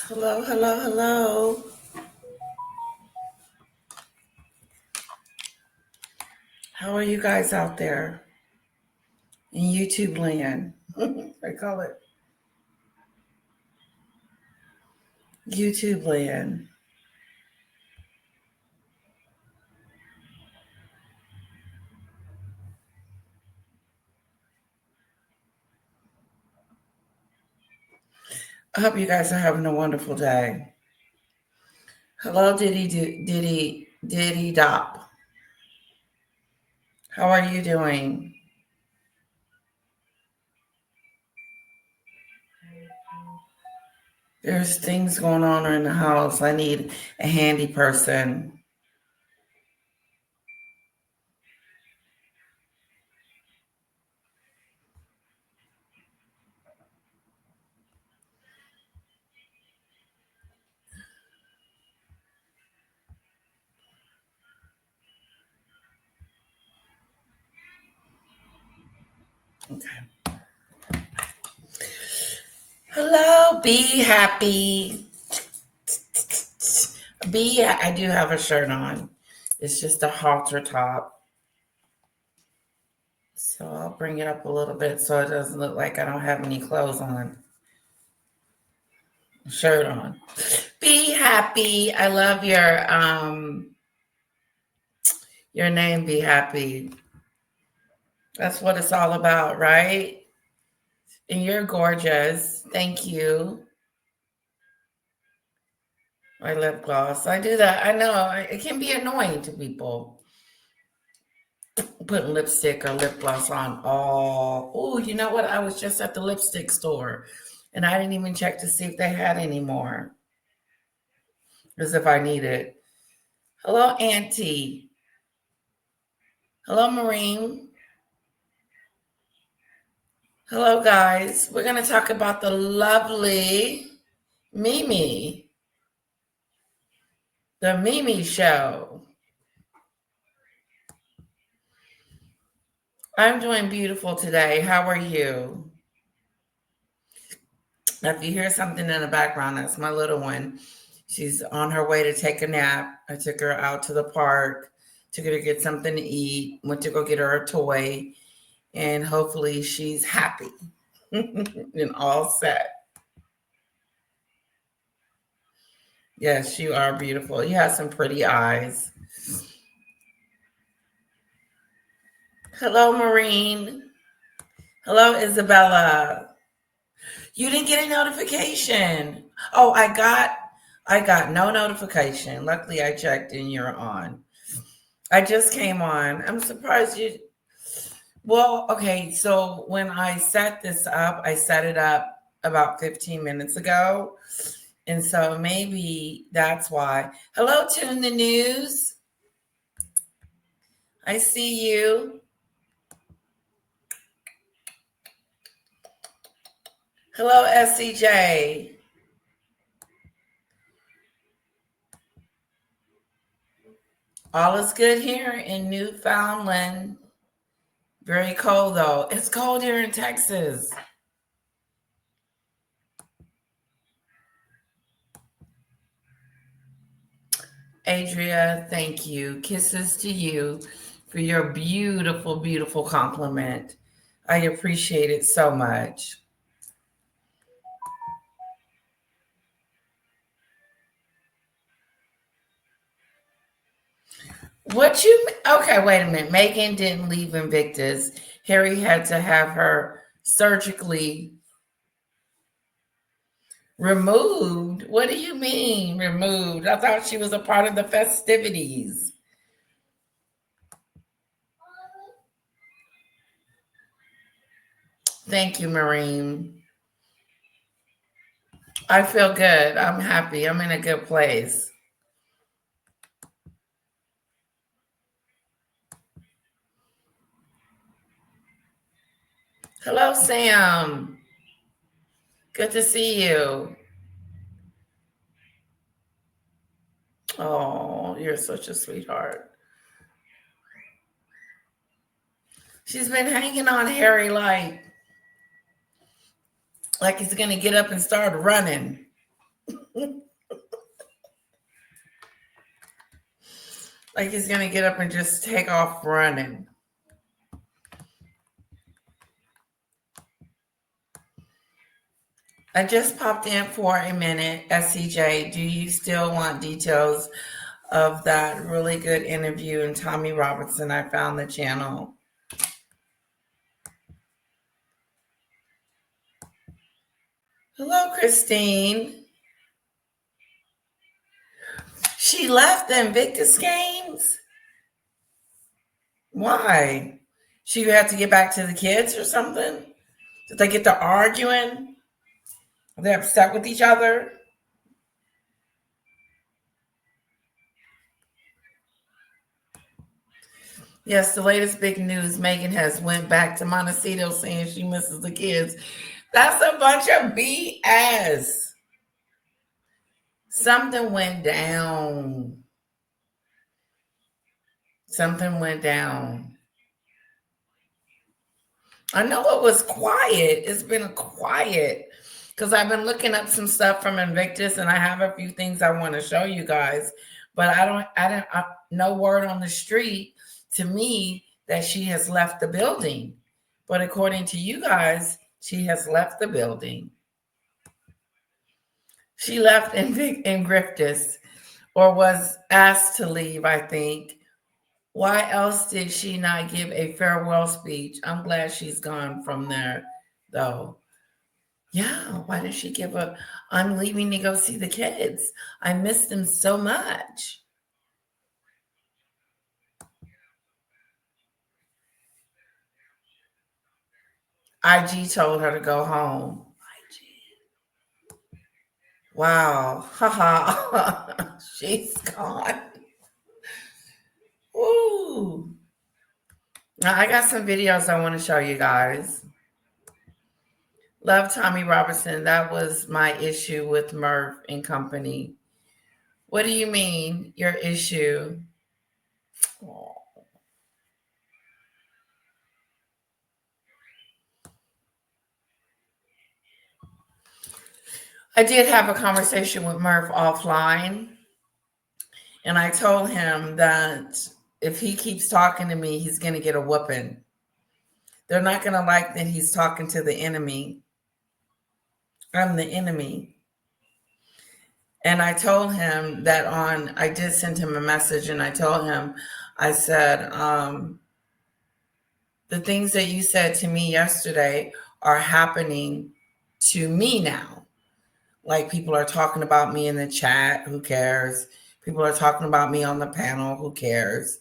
Hello, hello, hello. How are you guys out there in YouTube land? I call it YouTube land. I hope you guys are having a wonderful day. Hello, Diddy Dop. How are you doing? There's things going on in the house. I need a handy person. Okay. Hello, be happy. I do have a shirt on. It's just a halter top. So I'll bring it up a little bit so it doesn't look like I don't have any clothes on. Shirt on. Be happy. I love your name, Be Happy. That's what it's all about, right? And you're gorgeous. Thank you. My lip gloss. I do that. I know it can be annoying to people putting lipstick or lip gloss on all. Oh, you know what? I was just at the lipstick store and I didn't even check to see if they had any more. As if I need it. Hello, Auntie. Hello, Marine. Hello, guys. We're going to talk about the lovely Mimi, the Mimi Show. I'm doing beautiful today. How are you? If you hear something in the background, that's my little one. She's on her way to take a nap. I took her out to the park, took her to get something to eat, went to go get her a toy, and hopefully she's happy and all set. Yes, you are beautiful. You have some pretty eyes. Hello, Maureen. Hello, Isabella. You didn't get a notification. Oh, I got no notification. Luckily I checked and you're on. I just came on. I'm surprised you. Well, okay, so when I set this up, I set it up about 15 minutes ago. And so maybe that's why. Hello, Tune the News. I see you. Hello, SCJ. All is good here in Newfoundland. Very cold though. It's cold here in Texas. Adria, thank you. Kisses to you for your beautiful, beautiful compliment. I appreciate it so much. What you okay, wait a minute. Meghan didn't leave Invictus. Harry had to have her surgically removed. What do you mean removed? I thought she was a part of the festivities. Thank you, Marine. I feel good. I'm happy. I'm in a good place. Hello, Sam. Good to see you. Oh, you're such a sweetheart. She's been hanging on Harry like he's gonna get up and start running. Like he's going to get up and just take off running. I just popped in for a minute. SCJ, do you still want details of that really good interview? And Tommy Robertson, I found the channel. Hello, Christine. She left the Invictus games? Why? She had to get back to the kids or something? Did they get to arguing? Are they upset with each other? Yes, the latest big news, Meghan has went back to Montecito saying she misses the kids. That's a bunch of BS. Something went down. Something went down. I know it was quiet. It's been quiet because I've been looking up some stuff from Invictus, and I have a few things I want to show you guys. But no word on the street to me that she has left the building. But according to you guys, she has left the building. She left Invictus, or was asked to leave, I think. Why else did she not give a farewell speech? I'm glad she's gone from there, though. Yeah, why did she give a, I'm leaving to go see the kids. I miss them so much. IG told her to go home. IG. Wow. Haha. She's gone. Woo. Now, I got some videos I want to show you guys. Love Tommy Robertson. That was my issue with Murph and company. What do you mean, your issue? Oh. I did have a conversation with Murph offline, and I told him that if he keeps talking to me, he's going to get a whooping. They're not going to like that he's talking to the enemy. I'm the enemy. And I told him that I did send him a message, and I told him, I said, the things that you said to me yesterday are happening to me now. Like, people are talking about me in the chat. Who cares? People are talking about me on the panel. Who cares?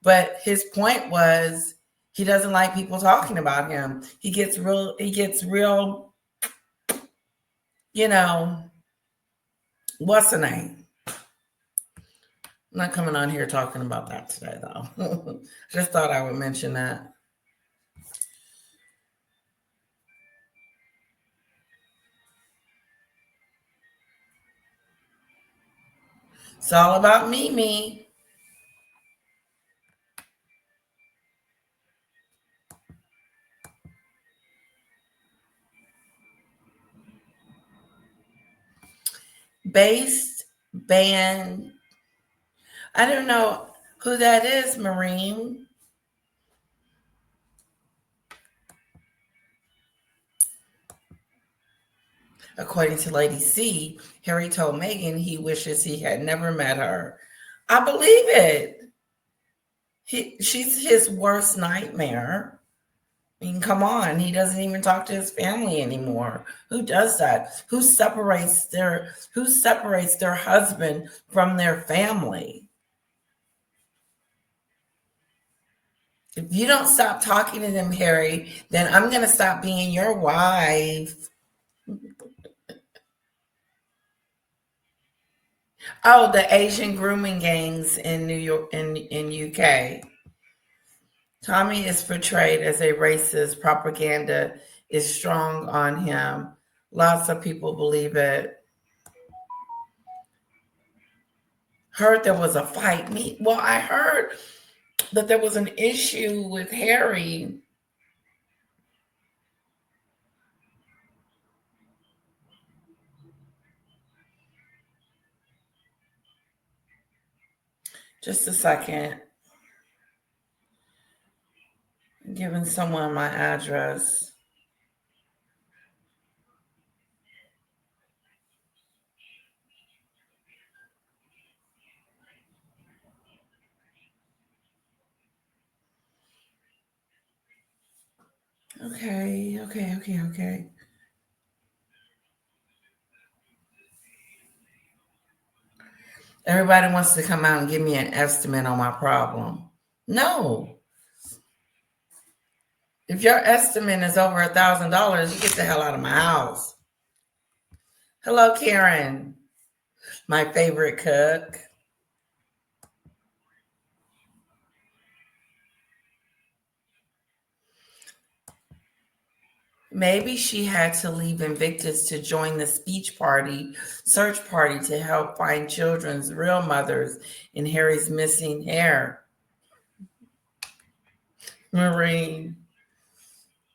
But his point was he doesn't like people talking about him. He gets real, what's the name? I'm not coming on here talking about that today, though. Just thought I would mention that. It's all about me. Based band. I don't know who that is, Marine. According to Lady C, Harry told Meghan he wishes he had never met her. I believe it. She's his worst nightmare. I mean, come on. He doesn't even talk to his family anymore. Who does that? Who separates their husband from their family? If you don't stop talking to them, Harry, then I'm going to stop being your wife. Oh, the Asian grooming gangs in New York, in UK. Tommy is portrayed as a racist. Propaganda is strong on him. Lots of people believe it. Heard there was a fight. Well, I heard that there was an issue with Harry. Just a second. I'm giving someone my address. Okay. Everybody wants to come out and give me an estimate on my problem. No. If your estimate is over $1,000, you get the hell out of my house. Hello, Karen, my favorite cook. Maybe she had to leave Invictus to join the search party to help find children's real mothers in Harry's missing hair. Marine.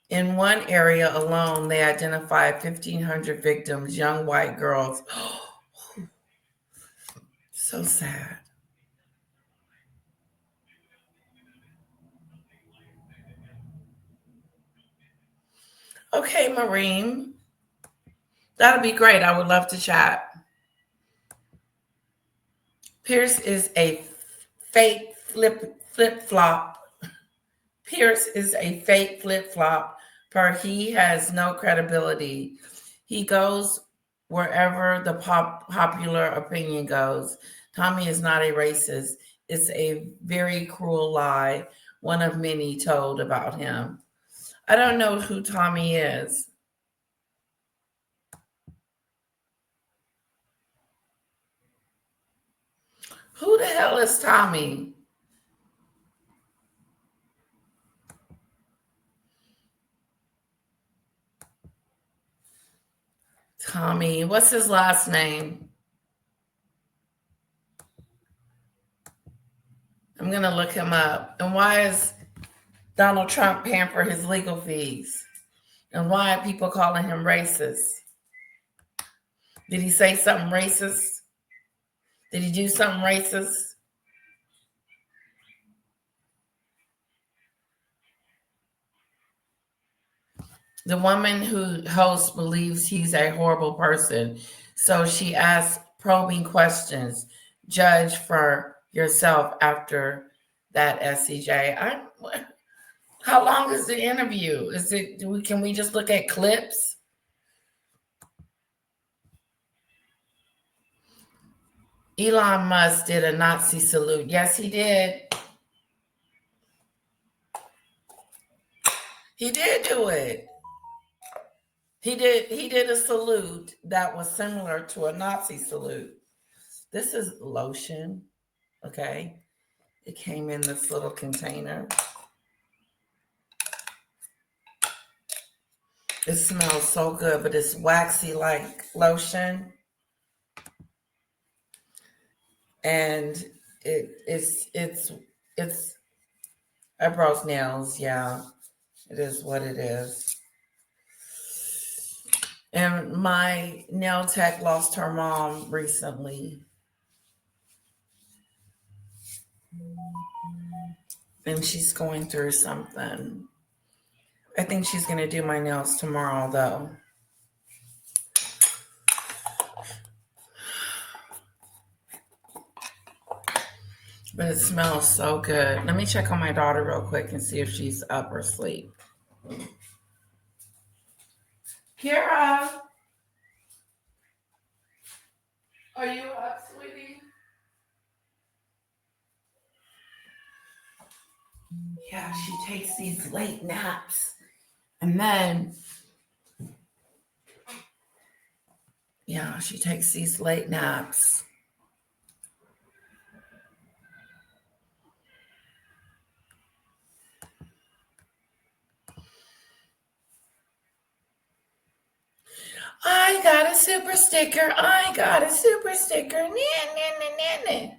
In one area alone, they identified 1,500 victims, young white girls. So sad. Okay, Marine. That'll be great. I would love to chat. Pierce is a fake flip flop. Pierce is a fake flip flop, for he has no credibility. He goes wherever the popular opinion goes. Tommy is not a racist. It's a very cruel lie, one of many told about him. I don't know who Tommy is. Who the hell is Tommy? Tommy, what's his last name? I'm going to look him up. And why is Donald Trump paying for his legal fees? And why are people calling him racist? Did he say something racist? Did he do something racist? The woman who hosts believes he's a horrible person. So she asks probing questions. Judge for yourself after that, SCJ. How long is the interview? Can we just look at clips? Elon Musk did a Nazi salute. Yes, he did. He did do it. He did a salute that was similar to a Nazi salute. This is lotion, okay? It came in this little container. It smells so good, but it's waxy like lotion. And it's eyebrows, nails, yeah. It is what it is. And my nail tech lost her mom recently. And she's going through something. I think she's going to do my nails tomorrow, though. But it smells so good. Let me check on my daughter real quick and see if she's up or asleep. Kira, are you up, sweetie? Yeah, she takes these late naps. And then, yeah, she takes these late naps. I got a super sticker. I got a super sticker. Nah, nah, nah, nah, nah.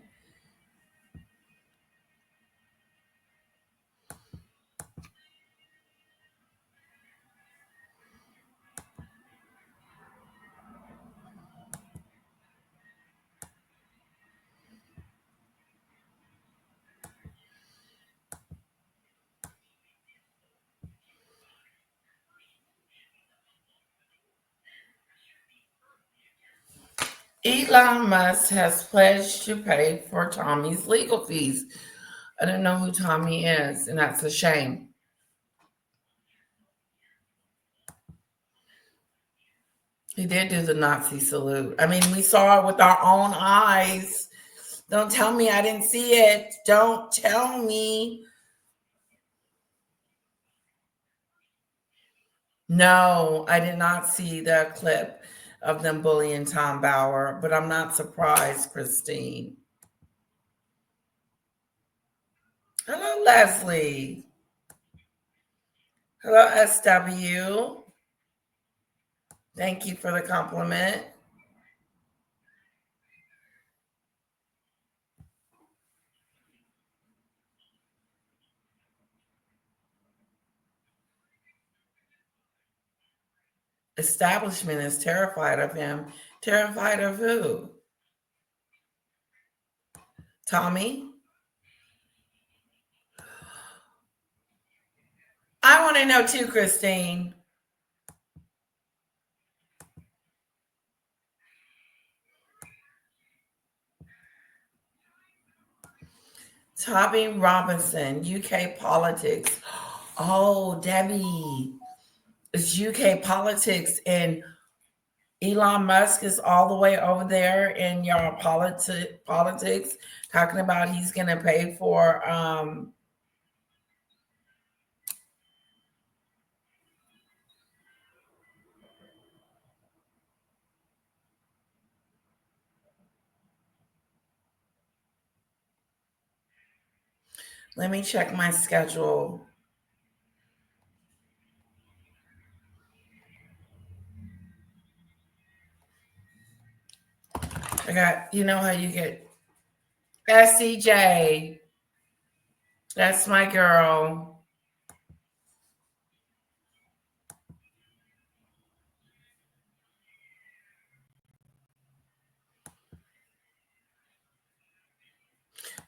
Elon Musk has pledged to pay for Tommy's legal fees. I don't know who Tommy is, and that's a shame. He did do the Nazi salute. I mean, we saw it with our own eyes. Don't tell me I didn't see it. Don't tell me. No, I did not see the clip of them bullying Tom Bauer, but I'm not surprised, Christine. Hello, Leslie. Hello, SW. Thank you for the compliment. Establishment is terrified of him. Terrified of who? Tommy? I want to know too, Christine. Tommy Robinson, UK politics. Oh, Debbie. It's UK politics, and Elon Musk is all the way over there in your politics, talking about he's going to pay for. Let me check my schedule. I got, you know how you get SCJ. That's my girl.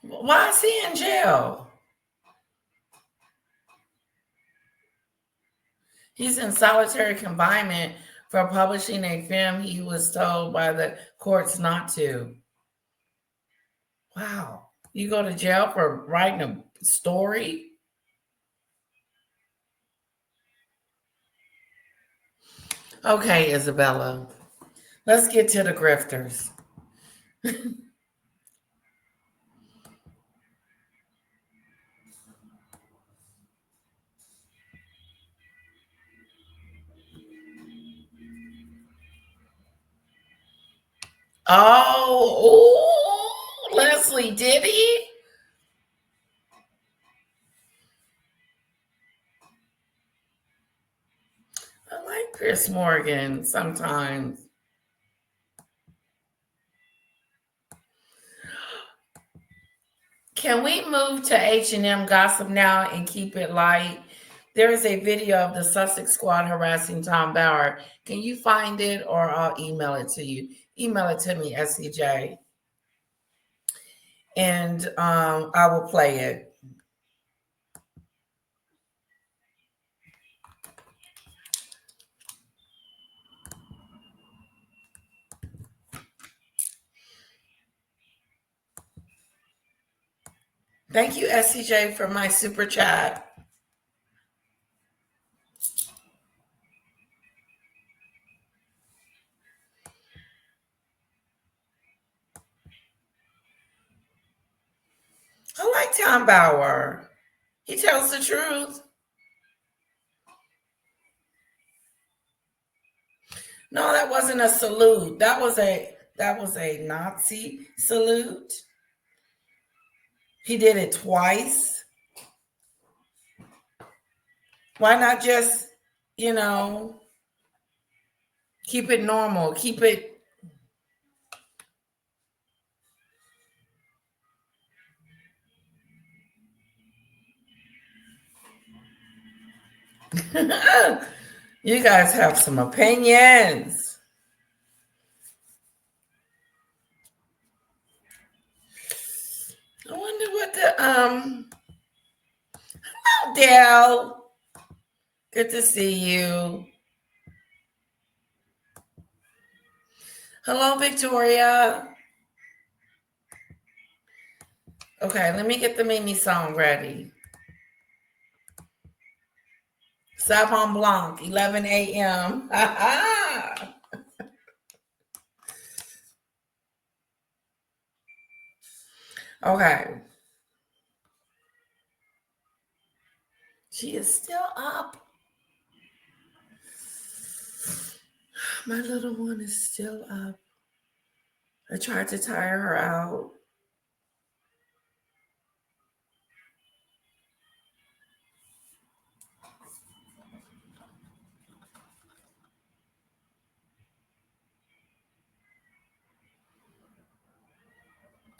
Why is he in jail? He's in solitary confinement for publishing a film he was told by the courts not to. Wow. You go to jail for writing a story? Okay, Isabella. Let's get to the grifters. Oh, ooh, Leslie, did he? I like Chris Morgan sometimes. Can we move to H&M gossip now and keep it light? There is a video of the Sussex squad harassing Tom Bauer. Can you find it, or I'll email it to you? Email it to me, SCJ, and I will play it. Thank you, SCJ, for my super chat. I like Tom Bauer. He tells the truth. No, that wasn't a salute. That was a Nazi salute. He did it twice. Why not just, you know, keep it normal, keep it. You guys have some opinions. I wonder what the oh, Dell. Good to see you. Hello, Victoria. Okay, let me get the Mimi song ready. Sauvignon Blanc, 11 a.m. Okay. She is still up. My little one is still up. I tried to tire her out.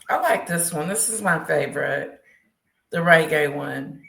I like this one. This is my favorite. The reggae one.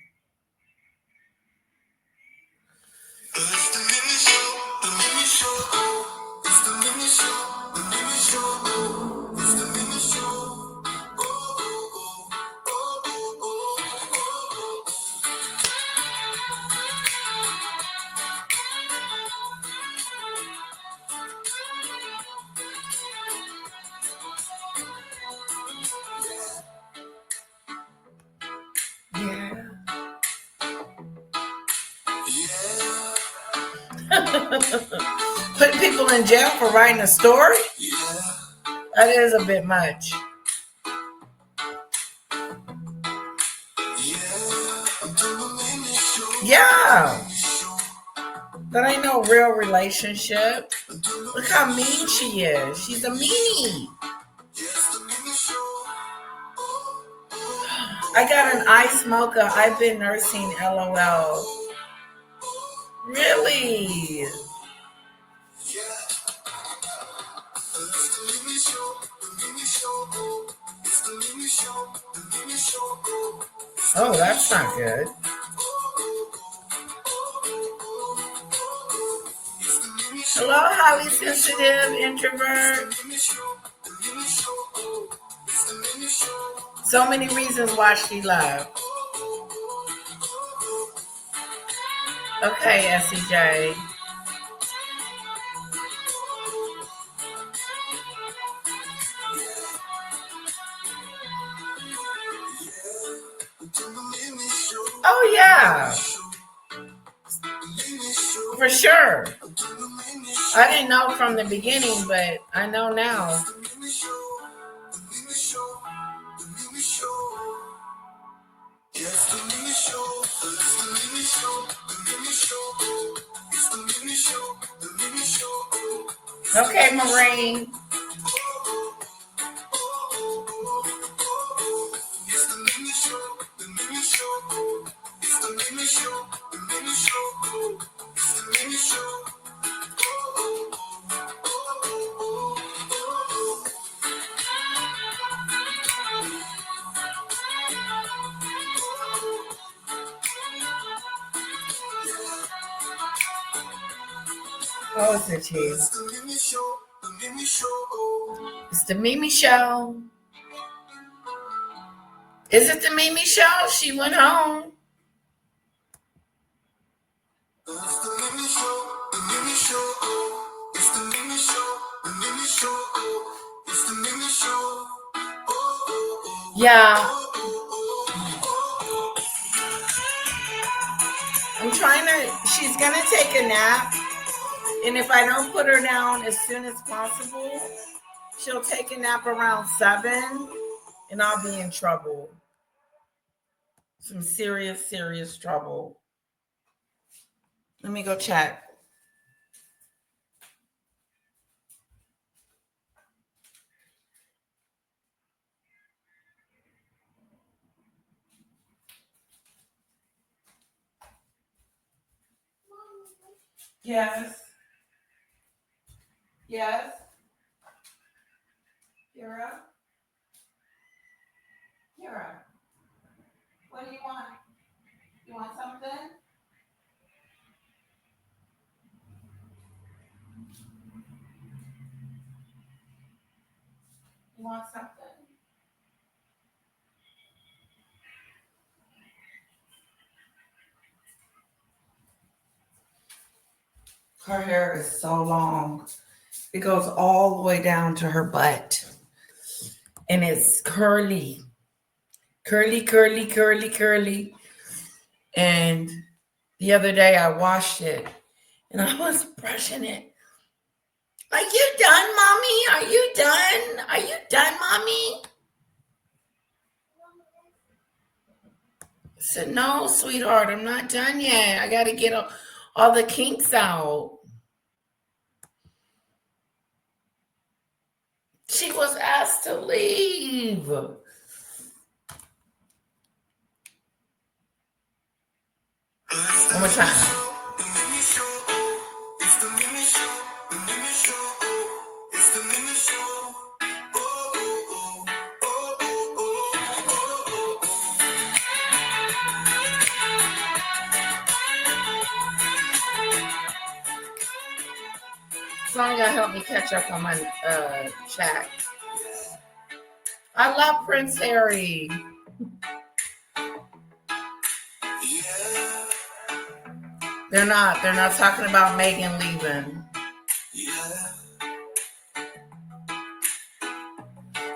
Yeah. Putting people in jail for writing a story? That is a bit much. Yeah. That ain't no real relationship. Look how mean she is. She's a meanie. I got an ice mocha. I've been nursing LOL. Really? Oh, that's not good. Hello, highly sensitive introvert. So many reasons why she left. Okay, SCJ. Oh, yeah. For sure. I didn't know from the beginning, but I know now. Okay, Maureen. Oh, it's the cheese. It's the Mimi Show. Is it the Mimi Show? She went home. Yeah. I'm trying to, she's going to take a nap. And if I don't put her down as soon as possible, she'll take a nap around 7 and I'll be in trouble. Some serious, serious trouble. Let me go check. Yes. Yes. Kira? Kira, what do you want? You want something? You want something? Her hair is so long. It goes all the way down to her butt. And it's curly. Curly, curly, curly, curly. And the other day I washed it and I was brushing it. Are you done, Mommy? Are you done? Are you done, Mommy? I said, no, sweetheart, I'm not done yet. I got to get all the kinks out. She was asked to leave. One more time. Song gotta help me catch up on my chat. I love Prince Harry. They're not talking about Meghan leaving.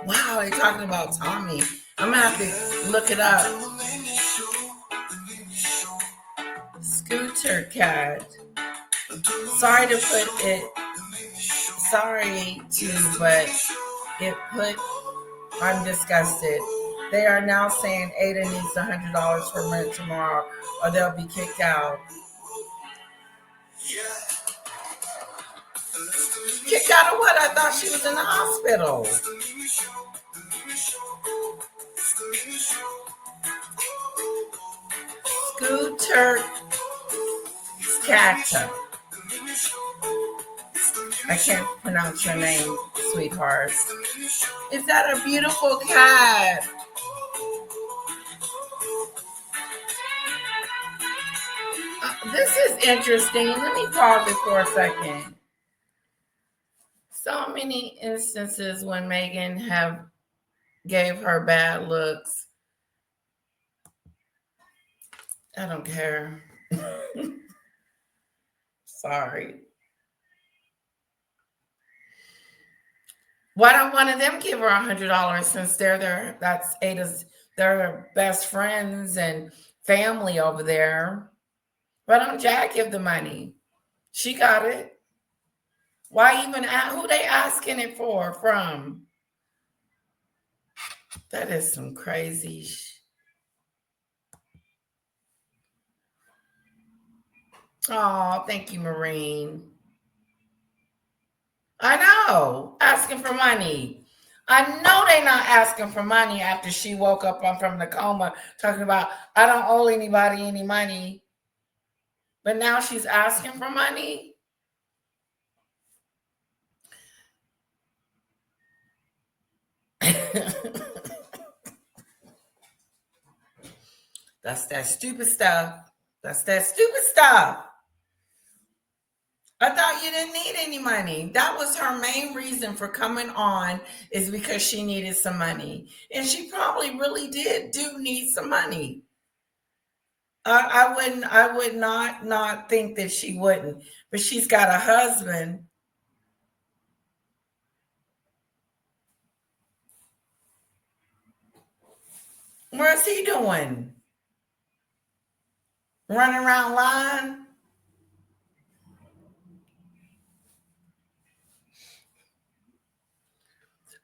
Wow, they're talking about Tommy. I'm gonna have to look it up. Scooter cat. Sorry to put it. Sorry to, but it put. I'm disgusted. They are now saying Ada needs $100 for rent tomorrow, or they'll be kicked out. Kicked out of what? I thought she was in the hospital. Scooter Cata. I can't pronounce your name, sweetheart. Is that a beautiful cat? This is interesting. Let me pause it for a second. So many instances when Meghan have gave her bad looks. I don't care. Sorry. Why don't one of them give her $100 since that's Ada's, their best friends and family over there? Why don't Jack give the money? She got it. Why even who they asking it from? That is some crazy Oh, thank you, Maureen. I know, asking for money. I know they're not asking for money after she woke up from the coma talking about, I don't owe anybody any money. But now she's asking for money? That's that stupid stuff. That's that stupid stuff. I thought you didn't need any money. That was her main reason for coming on, is because she needed some money. And she probably really do need some money. I would not think that she wouldn't. But she's got a husband. Where's he doing? Running around lying?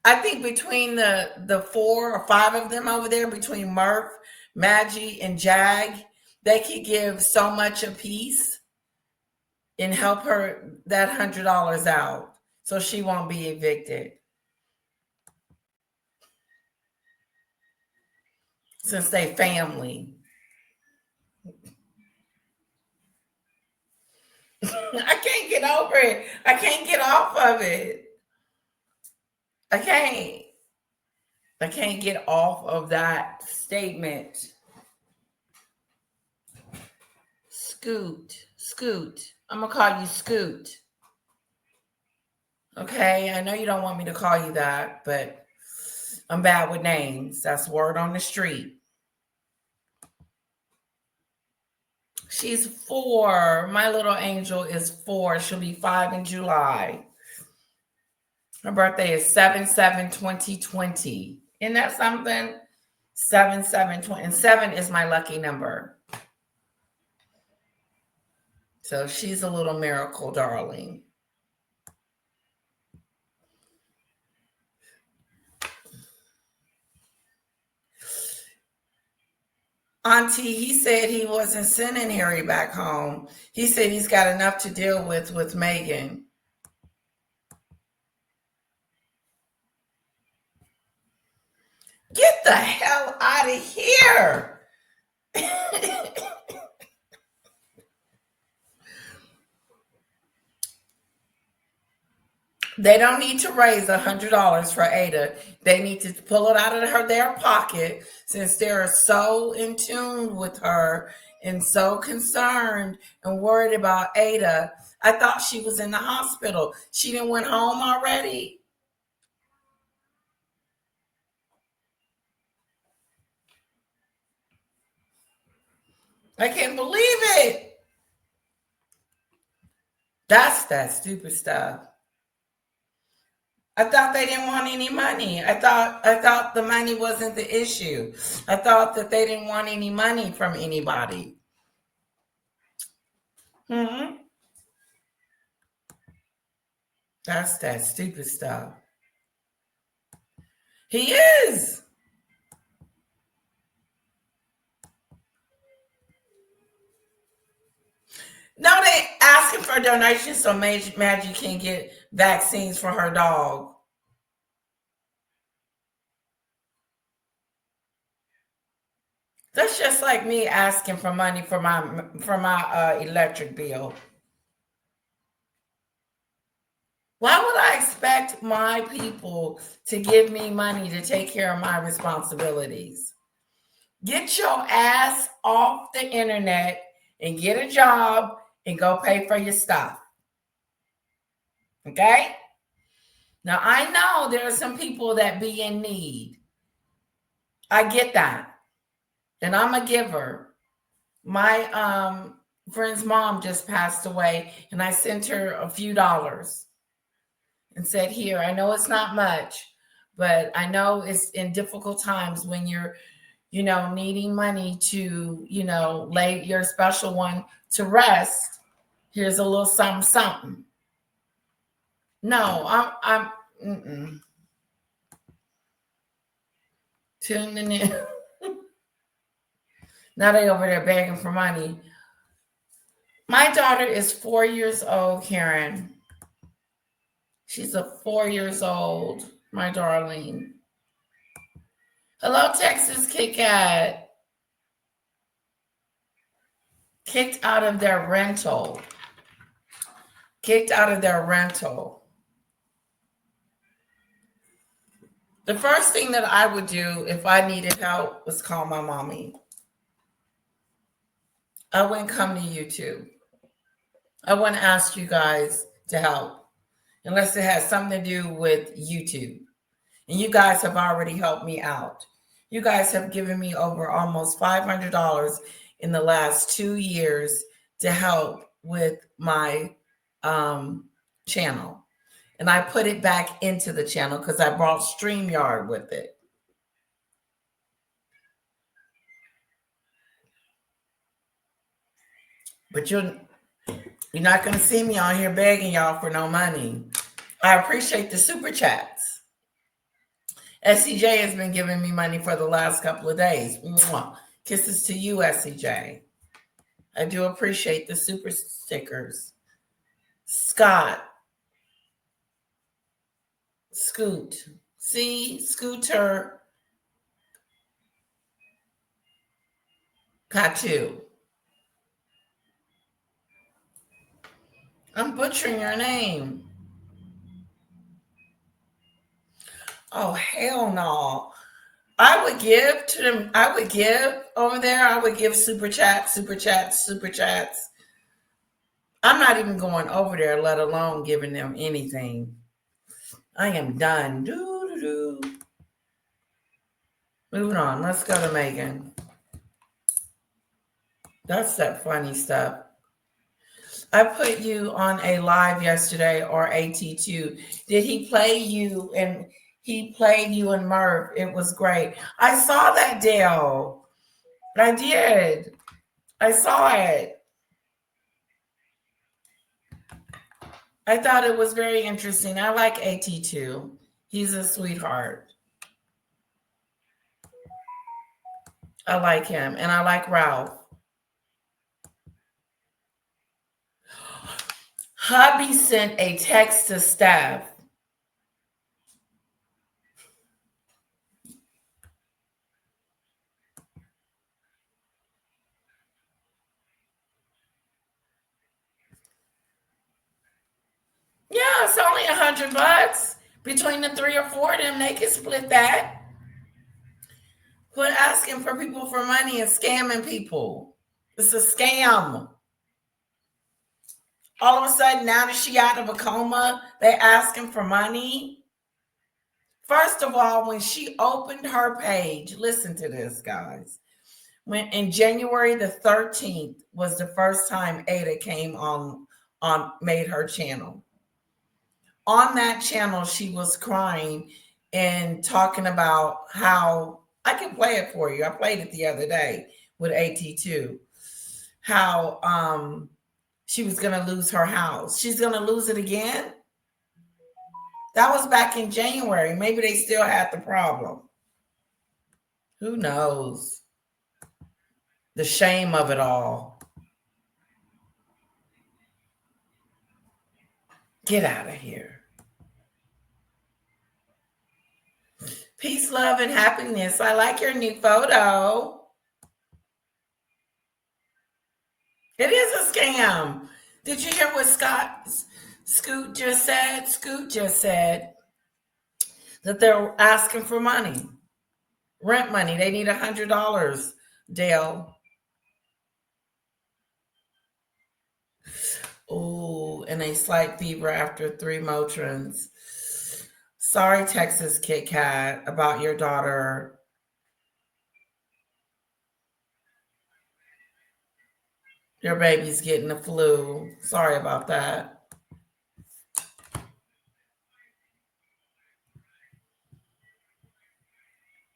I think between the 4 or 5 of them over there, between Murph, Maggie, and Jag, they could give so much a piece and help her that $100 out so she won't be evicted. Since they family. I can't get over it. I can't get off of it. I can't get off of that statement. Scoot. I'm gonna call you Scoot. Okay, I know you don't want me to call you that, but I'm bad with names. That's word on the street. She's 4. My little angel is 4. She'll be 5 in July. Her birthday is 7/7/2020. Isn't that something? 7/7/20, and 7 is my lucky number. So she's a little miracle darling. Auntie, he said he wasn't sending Harry back home. He said he's got enough to deal with Meghan. Get the hell out of here. They don't need to raise $100 for Ada. They need to pull it out of their pocket, since they're so in tune with her and so concerned and worried about Ada. I thought she was in the hospital. She didn't went home already. I can't believe it. That's that stupid stuff. I thought they didn't want any money. I thought the money wasn't the issue. I thought that they didn't want any money from anybody. That's that stupid stuff. He is. No, they asking for donations so Maggie can get vaccines for her dog. That's just like me asking for money for my electric bill. Why would I expect my people to give me money to take care of my responsibilities? Get your ass off the internet and get a job and go pay for your stuff. Okay? Now, I know there are some people that be in need. I get that. And I'm a giver. My friend's mom just passed away, and I sent her a few dollars and said, here, I know it's not much, but I know it's in difficult times when you're, needing money to, lay your special one to rest. Here's a little something. No, I'm tuning in. Now they over there begging for money. My daughter is 4 years old, Karen. She's 4 years old, my darling. Hello, Texas Kit Kat. Kicked out of their rental. The first thing that I would do if I needed help was call my mommy. I wouldn't come to YouTube. I wouldn't ask you guys to help unless it has something to do with YouTube. And you guys have already helped me out. You guys have given me over almost $500 in the last 2 years to help with my channel. And I put it back into the channel because I brought StreamYard with it. But you're not going to see me on here begging y'all for no money. I appreciate the super chats. SCJ has been giving me money for the last couple of days. Mwah. Kisses to you, SCJ. I do appreciate the super stickers. Scott. Scoot. See? Scooter. Katu. I'm butchering your name. Oh, hell no. I would give to them. I would give over there. I would give super chats. I'm not even going over there, let alone giving them anything. I am done. Moving on. Let's go to Meghan. That's that funny stuff. I put you on a live yesterday or AT2. Did he play you? And he played you and Murph. It was great. I saw that, Dale. I did. I saw it. I thought it was very interesting. I like AT2. He's a sweetheart. I like him. And I like Ralph. Hubby sent a text to staff. Yeah, it's only $100 between the 3 or 4 of them. They can split that. Quit asking for people for money and scamming people. It's a scam. All of a sudden, now that she out of a coma, they asking for money. First of all, when she opened her page, listen to this, guys. When in January the 13th was the first time Ada came on made her channel. On that channel, she was crying and talking about how I can play it for you. I played it the other day with AT2. How she was going to lose her house. She's going to lose it again. That was back in January. Maybe they still had the problem. Who knows? The shame of it all. Get out of here. Peace, love, and happiness. I like your new photo. It is a scam. Did you hear what Scoot just said? Scoot just said that they're asking for money. Rent money. They need $100, Dale. Oh, and a slight fever after 3 Motrins. Sorry, Texas Kit Kat, about your daughter. Your baby's getting the flu. Sorry about that.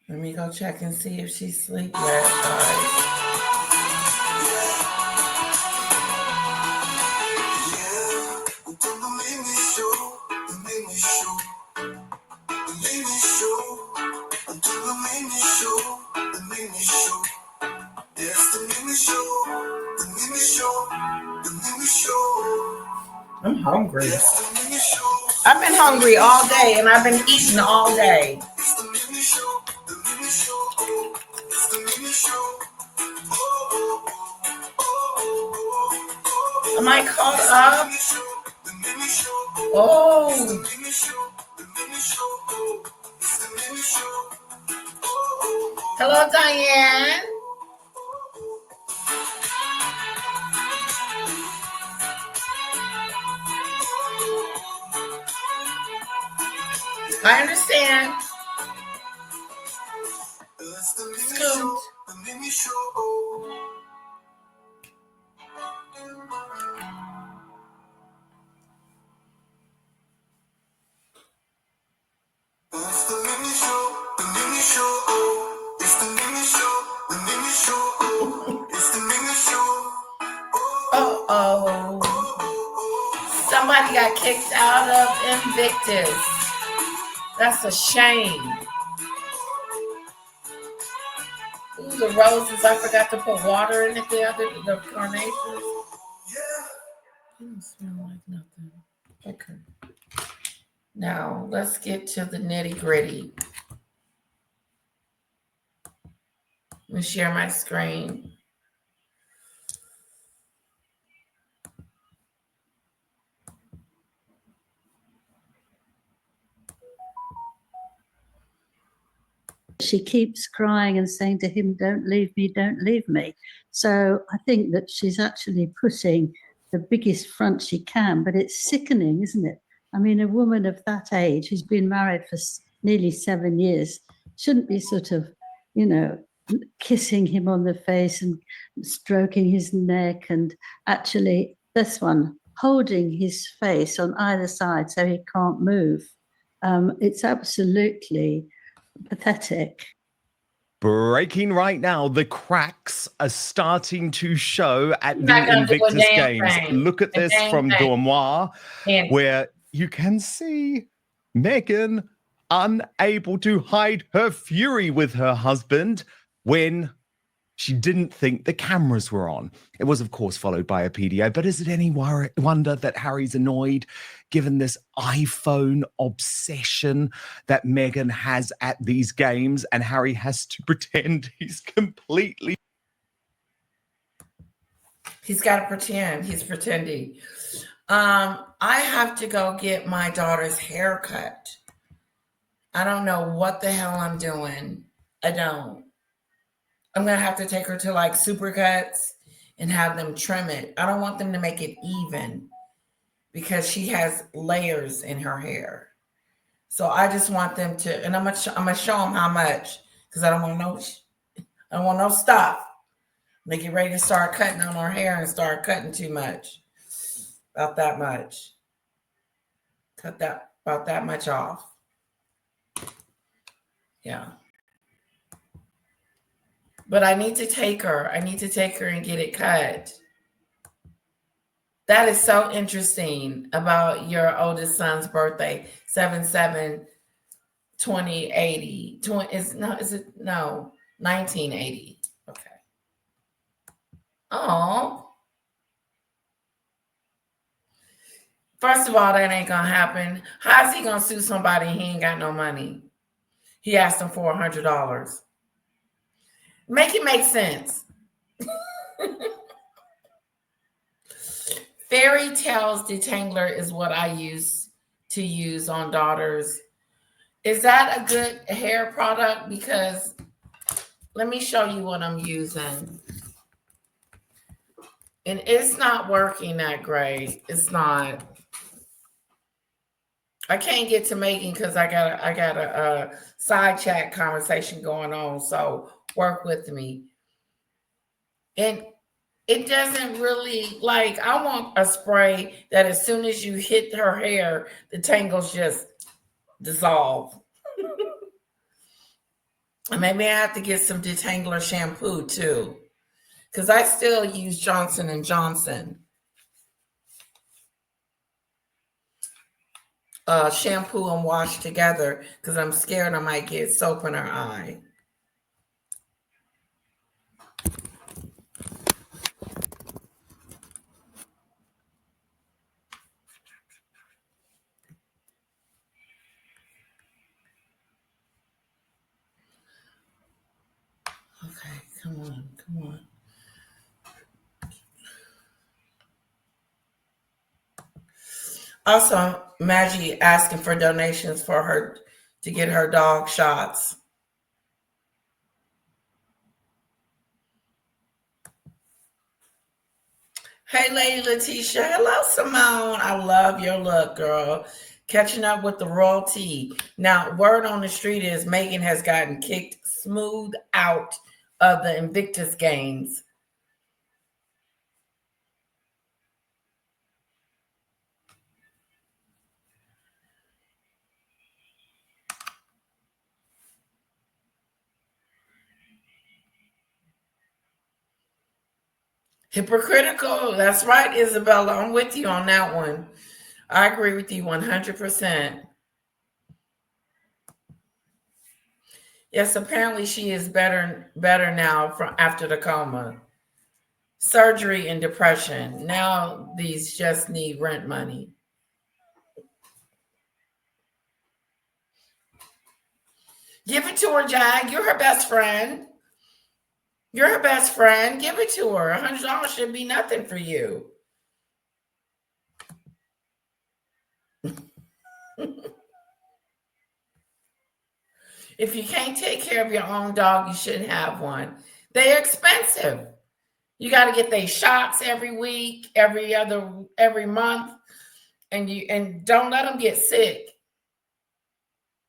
Let me go check and see if she's asleep yet, guys. I'm hungry. I've been hungry all day and I've been eating all day. Am I caught up? Oh. Hello, Diane. I understand. Scoot. Uh-oh. Somebody got kicked out of Invictus. That's a shame. Ooh, the roses, I forgot to put water in it the carnations. It don't smell like nothing. Okay. Now, let's get to the nitty-gritty. Let me share my screen. She keeps crying and saying to him, "Don't leave me, don't leave me." So I think that she's actually putting the biggest front she can, but it's sickening, isn't it? I mean, a woman of that age who's been married for nearly 7 years shouldn't be sort of, kissing him on the face and stroking his neck and actually this one, holding his face on either side so he can't move. It's absolutely pathetic. Breaking right now, the cracks are starting to show at He's the not gonna do a Invictus damn Games. thing. Look at A this damn from thing. Dormois, And where you can see Meghan unable to hide her fury with her husband when she didn't think the cameras were on. It was, of course, followed by a PDA, but is it any wonder that Harry's annoyed given this iPhone obsession that Meghan has at these games, and Harry has to pretend he's completely... he's got to pretend. He's pretending. I have to go get my daughter's hair cut. I don't know what the hell I'm doing. I don't. I'm going to have to take her to like Supercuts and have them trim it. I don't want them to make it even because she has layers in her hair. So I just want them to, and I'm gonna show them how much because I don't want no stuff. They get ready to start cutting on her hair and start cutting too much. About that much. Cut that about that much off. Yeah. But I need to take her. I need to take her and get it cut. That is so interesting about your oldest son's birthday, 7/7/2080. Is it 1980? Okay. Oh. First of all, that ain't gonna happen. How's he gonna sue somebody he ain't got no money? He asked him for $100. Make it make sense. Fairy Tales Detangler is what I used to use on daughters. Is that a good hair product? Because let me show you what I'm using. And it's not working that great. It's not. I can't get to making because I got a side chat conversation going on. So work with me. And it doesn't really, like, I want a spray that as soon as you hit her hair, the tangles just dissolve. And maybe I have to get some detangler shampoo too, because I still use Johnson and Johnson shampoo and wash together because I'm scared I might get soap in her eye. Okay, come on, come on. Also, Maggie asking for donations for her to get her dog shots. Hey, Lady Letitia. Hello, Simone. I love your look, girl. Catching up with the royalty. Now, word on the street is Meghan has gotten kicked smooth out of the Invictus Games. Hypocritical. That's right, Isabella. I'm with you on that one. I agree with you 100%. Yes, apparently she is better now from after the coma. Surgery and depression. Now these just need rent money. Give it to her, Jag. You're her best friend. You're her best friend. Give it to her. $100 should be nothing for you. If you can't take care of your own dog, you shouldn't have one. They're expensive. You got to get their shots every week, every month, and don't let them get sick.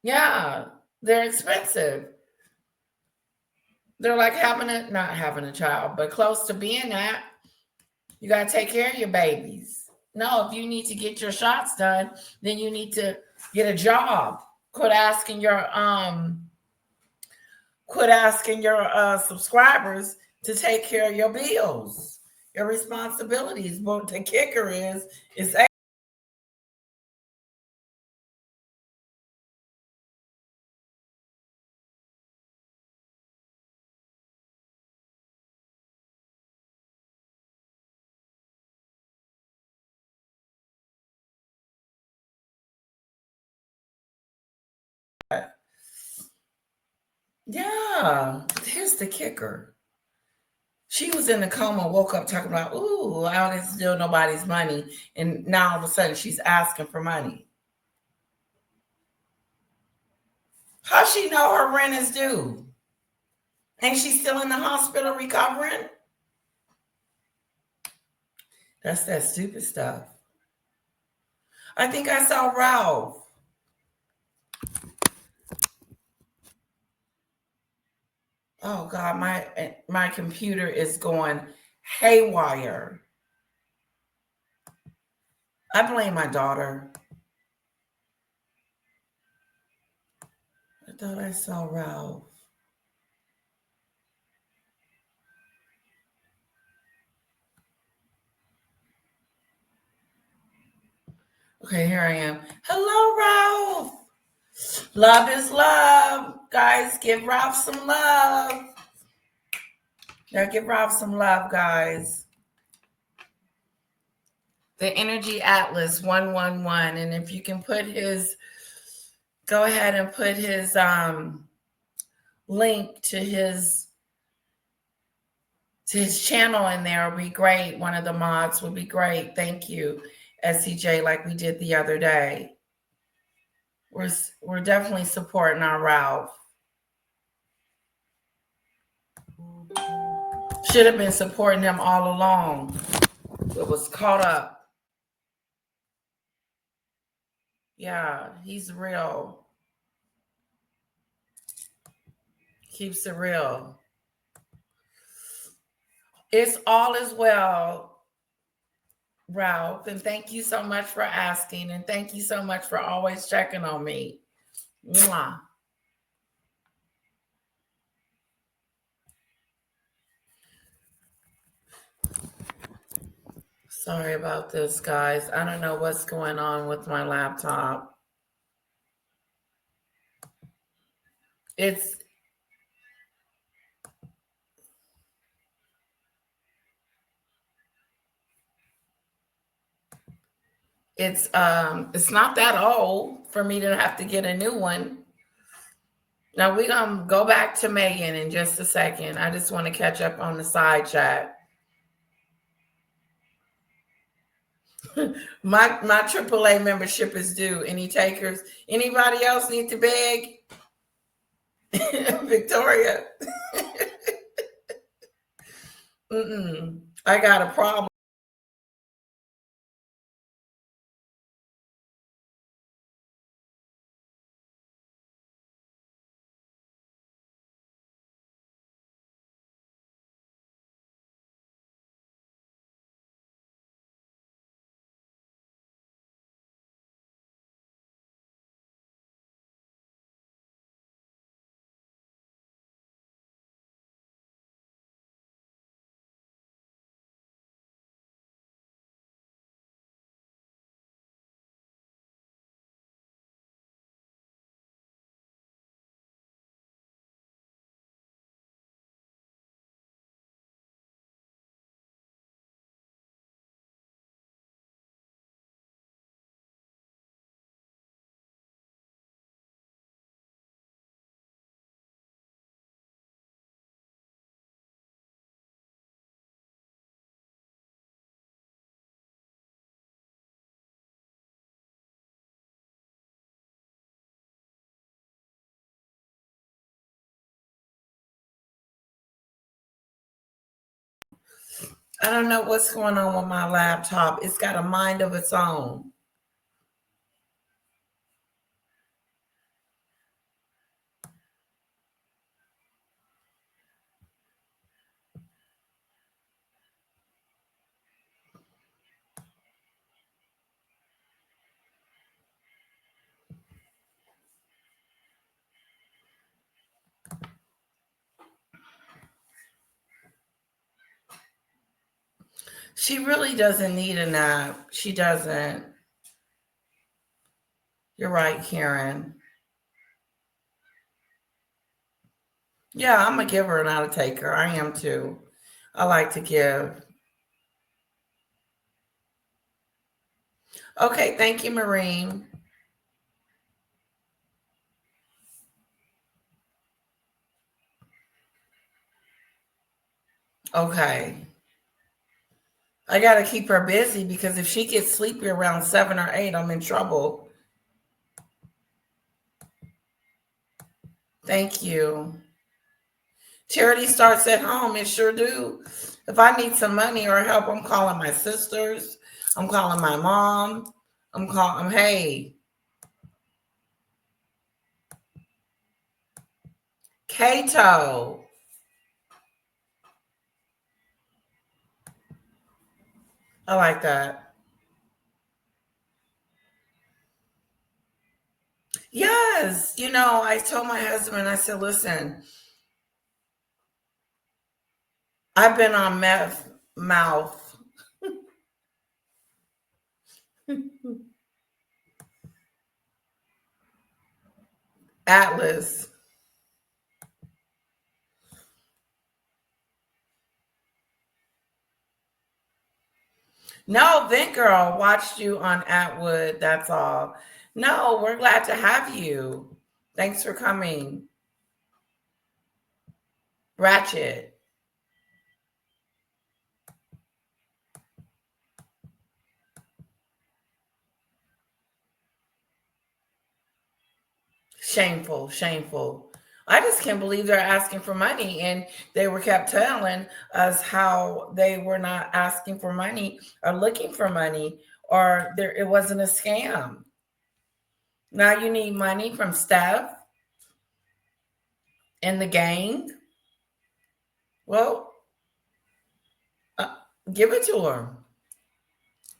Yeah, they're expensive. They're like not having a child, but close to being that. You got to take care of your babies. No, if you need to get your shots done, then you need to get a job. Quit asking your subscribers to take care of your bills, your responsibilities. But the kicker is yeah, here's the kicker. She was in a coma, woke up talking about, ooh, I don't steal nobody's money. And now all of a sudden she's asking for money. How she know her rent is due? Ain't she still in the hospital recovering? That's that stupid stuff. I think I saw Ralph. Oh God, my computer is going haywire. I blame my daughter. I thought I saw Ralph. Okay, here I am. Hello, Ralph. Love is love. Guys, give Ralph some love. Now give Ralph some love, guys. The Energy Atlas 111. And if you can put go ahead and put his link to his channel in there, would be great. One of the mods would be great. Thank you, SCJ, like we did the other day. We're definitely supporting our Ralph. Should have been supporting him all along. It was caught up. Yeah, he's real. Keeps it real. It's all as well, Ralph. And thank you so much for asking. And thank you so much for always checking on me. Mwah. Sorry about this, guys. I don't know what's going on with my laptop. It's not that old for me to have to get a new one. Now we're gonna go back to Meghan in just a second. I just want to catch up on the side chat. my AAA membership is due. Any takers? Anybody else need to beg? Victoria. I got a problem. I don't know what's going on with my laptop. It's got a mind of its own. She really doesn't need a nap. She doesn't. You're right, Karen. Yeah, I'm a giver, not a taker. I am too. I like to give. Okay, thank you, Maureen. Okay. I got to keep her busy because if she gets sleepy around 7 or 8, I'm in trouble. Thank you. Charity starts at home. It sure do. If I need some money or help, I'm calling my sisters. I'm calling my mom. I'm calling, hey, Kato. I like that. Yes. I told my husband, I said, listen, I've been on meth mouth. Atlas. No, Vent Girl watched you on Atwood. That's all. No, we're glad to have you. Thanks for coming. Ratchet. Shameful, shameful. I just can't believe they're asking for money. And they were kept telling us how they were not asking for money or looking for money, or it wasn't a scam. Now you need money from Steph and the gang. Well, uh, give it to her.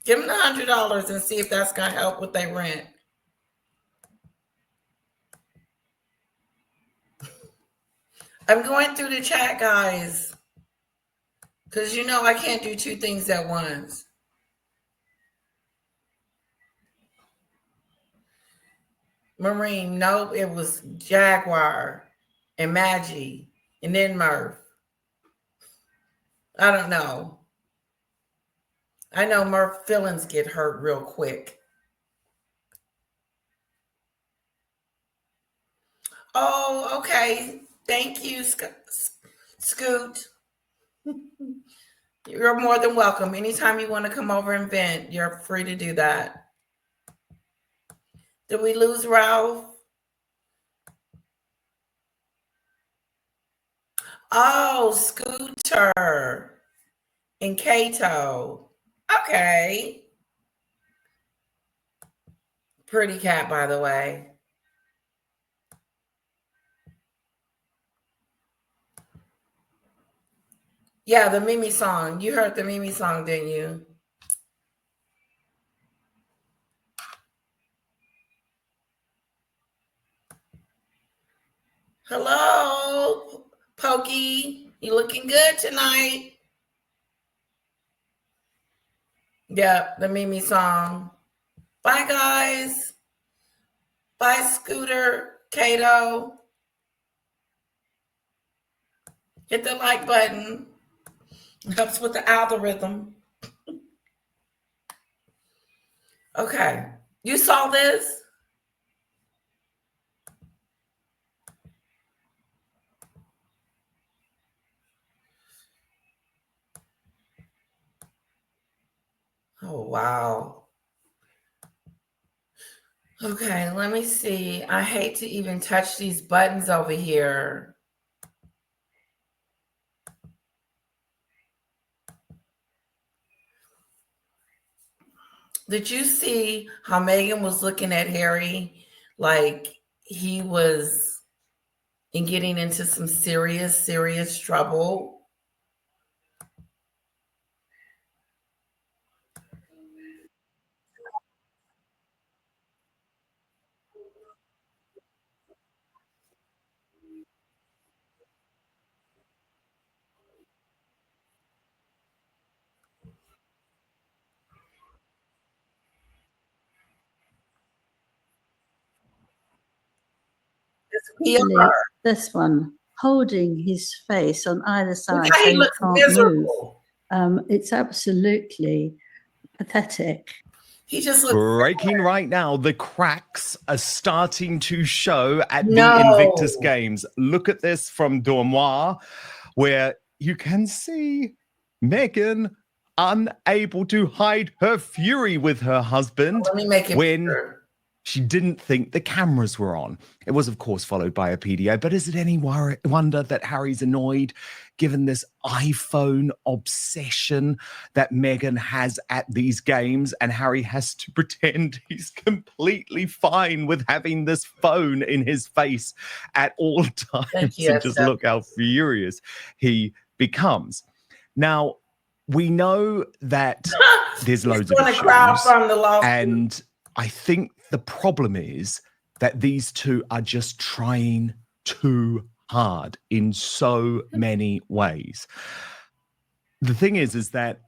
Give them the $100 and see if that's gonna help with their rent. I'm going through the chat, guys, because I can't do two things at once. Marine, nope, it was Jaguar and Maggie and then Murph. I don't know. I know Murph feelings get hurt real quick. Oh, okay. Thank you, Scoot. You're more than welcome. Anytime you want to come over and vent, you're free to do that. Did we lose Ralph? Oh, Scooter and Kato. Okay. Pretty cat, by the way. Yeah, the Mimi song. You heard the Mimi song, didn't you? Hello, Pokey. You looking good tonight? Yep, the Mimi song. Bye, guys. Bye, Scooter, Kato. Hit the like button. Helps with the algorithm. Okay. You saw this? Oh, wow. Okay, let me see. I hate to even touch these buttons over here. Did you see how Meghan was looking at Harry like he was getting into some serious, serious trouble? PR. This one, holding his face on either side Look how so he he looks can't miserable. move. It's absolutely pathetic. He just looks Breaking right now, the cracks are starting to show at the No. Invictus Games. Look at this from Dormois, where you can see Meghan unable to hide her fury with her husband Let me make it when bigger. she didn't think the cameras were on. It was, of course, followed by a PDA. But is it any wonder that Harry's annoyed, given this iPhone obsession that Meghan has at these games? And Harry has to pretend he's completely fine with having this phone in his face at all times. Thank you, And just look how furious he becomes. Now, we know that there's loads of He's going issues. to crowdfund the lawsuit. And I think the problem is that these two are just trying too hard in so many ways. The thing is that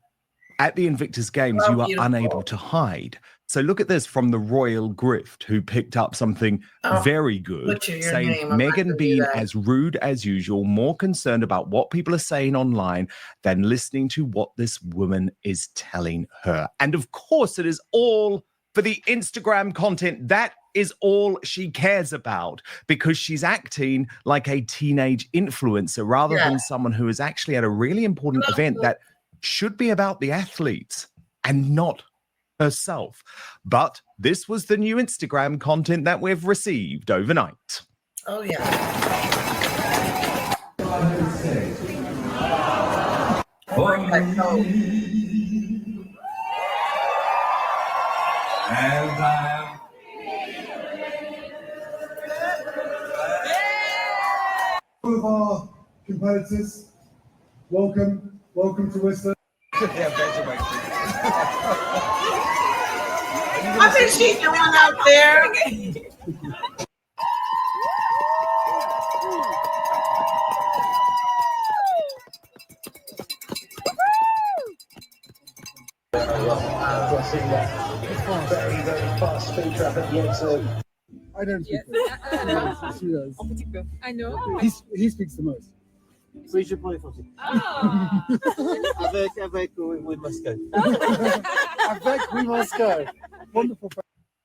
at the Invictus Games, you are unable to hide. So look at this from the Royal Grift, who picked up something very good, saying Meghan being as rude as usual, more concerned about what people are saying online than listening to what this woman is telling her. And of course, it is all for the Instagram content. That is all she cares about, because she's acting like a teenage influencer rather than someone who is actually at a really important event that should be about the athletes and not herself. But this was the new Instagram content that we've received overnight. Oh, yeah. All of our competitors, welcome to Whistler. I think she's the one out there. Very, very fast speaker up at the end. So I don't speak French. She does. I know. He speaks the most. Oui, je parle français. Avec, we must go. Avec, we must go. Wonderful.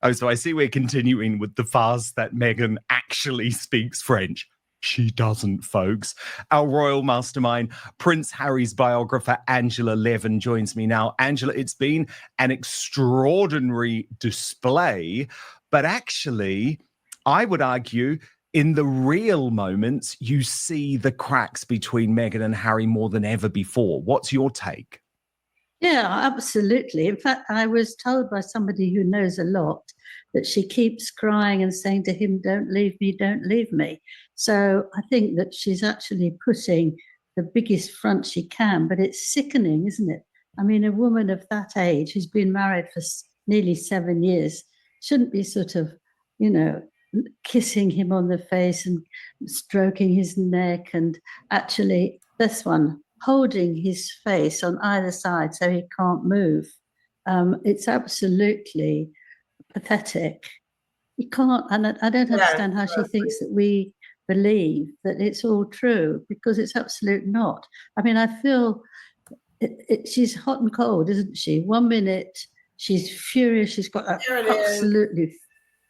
Oh, so I see we're continuing with the farce that Meghan actually speaks French. She doesn't, folks. Our royal mastermind, Prince Harry's biographer, Angela Levin, joins me now. Angela, it's been an extraordinary display, but actually, I would argue, in the real moments, you see the cracks between Meghan and Harry more than ever before. What's your take? Yeah, absolutely. In fact, I was told by somebody who knows a lot that she keeps crying and saying to him, "Don't leave me, don't leave me." So I think that she's actually putting the biggest front she can, but it's sickening, isn't it? I mean, a woman of that age who's been married for nearly 7 years shouldn't be sort of, kissing him on the face and stroking his neck, and actually this one, holding his face on either side so he can't move. It's absolutely pathetic. You can't, and I don't understand how she thinks that we believe that it's all true, because it's absolute not. I mean, I feel she's hot and cold, isn't she? 1 minute she's furious, she's got an absolutely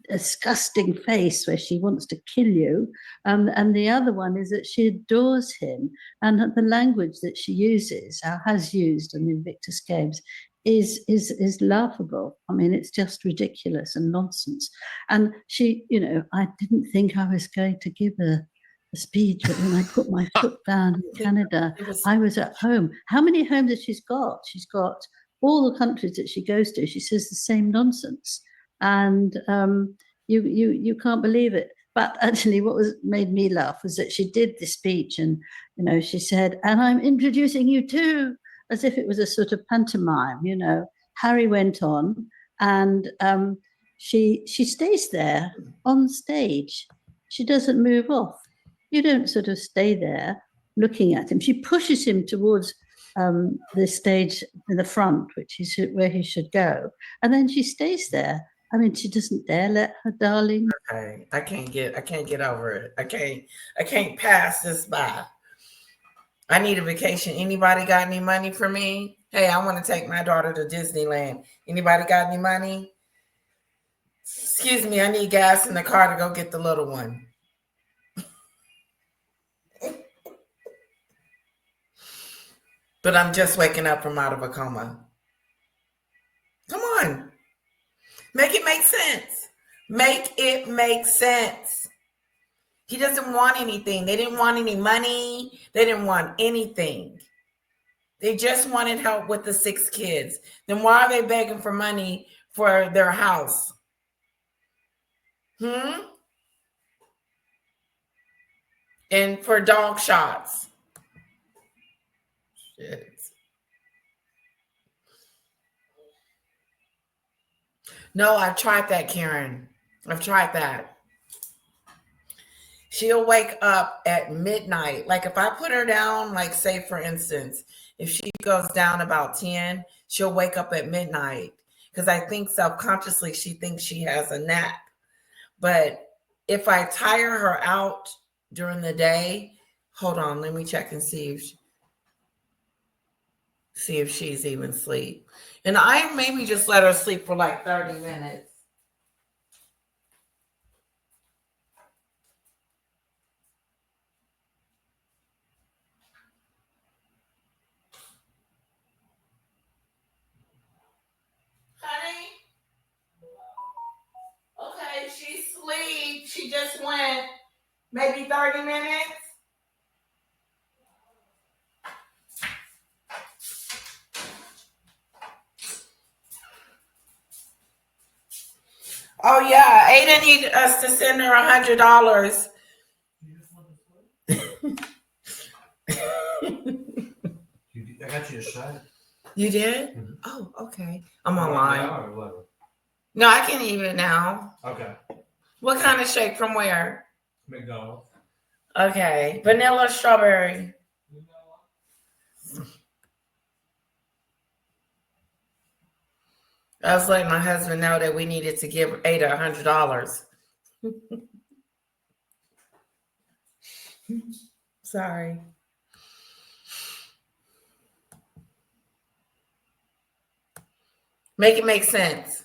disgusting face where she wants to kill you, and the other one is that she adores him, and the language that she uses, or has used in the Invictus Games, is laughable. I mean, it's just ridiculous and nonsense. And she, I didn't think I was going to give a speech, but when I put my foot down in Canada, I was at home. How many homes has she got? She's got all the countries that she goes to. She says the same nonsense. And you can't believe it. But actually, what made me laugh was that she did the speech, and she said, "And I'm introducing you too," as if it was a sort of pantomime. Harry went on, and she stays there on stage. She doesn't move off. You don't sort of stay there looking at him. She pushes him towards the stage in the front, which is where he should go, and then she stays there I mean, she doesn't dare let her darling. Okay, I can't get over it. I can't pass this by. I need a vacation. Anybody got any money for me? Hey, I want to take my daughter to Disneyland. Anybody got any money? Excuse me, I need gas in the car to go get the little one. But I'm just waking up from out of a coma. Come on. Make it make sense. Make it make sense. He doesn't want anything. They didn't want any money. They didn't want anything. They just wanted help with the 6 kids. Then why are they begging for money for their house? And for dog shots. Shit. No, I've tried that, Karen. I've tried that. She'll wake up at midnight. Like if I put her down, like say for instance, if she goes down about 10, she'll wake up at midnight because I think subconsciously she thinks she has a nap. But if I tire her out during the day, hold on, let me check and see if she's even asleep. And I maybe just let her sleep for like 30 minutes. Honey? Okay, she's asleep. She just went maybe 30 minutes. Oh yeah, Ada need us to send her $100. I got you a shot. You did? Mm-hmm. Oh, okay. I'm online. Or whatever. No, I can eat it now. Okay. What kind of shake from where? McDonald's. Okay. Vanilla, strawberry. I was letting my husband know that we needed to give Ada $100. Sorry. Make it make sense.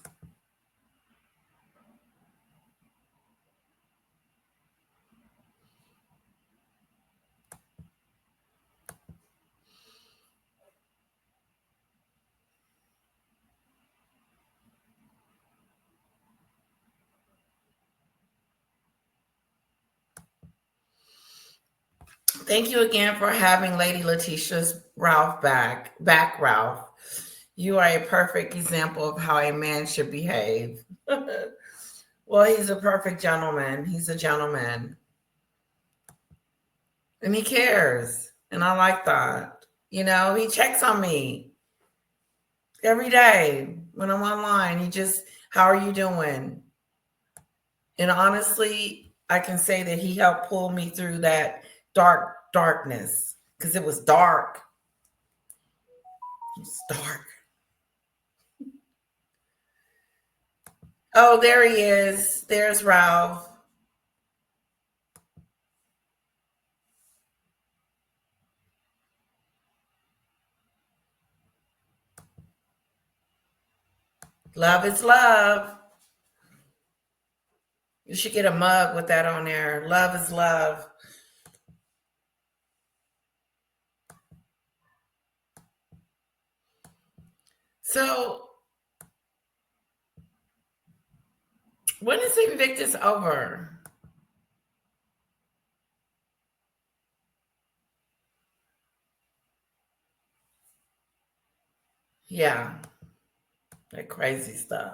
Thank you again for having Lady Letitia's Ralph back, Ralph. You are a perfect example of how a man should behave. Well, he's a perfect gentleman. He's a gentleman. And he cares. And I like that. You know, he checks on me every day when I'm online. He just, how are you doing? And honestly, I can say that he helped pull me through that darkness because it was dark. It's dark. Oh, there he is. There's Ralph. Love is love. You should get a mug with that on there. Love is love. So, when is Invictus over? Yeah, that crazy stuff.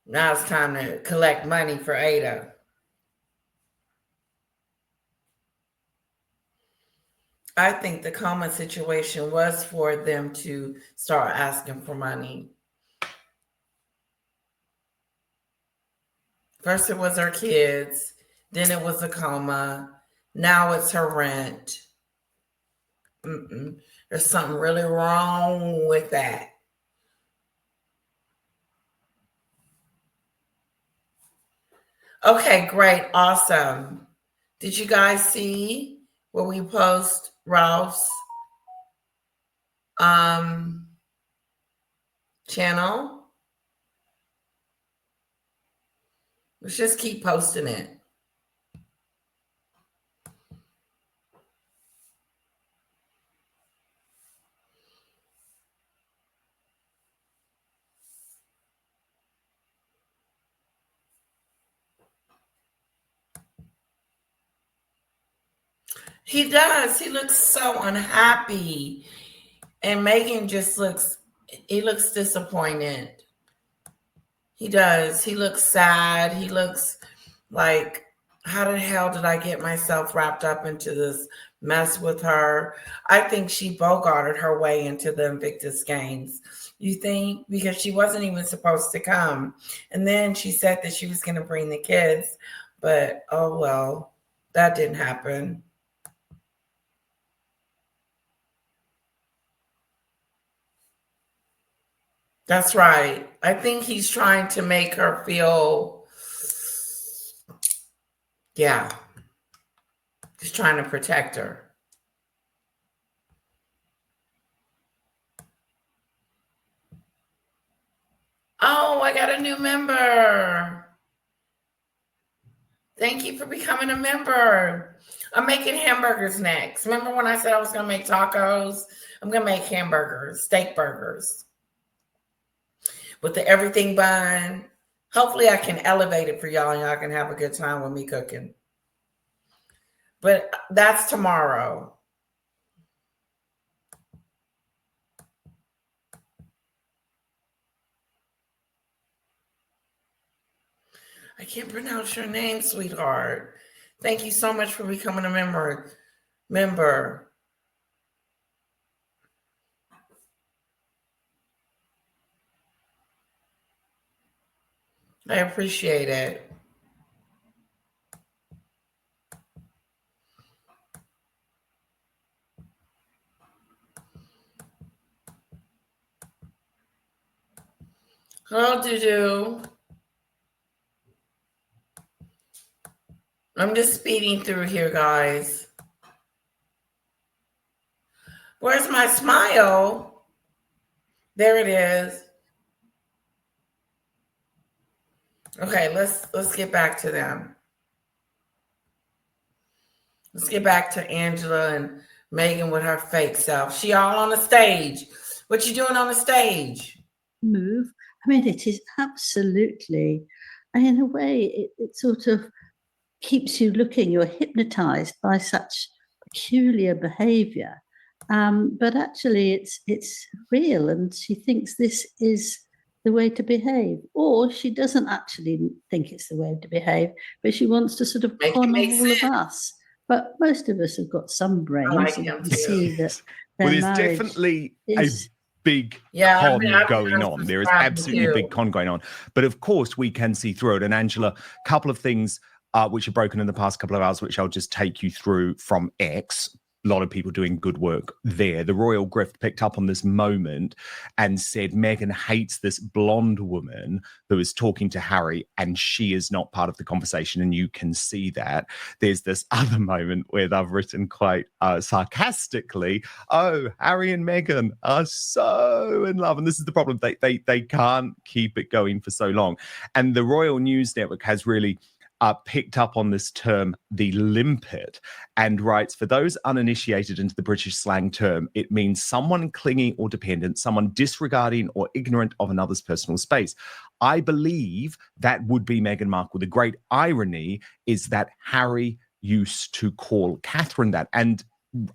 Now it's time to collect money for Ada. I think the common situation was for them to start asking for money. First it was her kids, then it was a coma, now it's her rent. There's something really wrong with that. Okay, great. Awesome. Did you guys see where we post Ralph's channel? Let's just keep posting it. He does. He looks so unhappy. And Meghan just he looks disappointed. He does. He looks sad. He looks like, how the hell did I get myself wrapped up into this mess with her? I think she bogarted her way into the Invictus games. You think? Because she wasn't even supposed to come. And then she said that she was going to bring the kids. But, oh, well, that didn't happen. That's right. I think he's trying to make her feel, yeah, he's trying to protect her. Oh, I got a new member. Thank you for becoming a member. I'm making hamburgers next. Remember when I said I was going to make tacos? I'm going to make hamburgers, steak burgers with the everything bun. Hopefully I can elevate it for y'all and y'all can have a good time with me cooking. But that's tomorrow. I can't pronounce your name, sweetheart. Thank you so much for becoming a member. I appreciate it. Hello, Dudu. I'm just speeding through here, guys. Where's my smile? There it is. Okay, let's get back to them. Let's get back to Angela and Meghan with her fake self. She all on the stage. What you doing on the stage? Move. I mean, it is absolutely, and in a way, it sort of keeps you looking. You're hypnotized by such peculiar behavior, but actually, it's real, and she thinks this is the way to behave, or she doesn't actually think it's the way to behave, but she wants to sort of con all of us. But most of us have got some brains, and you can see that Well, their there's marriage definitely is a big con going on. There is absolutely a big con going on. But of course, we can see through it. And Angela, a couple of things which are broken in the past couple of hours, which I'll just take you through from X. A lot of people doing good work there. The Royal Grift picked up on this moment and said Meghan hates this blonde woman who is talking to Harry, and she is not part of the conversation, and you can see that. There's this other moment where they've written quite sarcastically, oh, Harry and Meghan are so in love. And this is the problem. They can't keep it going for so long. And the Royal News Network has really picked up on this term, the limpet, and writes, for those uninitiated into the British slang term, it means someone clingy or dependent, someone disregarding or ignorant of another's personal space. I believe that would be Meghan Markle. The great irony is that Harry used to call Catherine that. And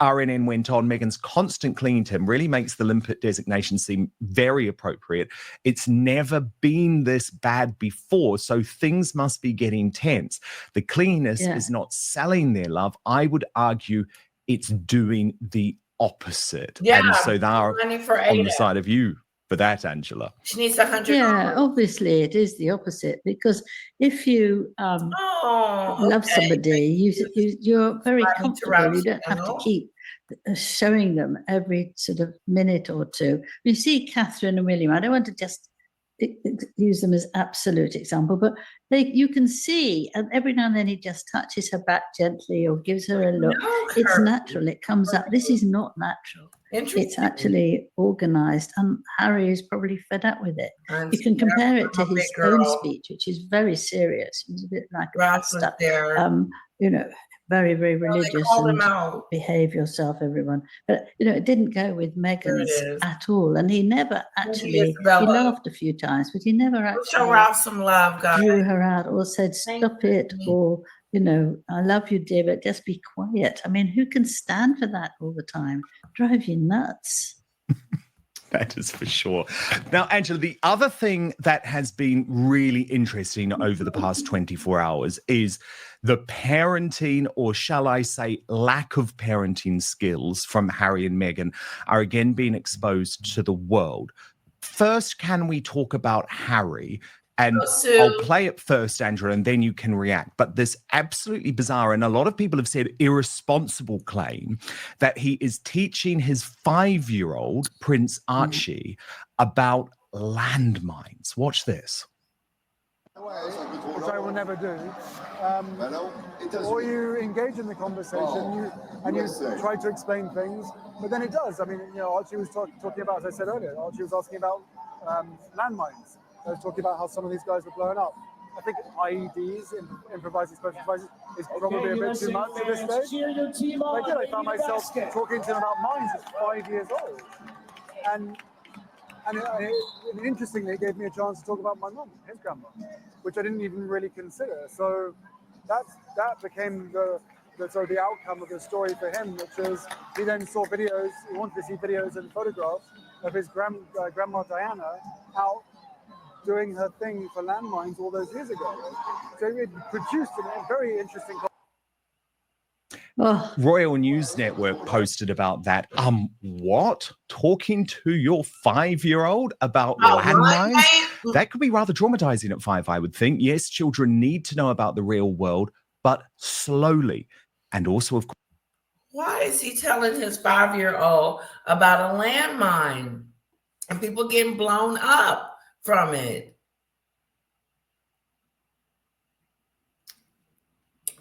RNN went on, Meghan's constant clinging to him really makes the limpet designation seem very appropriate. It's never been this bad before, so things must be getting tense. The clinginess is not selling their love. I would argue it's doing the opposite. Yeah, and so they're on the side of you for that, Angela. She needs $100. Yeah, obviously it is the opposite, because if you love somebody, you're very comfortable. You don't have to keep showing them every sort of minute or two. You see Catherine and William, I don't want to just use them as absolute example, but you can see, and every now and then he just touches her back gently or gives her a look. It's natural. It comes up. This is not natural. It's actually organized, and Harry is probably fed up with it. You can compare it to his own speech, which is very serious. He's a bit like a pastor, you know, very, very religious, and behave yourself, everyone. But, you know, it didn't go with Meghan's at all. And he never actually, he laughed a few times, but he never actually show Ralph some love, guys. Drew her out or said, stop it, or, you know, I love you, dear, but just be quiet. I mean, who can stand for that all the time? Drive you nuts. That is for sure. Now, Angela, the other thing that has been really interesting over the past 24 hours is the parenting, or shall I say, lack of parenting skills from Harry and Meghan are again being exposed to the world. First, can we talk about Harry? And I'll play it first, Angela, and then you can react. But this absolutely bizarre, and a lot of people have said irresponsible claim that he is teaching his 5-year-old, Prince Archie, about landmines. Watch this. Which I will never do. Or you engage in the conversation, you try to explain things, but then it does. I mean, you know, Archie was talking about, as I said earlier, Archie was asking about landmines. I was talking about how some of these guys were blowing up. I think IEDs, improvised explosive devices, is probably a bit too much at this stage. Like, I found myself talking to him about mines at 5 years old. And interestingly, it gave me a chance to talk about my mum, his grandma, which I didn't even really consider. So that became the outcome of the story for him, which is he then saw videos, he wanted to see videos and photographs of his grandma Diana out doing her thing for landmines all those years ago. So it produced a very interesting. Royal News Network posted about that. What? Talking to your 5-year-old about landmines? That could be rather traumatizing at 5, I would think. Yes, children need to know about the real world, but slowly. And also, of course. Why is he telling his 5-year-old about a landmine and people getting blown up from it?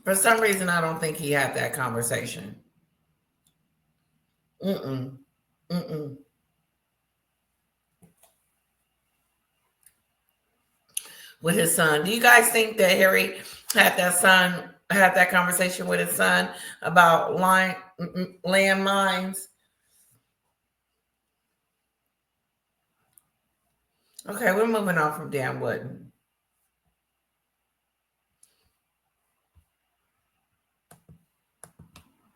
For some reason, I don't think he had that conversation. With his son. Do you guys think that Harry had that conversation with his son about landmines? Okay, we're moving on from Dan Wooden.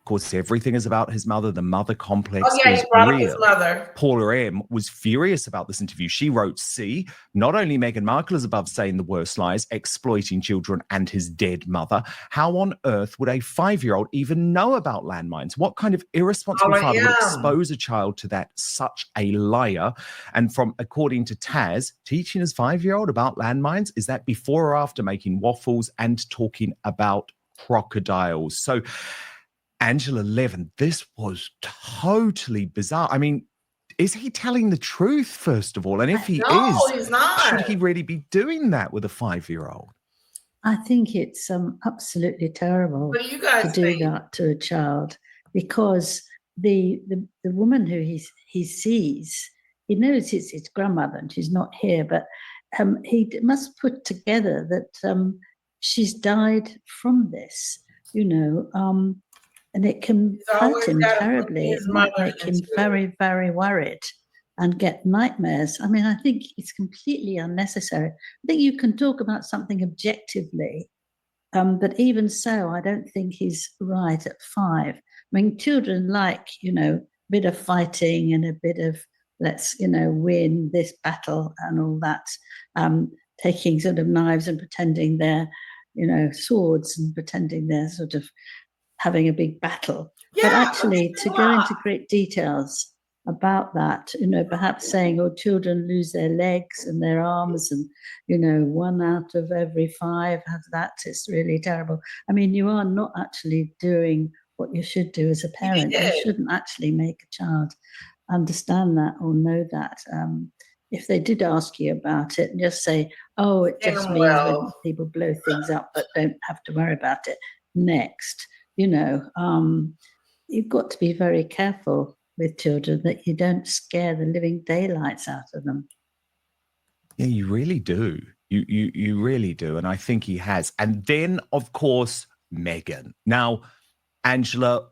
Of course, everything is about his mother. The mother complex is real. His mother. Paula M was furious about this interview. She wrote, see, not only Meghan Markle is above saying the worst lies, exploiting children and his dead mother, how on earth would a 5-year-old even know about landmines? What kind of irresponsible father would expose a child to that? Such a liar. And according to Taz, teaching his 5-year-old about landmines, is that before or after making waffles and talking about crocodiles? So, Angela Levin, this was totally bizarre. I mean, is he telling the truth, first of all? And if he is, he's not. Should he really be doing that with a 5-year-old? I think it's absolutely terrible to do that to a child, because the woman who he sees, he knows it's his grandmother and she's not here, but he must put together that she's died from this, you know, and it can hurt him terribly. It might make him very, very worried and get nightmares. I mean, I think it's completely unnecessary. I think you can talk about something objectively, but even so, I don't think he's right at 5. I mean, children like, you know, a bit of fighting and a bit of let's, you know, win this battle and all that, taking sort of knives and pretending they're, you know, swords and pretending they're sort of having a big battle. But actually to go into great details about that, you know, perhaps saying, oh, children lose their legs and their arms and, you know, 1 out of every 5 have that. It's really terrible. I mean, you are not actually doing what you should do as a parent. You shouldn't actually make a child understand that or know that. if they did ask you about it, and just say, oh, it just means when people blow things up, but don't have to worry about it next. You've got to be very careful with children that you don't scare the living daylights out of them. Yeah, you really do. You really do. And I think he has. And then, of course, Meghan. Now, Angela,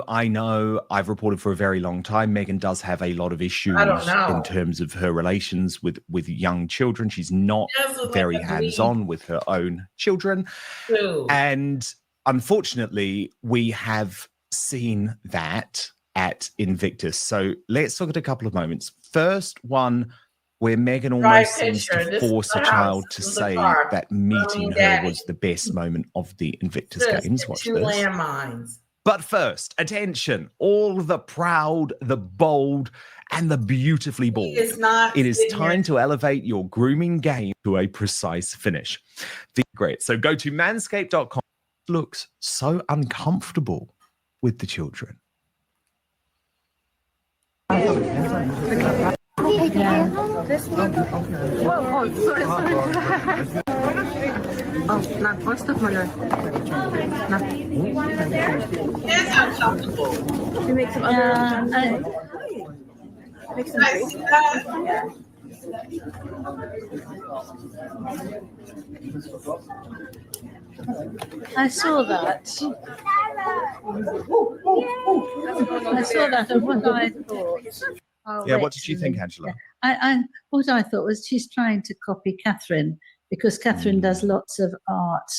I know, I've reported for a very long time, Meghan does have a lot of issues in terms of her relations with young children. She's not very hands-on with her own children. True. And unfortunately, we have seen that at Invictus. So let's look at a couple of moments. First one, where Meghan almost seems to force a child to say that meeting her was the best moment of the Invictus Games. Watch this. Landmines. But first, attention, all the proud, the bold, and the beautifully bald. It is time to elevate your grooming game to a precise finish. Great. So go to manscaped.com. It looks so uncomfortable with the children. Stop mal. It's uncomfortable. You make some other. Make some drinks. I saw that. And what I thought. What did you think, Angela? What I thought was she's trying to copy Catherine, because Catherine does lots of art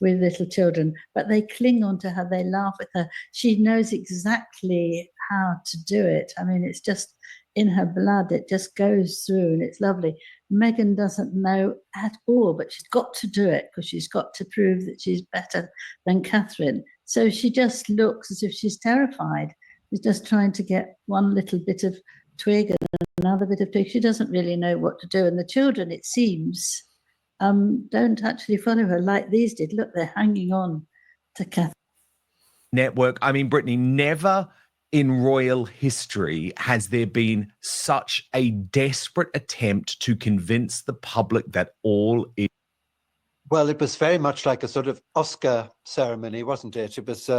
with little children, but they cling on to her, they laugh at her. She knows exactly how to do it. I mean, it's just in her blood, it just goes through, and it's lovely. Meghan doesn't know at all, but she's got to do it because she's got to prove that she's better than Catherine. So she just looks as if she's terrified. She's just trying to get one little bit of twig and another bit of twig. She doesn't really know what to do. And the children, it seems, don't actually follow her like these did. Look, they're hanging on to Catherine. Network. I mean, Brittany, never in royal history has there been such a desperate attempt to convince the public that all is. Well, it was very much like a sort of Oscar ceremony, wasn't it? It was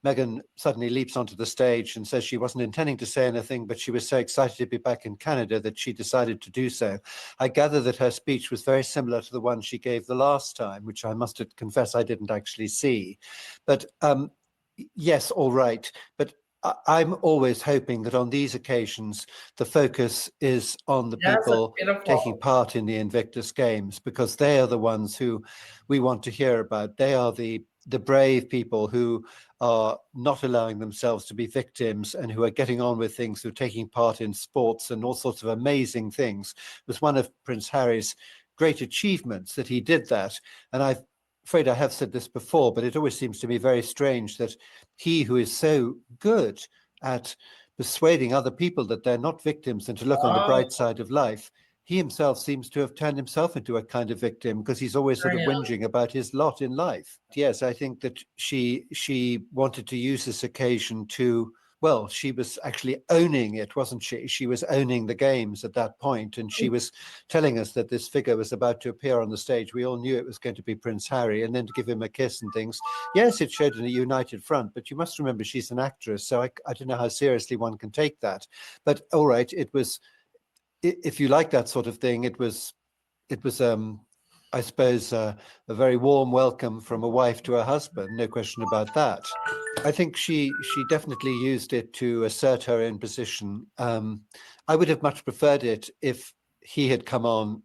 Meghan suddenly leaps onto the stage and says she wasn't intending to say anything, but she was so excited to be back in Canada that she decided to do so. I gather that her speech was very similar to the one she gave the last time, which I must confess I didn't actually see. But yes, all right. But I'm always hoping that on these occasions, the focus is on the people taking part in the Invictus Games, because they are the ones who we want to hear about. They are the brave people who are not allowing themselves to be victims and who are getting on with things, who are taking part in sports and all sorts of amazing things. It was one of Prince Harry's great achievements that he did that. And I'm afraid I have said this before, but it always seems to me very strange that he, who is so good at persuading other people that they're not victims and to look on the bright side of life, he himself seems to have turned himself into a kind of victim, because he's always sort of whinging about his lot in life. Yes, I think that she wanted to use this occasion to, well, she was actually owning it, wasn't she? She was owning the games at that point, and she was telling us that this figure was about to appear on the stage. We all knew it was going to be Prince Harry, and then to give him a kiss and things. Yes, it showed a united front, but you must remember she's an actress, so I don't know how seriously one can take that. But all right, it was, if you like that sort of thing, it was I suppose, a very warm welcome from a wife to her husband, no question about that. I think she definitely used it to assert her own position. I would have much preferred it if he had come on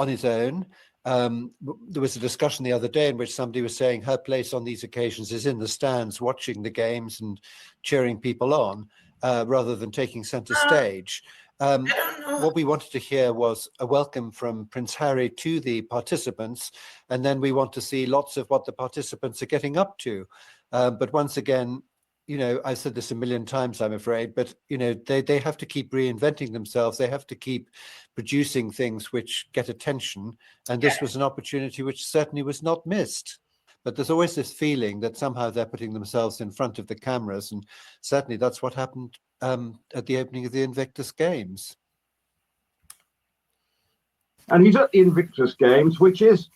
his own. There was a discussion the other day in which somebody was saying her place on these occasions is in the stands watching the games and cheering people on, rather than taking center stage. What we wanted to hear was a welcome from Prince Harry to the participants, and then we want to see lots of what the participants are getting up to. But once again, you know, I've said this a million times, I'm afraid, but, you know, they have to keep reinventing themselves. They have to keep producing things which get attention. And this was an opportunity which certainly was not missed. But there's always this feeling that somehow they're putting themselves in front of the cameras. And certainly that's what happened at the opening of the Invictus Games. And he's at the Invictus Games, which is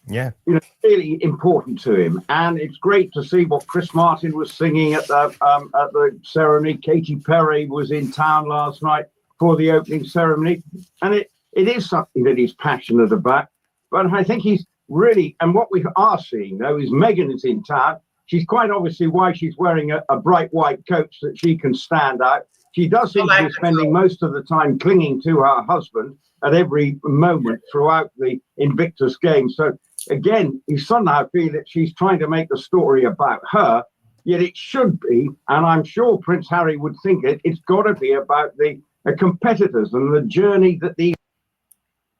really important to him. And it's great to see what Chris Martin was singing at the ceremony. Katy Perry was in town last night for the opening ceremony, and it is something that he's passionate about. But I think he's really, and what we are seeing though is Meghan is in town. She's quite obviously why she's wearing a bright white coat so that she can stand out. She does seem to be spending most of the time clinging to her husband at every moment throughout the Invictus game. So again, you somehow feel that she's trying to make the story about her, yet it should be, and I'm sure Prince Harry would think it's got to be about the competitors and the journey that these.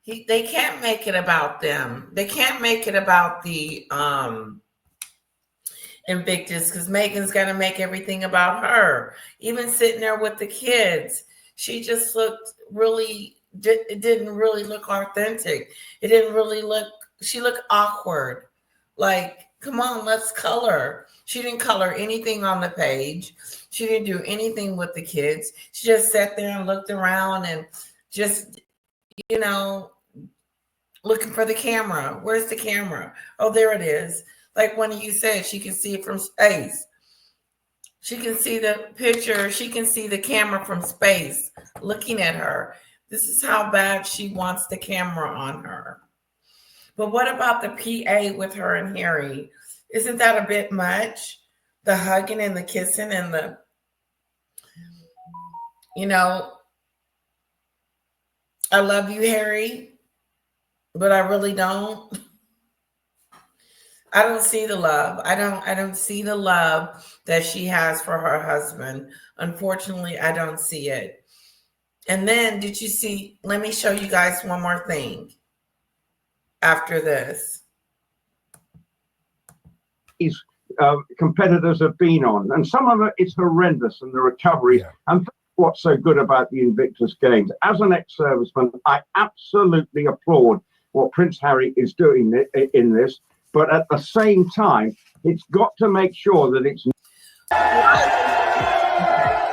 They can't make it about them. They can't make it about the Invictus, because Meghan's got to make everything about her. Even sitting there with the kids, she just looked really, it didn't really look authentic. It didn't really look, she looked awkward. Like, come on, let's color. She didn't color anything on the page. She didn't do anything with the kids. She just sat there and looked around and just, you know, looking for the camera. Where's the camera? Oh, there it is. Like one of you said, she can see it from space. She can see the picture. She can see the camera from space looking at her. This is how bad she wants the camera on her. But what about the PA with her and Harry? Isn't that a bit much? The hugging and the kissing and the, you know, I love you, Harry, but I really don't. I don't see the love. I don't see the love that she has for her husband. Unfortunately, I don't see it. And then did you see, let me show you guys one more thing after this. These competitors have been on, and some of it is horrendous, and the recovery. Yeah. And what's so good about the Invictus Games? As an ex-serviceman, I absolutely applaud what Prince Harry is doing in this. But at the same time, it's got to make sure that it's.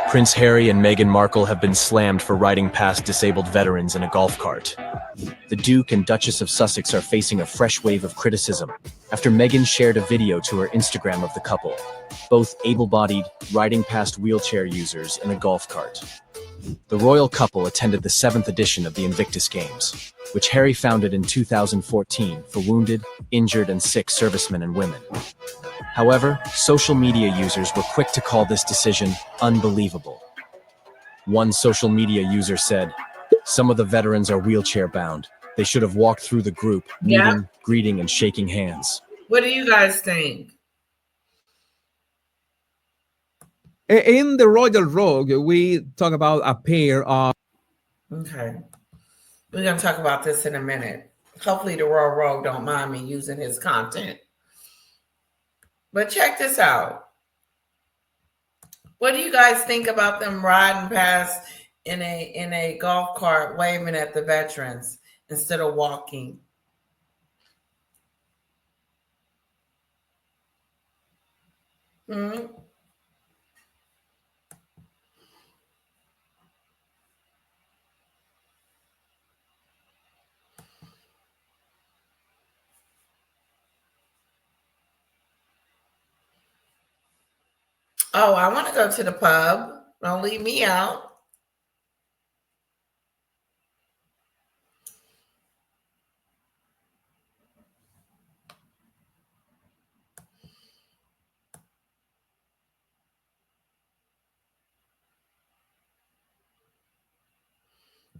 Prince Harry and Meghan Markle have been slammed for riding past disabled veterans in a golf cart. The Duke and Duchess of Sussex are facing a fresh wave of criticism after Meghan shared a video to her Instagram of the couple, both able-bodied, riding past wheelchair users in a golf cart. The royal couple attended the 7th edition of the Invictus Games, which Harry founded in 2014 for wounded, injured, and sick servicemen and women. However, social media users were quick to call this decision unbelievable. One social media user said, "Some of the veterans are wheelchair-bound. They should have walked through the group, meeting, greeting, and shaking hands." What do you guys think? In the Royal Rogue, we talk about a pair of... Okay. We're going to talk about this in a minute. Hopefully the Royal Rogue don't mind me using his content. But check this out. What do you guys think about them riding past in a golf cart waving at the veterans instead of walking? Oh, I want to go to the pub. Don't leave me out.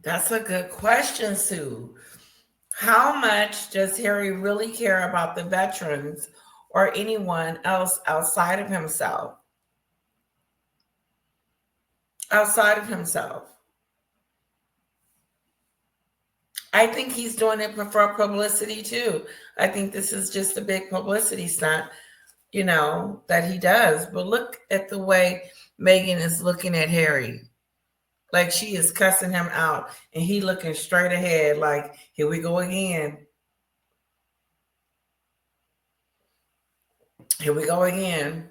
That's a good question, Sue. How much does Harry really care about the veterans or anyone else outside of himself? Outside of himself. I think he's doing it for publicity too. I think this is just a big publicity stunt, you know, that he does. But look at the way Meghan is looking at Harry. Like she is cussing him out and he looking straight ahead like, here we go again. Here we go again.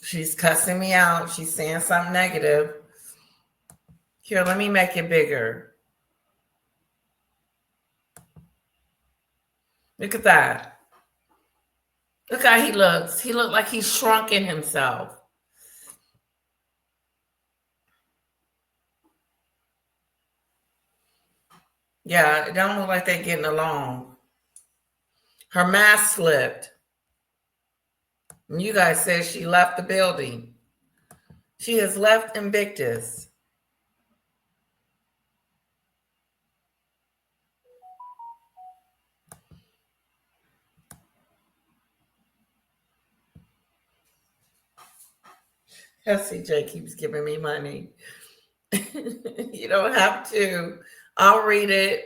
She's cussing me out. She's saying something negative. Here, let me make it bigger. Look at that. Look how he looks. He looked like he's shrunken himself. Yeah, it don't look like they're getting along. Her mask slipped. And you guys said she left the building. She has left Invictus. SCJ keeps giving me money. You don't have to. I'll read it.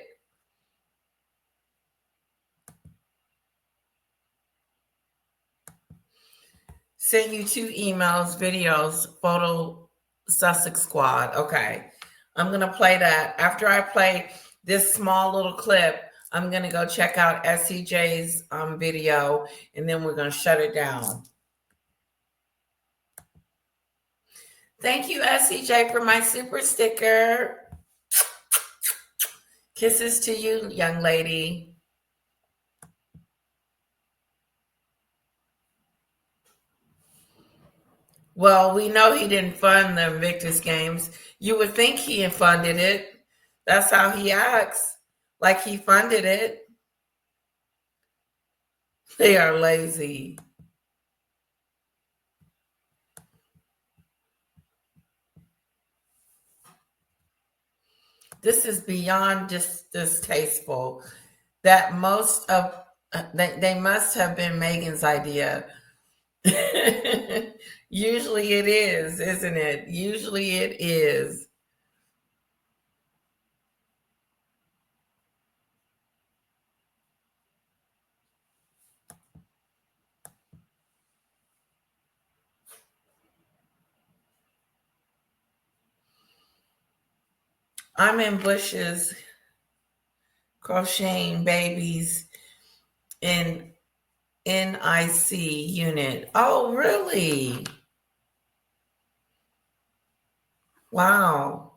Send you 2 emails, videos, photo Sussex Squad. Okay. I'm going to play that. After I play this small little clip, I'm going to go check out SCJ's video, and then we're going to shut it down. Thank you, SCJ, for my super sticker. Kisses to you, young lady. Well, we know he didn't fund the Invictus Games. You would think he funded it. That's how he acts, like he funded it. They are lazy. This is beyond just distasteful. That most of they must have been Meghan's idea. Usually it is, isn't it? Usually it is. I'm in bushes crocheting babies in NIC unit. Oh, really? Wow.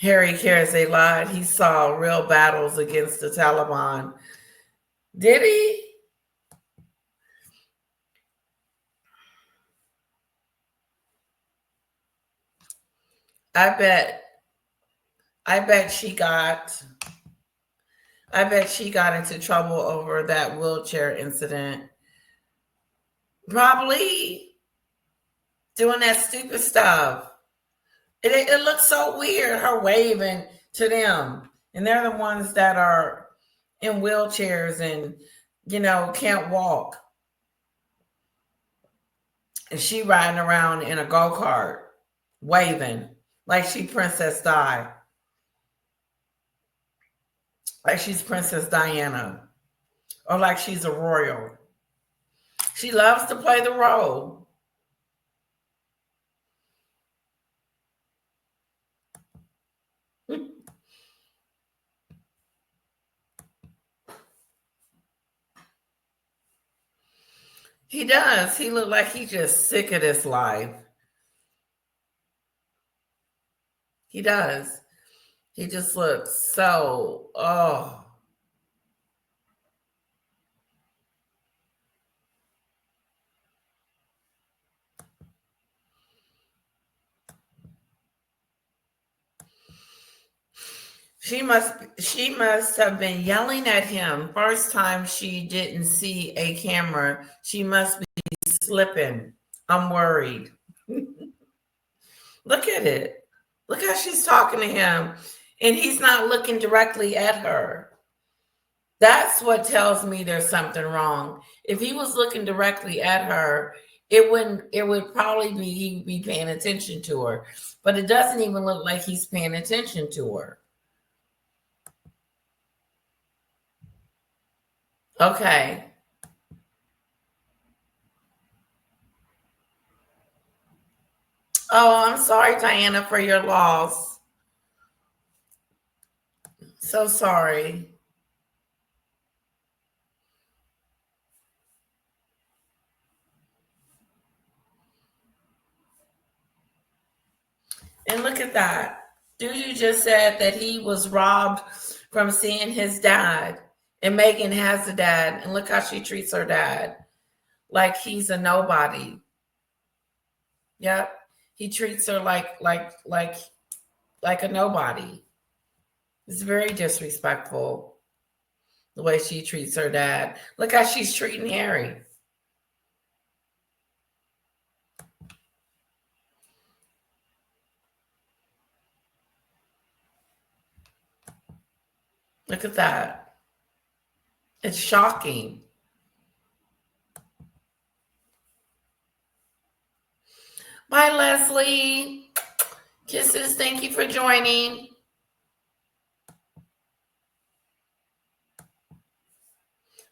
Harry cares a lot. He saw real battles against the Taliban. Did he? I bet she got into trouble over that wheelchair incident. Probably doing that stupid stuff. It looks so weird, her waving to them. And they're the ones that are in wheelchairs and, can't walk. And she riding around in a go-kart, waving like she Princess Di. Like she's Princess Diana. Or like she's a royal. She loves to play the role. He does. He look like he's just sick of this life. He does. He just looks so, oh. She must have been yelling at him. First time she didn't see a camera. She must be slipping. I'm worried. Look at it. Look how she's talking to him. And he's not looking directly at her. That's what tells me there's something wrong. If he was looking directly at her, it would probably be he'd be paying attention to her. But it doesn't even look like he's paying attention to her. Okay. Oh, I'm sorry, Diana, for your loss. So sorry. And look at that. Dudu just said that he was robbed from seeing his dad. And Meghan has a dad. And look how she treats her dad. Like he's a nobody. Yep. He treats her like a nobody. It's very disrespectful the way she treats her dad. Look how she's treating Harry. Look at that. It's shocking. Bye, Leslie. Kisses. Thank you for joining.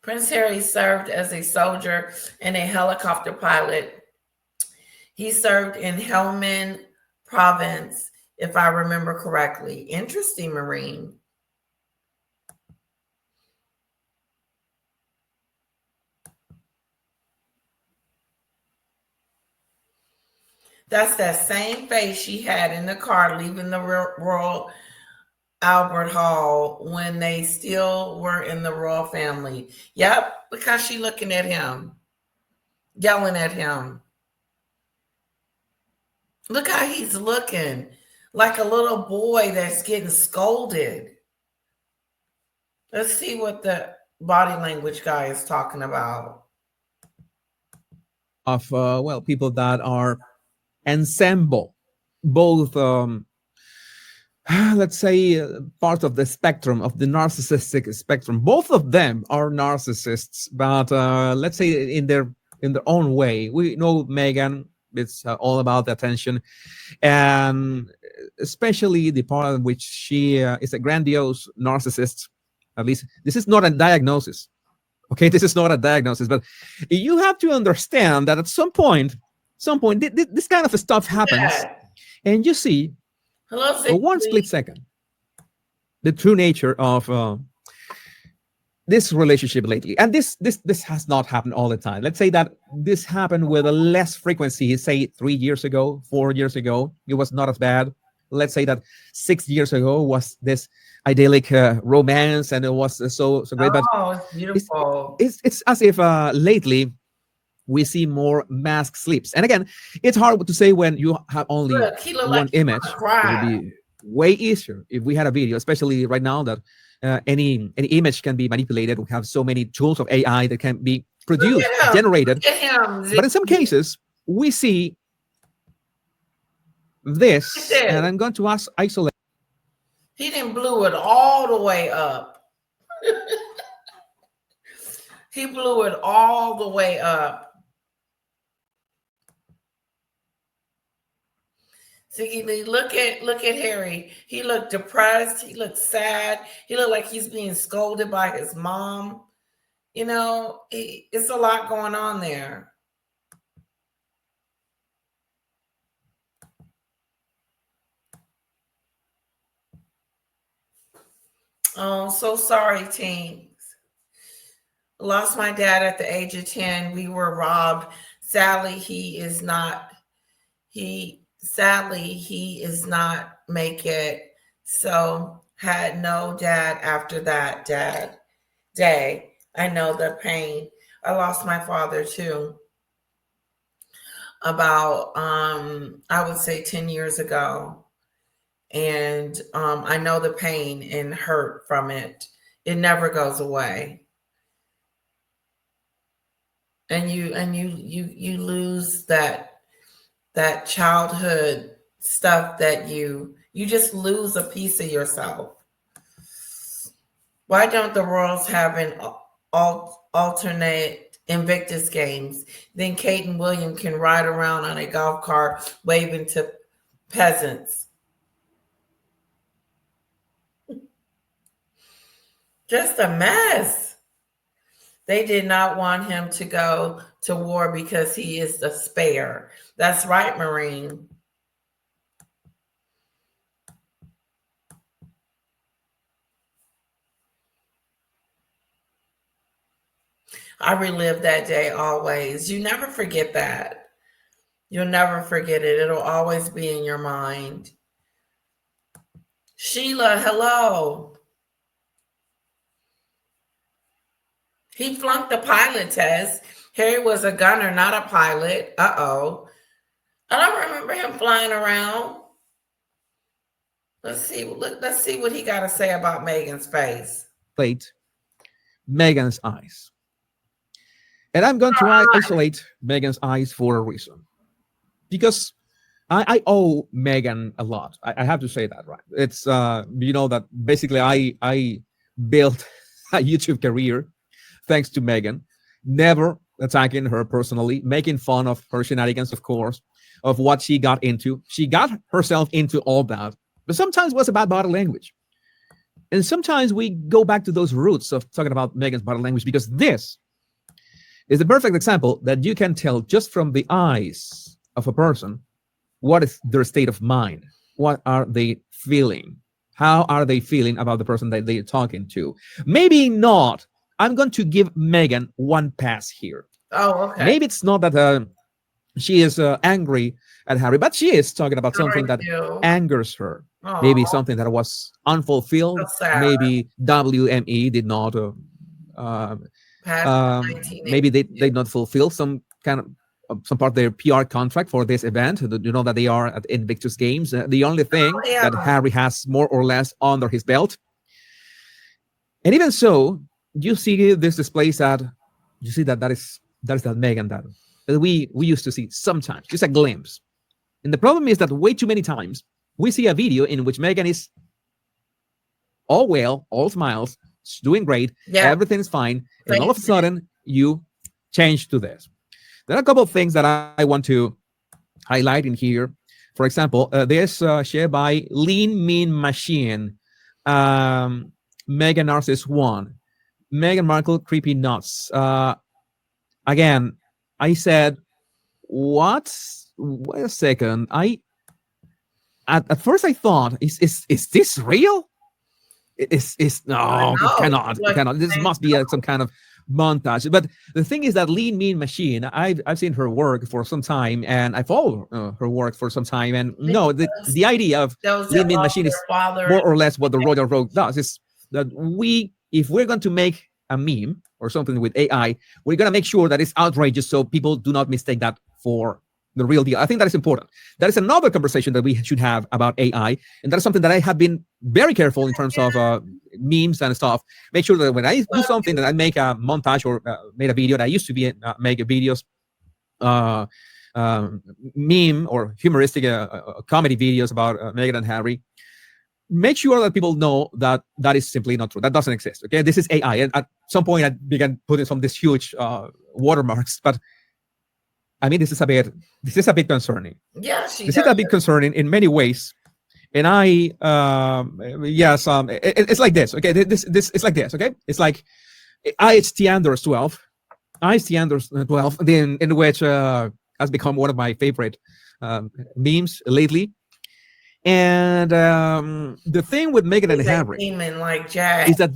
Prince Harry served as a soldier and a helicopter pilot. He served in Helmand province, if I remember correctly. Interesting, Marine. That's that same face she had in the car leaving the Royal Albert Hall when they still were in the royal family. Yep, because she looking at him, yelling at him. Look how he's looking, like a little boy that's getting scolded. Let's see what the body language guy is talking about. Of people that are ensemble, both let's say part of the spectrum, of the narcissistic spectrum. Both of them are narcissists, but let's say in their own way. We know Meghan, it's all about the attention, and especially the part in which she is a grandiose narcissist. At least this is not a diagnosis. Okay, this is not a diagnosis, but you have to understand that at some point, this kind of stuff happens, and you see, one split second, the true nature of this relationship lately. And this has not happened all the time. Let's say that this happened with a less frequency. Say 3 years ago, 4 years ago, it was not as bad. Let's say that 6 years ago was this idyllic romance, and it was so great. But it's beautiful. It's as if lately we see more mask slips. And again, it's hard to say when you have only one image. It would be way easier if we had a video, especially right now that any image can be manipulated. We have so many tools of AI that can be produced, generated. But in some cases, we see this, and I'm going to isolate. He didn't blew it all the way up. He blew it all the way up. See, look at Harry. He looked depressed. He looked sad. He looked like he's being scolded by his mom. You know, it's a lot going on there. Oh, so sorry, teens. Lost my dad at the age of 10. We were robbed. Sadly, he is not make it. So had no dad after that day. I know the pain. I lost my father too. About I would say 10 years ago. And I know the pain and hurt from it. It never goes away. And you lose that childhood stuff that you just lose a piece of yourself. Why don't the Royals have an alternate Invictus games? Then Kate and William can ride around on a golf cart waving to peasants. Just a mess. They did not want him to go to war because he is the spare. That's right, Marine. I relive that day always. You never forget that. You'll never forget it. It'll always be in your mind. Sheila, hello. He flunked the pilot test. Harry was a gunner, not a pilot. Uh-oh. I don't remember him flying around. Let's see what he got to say about Meghan's face. Meghan's eyes. And I'm going to isolate Meghan's eyes for a reason. Because I owe Meghan a lot. I have to say that, right? It's, you know, that basically I built a YouTube career thanks to Meghan, never attacking her personally, making fun of her shenanigans, of course, of what she got into. She got herself into all that, but sometimes it was about body language. And sometimes we go back to those roots of talking about Meghan's body language, because this is the perfect example that you can tell just from the eyes of a person what is their state of mind. What are they feeling? How are they feeling about the person that they're talking to? Maybe not. I'm going to give Meghan one pass here. Oh, okay. Maybe it's not that she is angry at Harry, but she is talking about something that angers her. Aww. Maybe something that was unfulfilled. Maybe WME did not maybe they did not fulfill some kind of some part of their PR contract for this event. You know that they are at Invictus Games. The only thing that Harry has more or less under his belt. And even so, you see this displays that you see that is that Meghan that we used to see sometimes, just a glimpse. And the problem is that way too many times we see a video in which Meghan is all well, all smiles, she's doing great, everything's fine, and all of a sudden you change to this. There are a couple of things that I want to highlight in here. For example, this shared by Lean Mean Machine, Meghan Narcissus 1, Meghan Markle Creepy Nuts. Again, I said, what? Wait a second. At first I thought, is this real? No, it cannot. This must be some kind of montage. But the thing is that Lean Mean Machine, I've seen her work for some time, and I follow her work for some time. And no, the idea of Lean Mean Machine is more or less what the Royal Rogue does. Is that if we're going to make a meme or something with AI, we're going to make sure that it's outrageous so people do not mistake that for the real deal. I think that is important. That is another conversation that we should have about AI. And that is something that I have been very careful in terms of memes and stuff. Make sure that when I do something, that I make a montage or made a video that I used to be make videos, meme or humoristic comedy videos about Meghan and Harry. Make sure that people know that that is simply not true. That doesn't exist. Okay, this is AI. And at some point, I began putting some these huge watermarks. But I mean, this is a bit concerning. Yeah, this is a bit concerning in many ways. And it's like this. Okay, this it's like this. Okay, it's like IHT Anders 12, IHT Anders 12, in which has become one of my favorite memes lately. And the thing with Meghan and Harry is that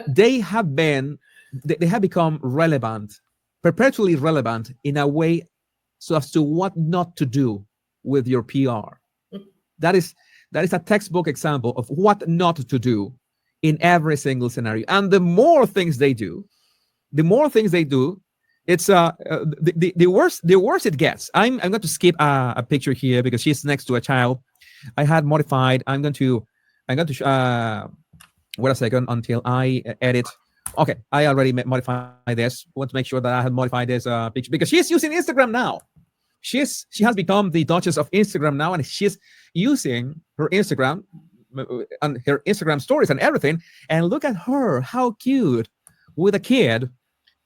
they have become relevant, perpetually relevant in a way so as to what not to do with your PR. That is a textbook example of what not to do in every single scenario. And the more things they do, it's the worse it gets. I'm going to skip a picture here because she's next to a child. I had modified. I'm going to wait a second until I edit. Okay, I already modified this. I want to make sure that I have modified this picture because she's using Instagram now. She has become the Duchess of Instagram now, and she's using her Instagram and her Instagram stories and everything. And look at her, how cute, with a kid,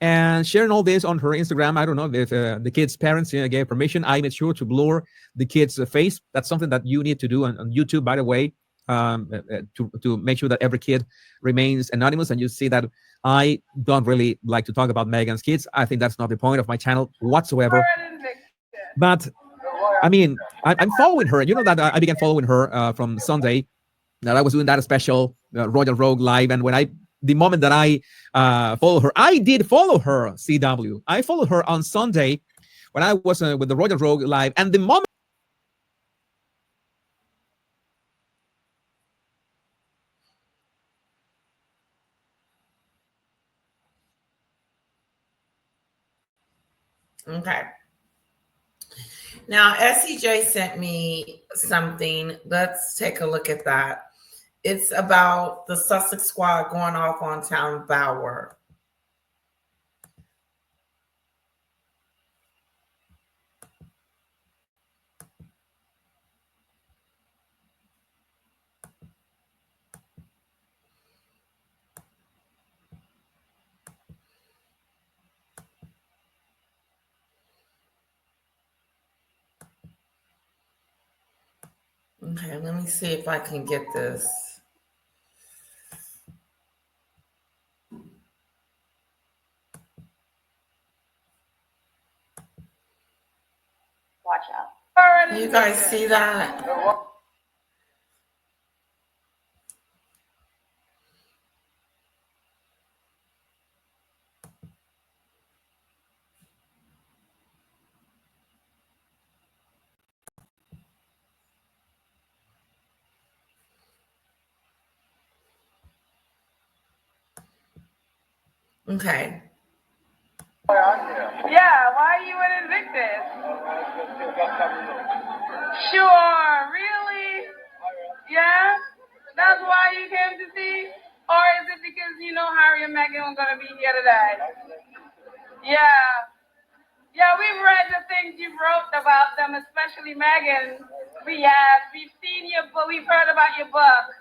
and sharing all this on her Instagram. I don't know if the kid's parents gave permission. I made sure to blur the kid's face. That's something that you need to do on YouTube, by the way, to make sure that every kid remains anonymous. And you see that I don't really like to talk about Meghan's kids. I think that's not the point of my channel whatsoever. But I mean, I'm following her. You know that I began following her from Sunday. That I was doing that special Royal Rogue live, and the moment that I follow her, I did follow her. CW. I followed her on Sunday when I was with the Royal Rogue live, and the moment Okay. Now, SEJ sent me something. Let's take a look at that. It's about the Sussex squad going off on Tom Bower. Okay, let me see if I can get this. Watch out. You guys see that? Okay. Yeah, why are you in Invictus? Sure, really? Yeah? That's why you came to see? Or is it because you know Harry and Meghan were going to be here today? Yeah. Yeah, we've read the things you wrote about them, especially Meghan. We've seen your book, we've heard about your book.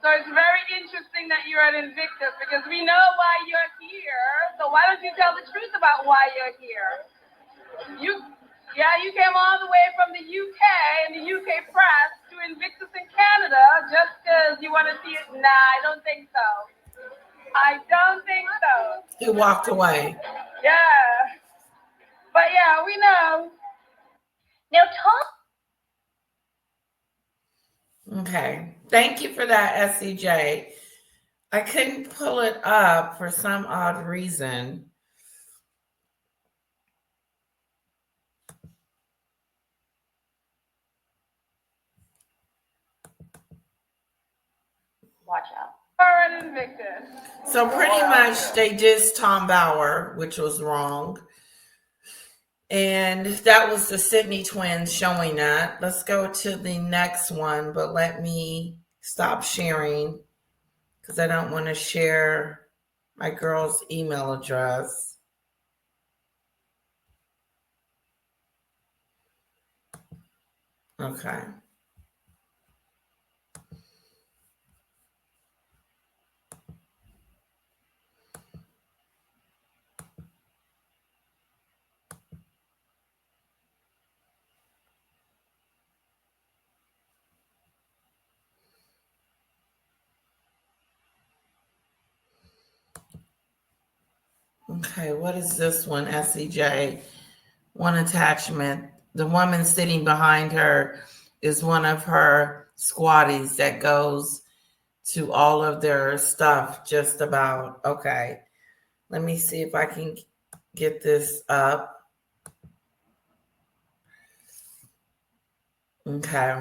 So it's very interesting that you're at Invictus because we know why you're here. So why don't you tell the truth about why you're here? You came all the way from the UK and the UK press to Invictus in Canada just because you want to see it. Nah, I don't think so. I don't think so. He walked away. Yeah. But yeah, we know. Now, Tom. Okay. Thank you for that, SCJ. I couldn't pull it up for some odd reason. Watch out. Invictus. So pretty much they dissed Tom Bower, which was wrong. And that was the Sydney twins showing that. Let's go to the next one, but let me stop sharing because I don't want to share my girl's email address. Okay. Okay, what is this one, SEJ? One attachment. The woman sitting behind her is one of her squatties that goes to all of their stuff just about. Okay, let me see if I can get this up. Okay.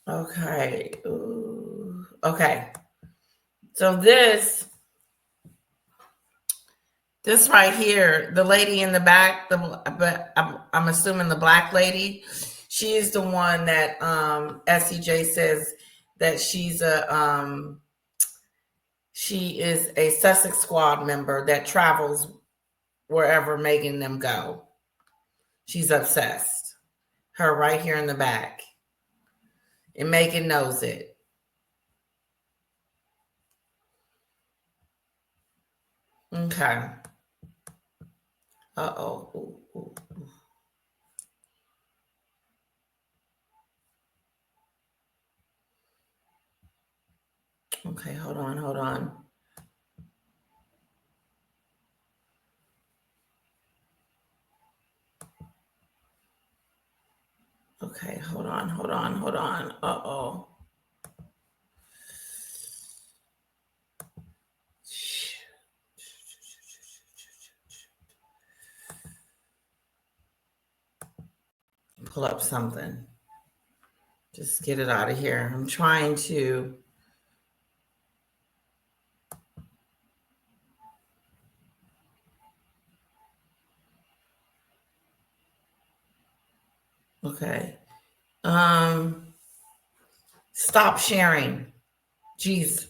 Okay. Ooh. Okay. So this right here, the lady in the back, but I'm assuming the black lady, she is the one that SCJ says that she is a Sussex squad member that travels wherever Meghan and them go. She's obsessed. Her right here in the back. And Meghan knows it. Okay. Uh-oh. Ooh, ooh, ooh. Okay, hold on. Okay, hold on. Uh-oh. pull up something. Just get it out of here. I'm trying to. Okay. Stop sharing. Jeez.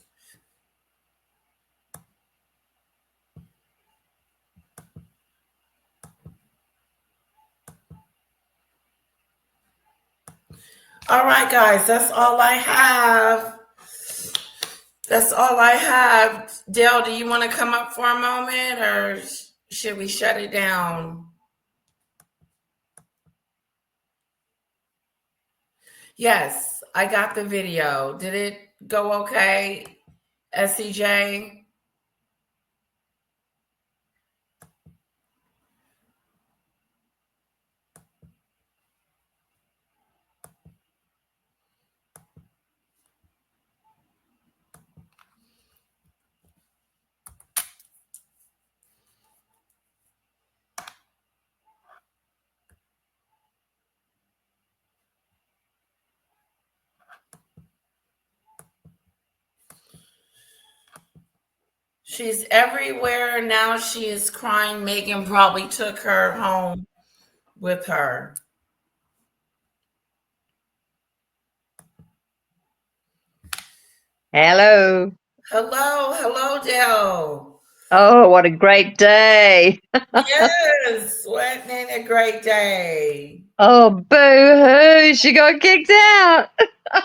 All right, guys, that's all I have. That's all I have. Dale, do you want to come up for a moment, or should we shut it down? Yes, I got the video. Did it go okay, SCJ? She's everywhere now. She is crying. Meghan probably took her home with her. Hello. Hello, Dale. Oh, what a great day. Yes, wasn't it a great day? Oh, boo-hoo, she got kicked out.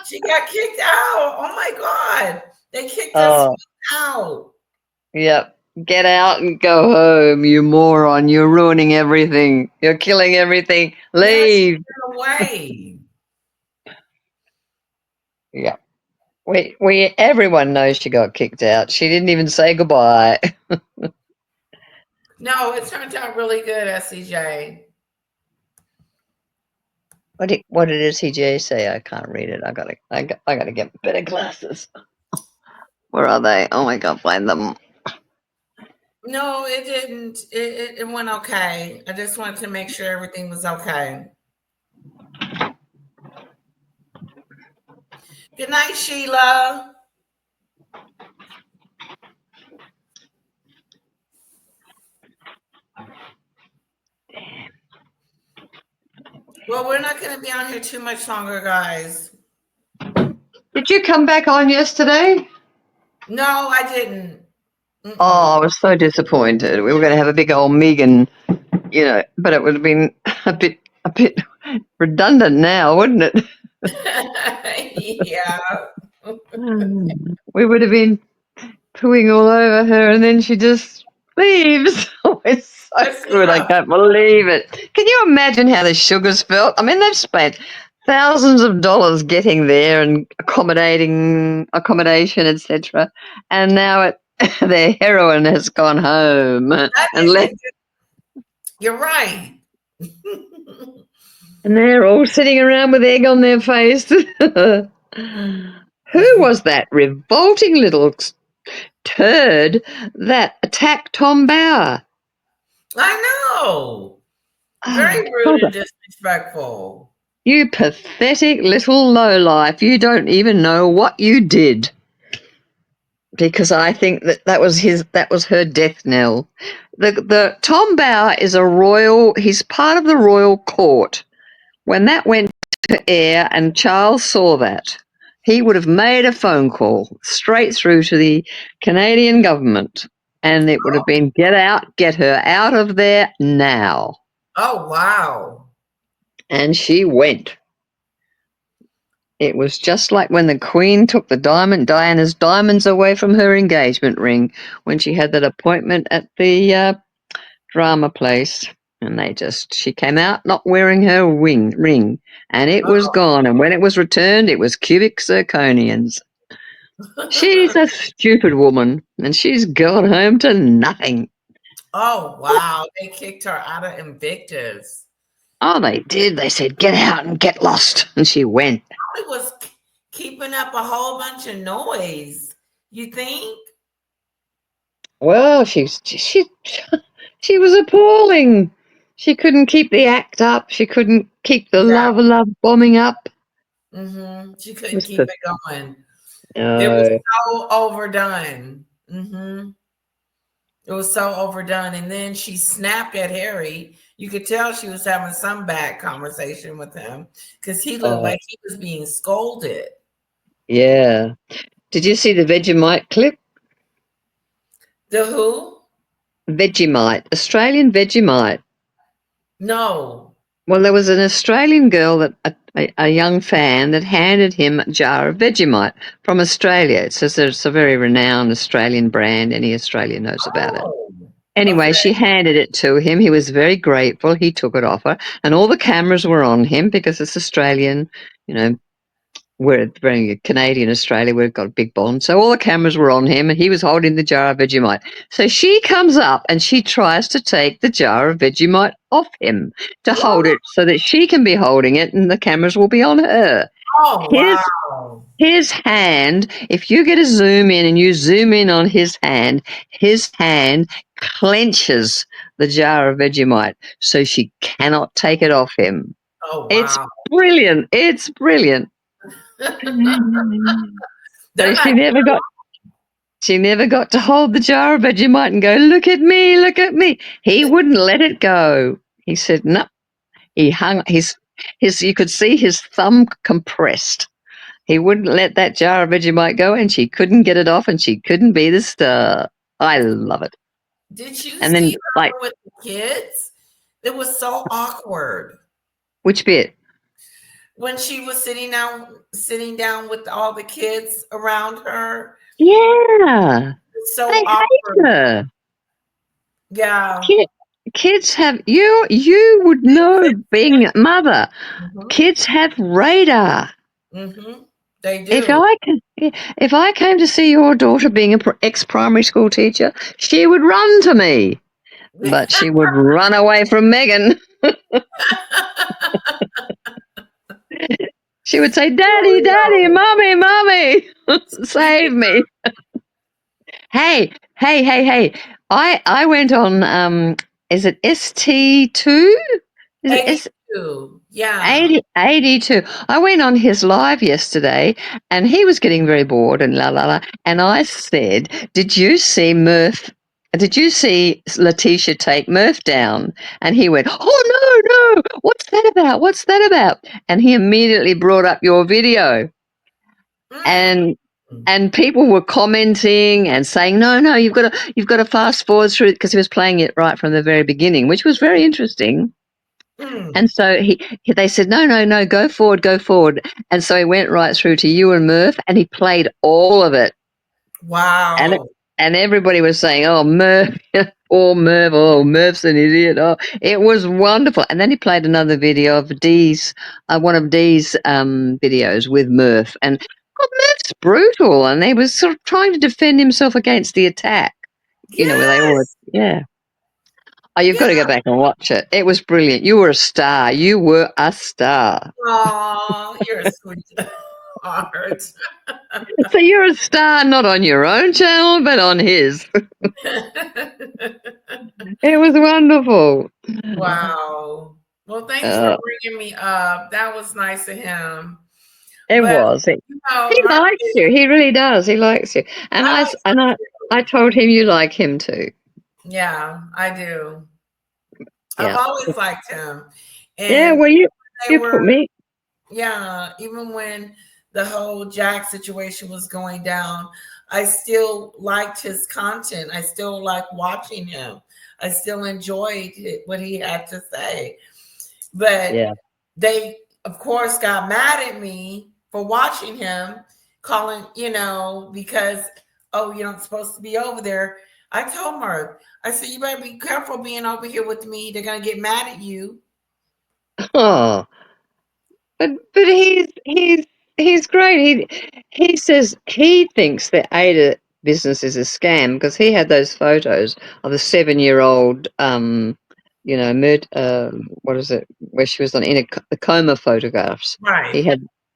She got kicked out. Oh my God. They kicked us out. Yep. Get out and go home, you moron. You're ruining everything. You're killing everything. Leave. No, away. Yeah. Everyone knows she got kicked out. She didn't even say goodbye. No, it turned out really good, SCJ. What did SCJ say? I can't read it. I gotta get better glasses. Where are they? Oh my God, find them. No, it didn't. It went okay. I just wanted to make sure everything was okay. Good night, Sheila. Well, we're not going to be on here too much longer, guys. Did you come back on yesterday? No, I didn't. Oh, I was so disappointed. We were going to have a big old Meghan, but it would have been a bit redundant now, wouldn't it? Yeah. We would have been pooing all over her, and then she just leaves. Oh, it's so good. I can't believe it. Can you imagine how the Sugars felt? I mean, they've spent thousands of dollars getting there and accommodation, etc. And now their heroine has gone home and left. You're right. And they're all sitting around with egg on their face. Who was that revolting little turd that attacked Tom Bauer? I know. Very rude and disrespectful. You pathetic little lowlife. You don't even know what you did. Because I think that was her death knell. The Tom Bauer is he's part of the royal court. When that went to air and Charles saw that, he would have made a phone call straight through to the Canadian government, and it would have been get her out of there now. Oh, wow. And she went. It was just like when the Queen took Diana's diamonds away from her engagement ring when she had that appointment at the drama place. And she came out not wearing her ring, and it was gone. And when it was returned, it was cubic zirconians. She's a stupid woman, and she's gone home to nothing. Oh, wow. They kicked her out of Invictus. Oh, they did. They said, get out and get lost. And she went. It was keeping up a whole bunch of noise. You think? Well, she was appalling. She couldn't keep the act up. She couldn't keep the Yeah. love bombing up. She couldn't keep it going. No. It was so overdone. It was so overdone. And then she snapped at Harry. You could tell she was having some bad conversation with him because he looked like he was being scolded. Yeah. Did you see the Vegemite clip? The who? Vegemite, Australian Vegemite. No. Well, there was an Australian girl that a young fan that handed him a jar of Vegemite from Australia. It says it's a very renowned Australian brand. Any Australian knows about it. Anyway, she handed it to him. He was very grateful. He took it off her, and all the cameras were on him because it's Australian. You know, we're very Canadian Australia. We've got a big bond, so all the cameras were on him, and he was holding the jar of Vegemite. So she comes up and she tries to take the jar of Vegemite off him to hold it so that she can be holding it, and the cameras will be on her. Oh, wow. His hand, if you get a zoom in and you zoom in on his hand clenches the jar of Vegemite so she cannot take it off him. Oh, wow. It's brilliant. It's brilliant. So she never got to hold the jar of Vegemite and go, look at me, look at me. He wouldn't let it go. He said, no. He hung his you could see his thumb compressed. He wouldn't let that jar of Vegemite go, and she couldn't get it off, and she couldn't be the star. I love it. Did you and see then, her with the kids? It was so awkward. Which bit? When she was sitting down with all the kids around her. Yeah. It's so I awkward. hate her. Yeah. Kids have you would know being a mother. Kids have radar. They do. If I came to see your daughter being an ex-primary school teacher, she would run to me, but she would run away from Meghan. She would say, "Daddy, Daddy, Mommy, Mommy, save me." Hey. I went on, is it ST2? Is it 82. Yeah. 82. I went on his live yesterday and he was getting very bored and la la la. And I said, did you see Letitia take Murph down? And he went, oh, no, what's that about? What's that about? And he immediately brought up your video. And people were commenting and saying, no, you've got to fast forward through it, because he was playing it right from the very beginning, which was very interesting. And so they said, no, go forward. And so he went right through to you and Murph, and he played all of it. Wow. And everybody was saying, oh, Murph, Murph's an idiot. Oh, it was wonderful. And then he played another video of one of Dee's videos with Murph. And Murph's brutal, and he was sort of trying to defend himself against the attack. Yes. You know, where they always, yeah. Oh, you've got to go back and watch it. It was brilliant. You were a star. You were a star. Oh, you're a sweetheart. So you're a star, not on your own channel, but on his. It was wonderful. Wow. Well, thanks for bringing me up. That was nice of him. It was. He likes you. He really does. He likes you. And I told him you like him too. Yeah, I do. Yeah. I've always liked him. And yeah, well, you put me. Yeah, even when the whole Jack situation was going down, I still liked his content. I still liked watching him. I still enjoyed what he had to say. But they, of course, got mad at me for watching him, calling, because, oh, you're not supposed to be over there. I told Murph, I said, you better be careful being over here with me. They're going to get mad at you. Oh, but he's great. He says he thinks the Ada business is a scam because he had those photos of the 7-year-old, what is it, where she was the coma photographs. Right.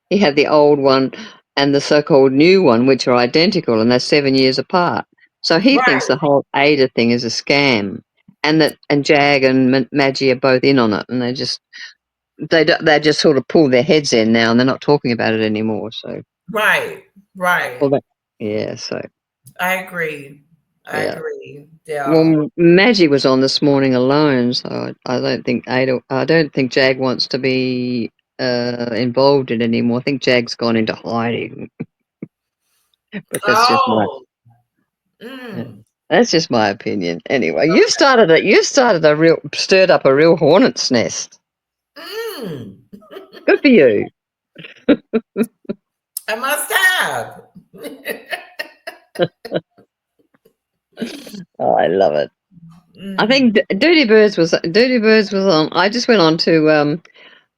He had the old one and the so-called new one, which are identical, and they're 7 years apart. So he thinks the whole Ada thing is a scam. and Jag and Maggie are both in on it, and they just sort of pull their heads in now, and they're not talking about it anymore. So right. well, yeah. So I agree. I agree. Yeah. Well, Maggie was on this morning alone, so I don't think Jag wants to be involved in it anymore. I think Jag's gone into hiding. But that's just my that's just my opinion. Anyway, you stirred up a real hornet's nest. Good for you. I must have. Oh, I love it. I think Dirty Birds was on. I just went on to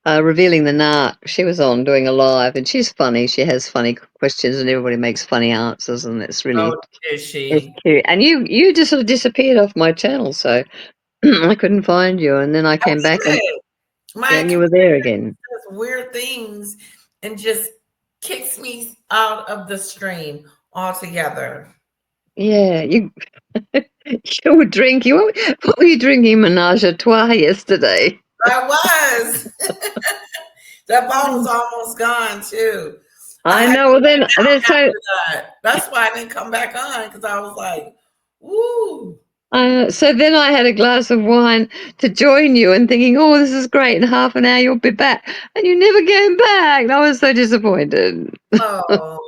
Revealing the Narc. She was on doing a live, and she's funny. She has funny questions, and everybody makes funny answers, and it's really Is it's she? cute. And you just sort of disappeared off my channel, so I couldn't find you. And then I came back, and you were there again. Does weird things and just kicks me out of the stream altogether. Yeah, you were drinking. What were you drinking? Menage a trois yesterday. I was. That bottle's almost gone too. I know. Well, then that's why I didn't come back on, because I was like, "Woo." So then I had a glass of wine to join you, and thinking, "Oh, this is great! In half an hour you'll be back," and you never came back. I was so disappointed. Oh.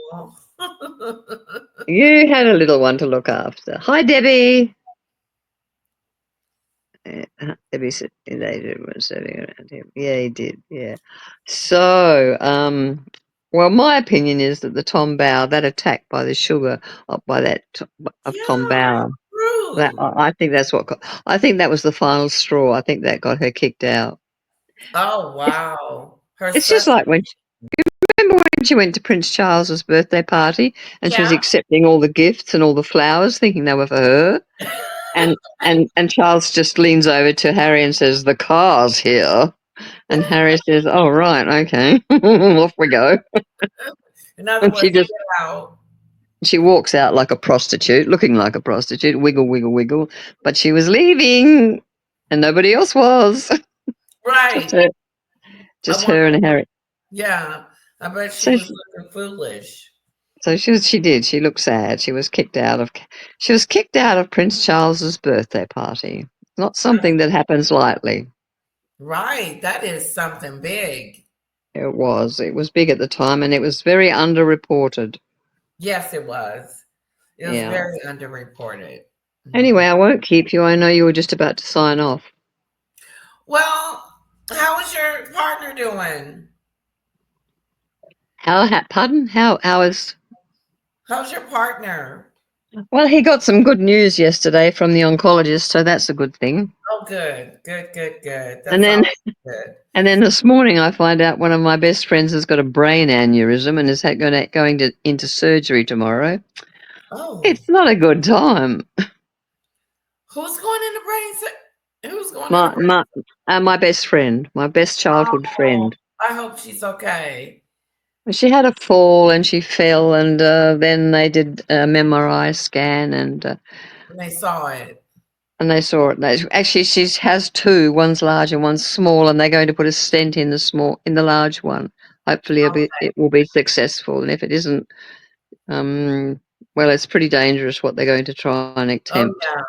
You had a little one to look after. Hi, Debbie. Debbie said was serving around him. Yeah, he did. Yeah. So, well, my opinion is that the Tom Bower, that attack by the sugar of Tom Bower, that I think that's I think that was the final straw. I think that got her kicked out. Oh wow! It's just like when remember when she went to Prince Charles's birthday party and she was accepting all the gifts and all the flowers, thinking they were for her, and Charles just leans over to Harry and says, "The car's here," and Harry says, "Oh right, okay, off we go." In other words, get out. She walks out like a prostitute, looking like a prostitute, wiggle, wiggle, wiggle. But she was leaving, and nobody else was. Right. Just her and Harry. Yeah, I bet she was looking foolish. So she did. She looked sad. She was kicked out of Prince Charles's birthday party. Not something that happens lightly. Right. That is something big. It was. It was big at the time, and it was very underreported. Yes, it was. It was very underreported. Anyway, I won't keep you. I know you were just about to sign off. Well, how is your partner doing? Pardon? How's your partner? Well, he got some good news yesterday from the oncologist, so that's a good thing. Oh, good. That's and then good. And then this morning I find out one of my best friends has got a brain aneurysm and is going into surgery tomorrow. Oh. It's not a good time. Who's going into brain? Who's going my best friend, my best childhood friend. I hope she's okay. She had a fall and she fell, and then they did a MRI scan and they saw it. And they saw it. Actually, she has two. One's large and one's small, and they're going to put a stent in the large one. Hopefully, it will be successful. And if it isn't, well, it's pretty dangerous what they're going to try and attempt. Oh,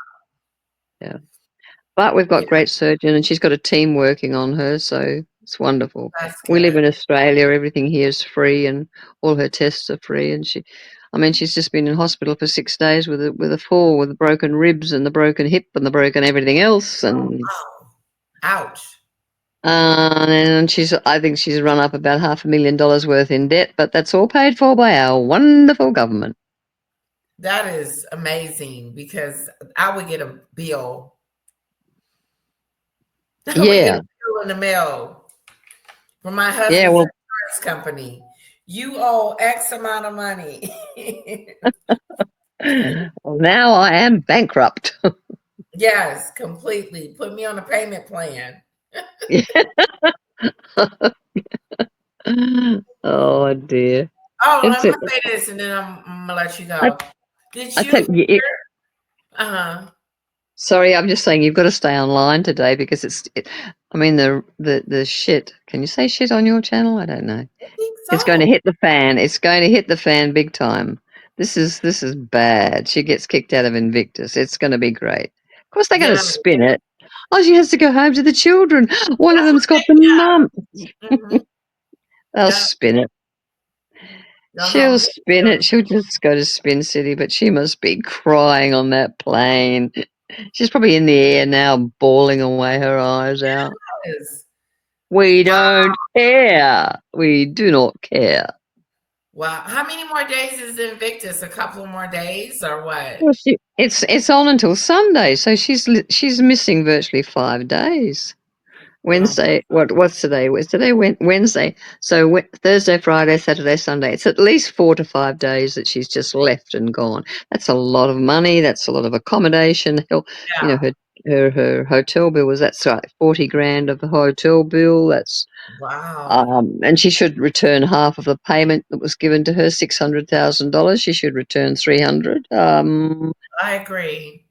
yeah. But we've got great surgeon, and she's got a team working on her, so it's wonderful. We live in Australia; everything here is free, and all her tests are free. And she's just been in hospital for 6 days with a fall, with the broken ribs and the broken hip and the broken everything else. And ouch. And I think she's run up about $500,000 worth in debt, but that's all paid for by our wonderful government. That is amazing, because I would get a bill. I would get a bill in the mail from my husband's insurance company. You owe X amount of money. Well, now I am bankrupt. Yes, completely. Put me on a payment plan. Oh dear. Oh, I'm gonna say this, and then I'm gonna let you go. Did you hear? Sorry, I'm just saying you've got to stay online today because the shit. Can you say shit on your channel? I don't know. I think It's going so. to hit the fan. It's going to hit the fan big time. This is bad. She gets kicked out of Invictus. It's going to be great. Of course, they're going to Yeah, spin it. Oh, she has to go home to the children. One of them's got the mum. mhm, They'll yeah. spin it. Go home She'll with the spin it. She'll just go to Spin City, but she must be crying on that plane. She's probably in the air now, bawling away her eyes out. children. We Wow. don't care. We do not care. Wow. How many more days is Invictus? A couple more days or what? Well, it's on until Sunday, so she's missing virtually 5 days. Wednesday, what's today? Today Wednesday. So Thursday, Friday, Saturday, Sunday. It's at least 4 to 5 days that she's just left and gone. That's a lot of money. That's a lot of accommodation. Yeah. Her hotel bill that's like 40 grand of the hotel bill. That's Wow. and she should return half of the payment that was given to her, $600,000. She should return 300. I agree.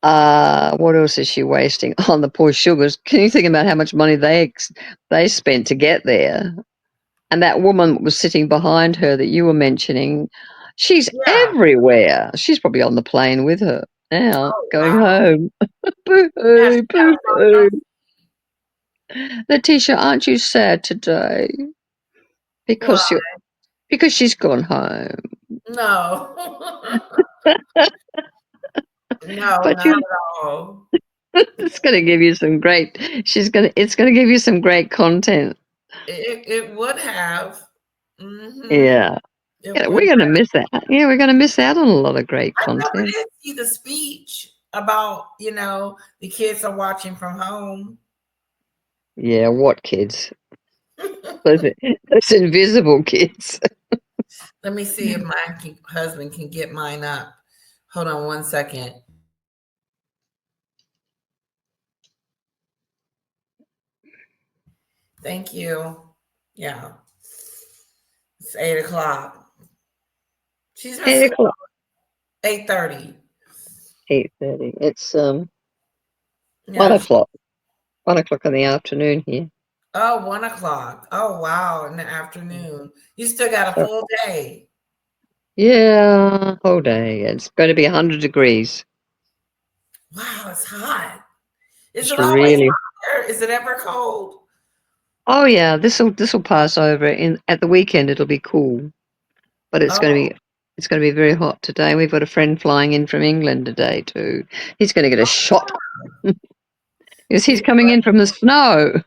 What else is she wasting on the poor sugars? Can you think about how much money they spent to get there? And that woman was sitting behind her that you were mentioning. She's Yeah. everywhere. She's probably on the plane with her now, Oh, going wow. home. Yeah, Boo-hoo, she got a boo-hoo. Letitia, aren't you sad today? Why? Because she's gone home. No. No, But not at all. it's gonna give you some great it's gonna give you some great content. It would have. Mm-hmm. Yeah. It Yeah, would we're gonna have. miss that. Yeah, we're gonna miss out on a lot of great I never content. did see the speech about, the kids are watching from home. Yeah, what kids? Those invisible kids. Let me see if my husband can get mine up. Hold on one second. Thank you. Yeah. It's 8:00. She's been 8 sleeping o'clock. 8:30. 8:30. It's 1 Yeah. o'clock. 1 o'clock in the afternoon here. Oh, 1:00. Oh, wow. In the afternoon. You still got a So, full day. yeah, whole day. It's going to be 100 degrees. Wow, it's hot. Is It's it always really. hot there? Is it ever cold? Oh yeah, this'll pass over. At the weekend it'll be cool, but it's going Oh, to be very hot today. We've got a friend flying in from England today too. He's going to get a shot because he's coming in from the snow.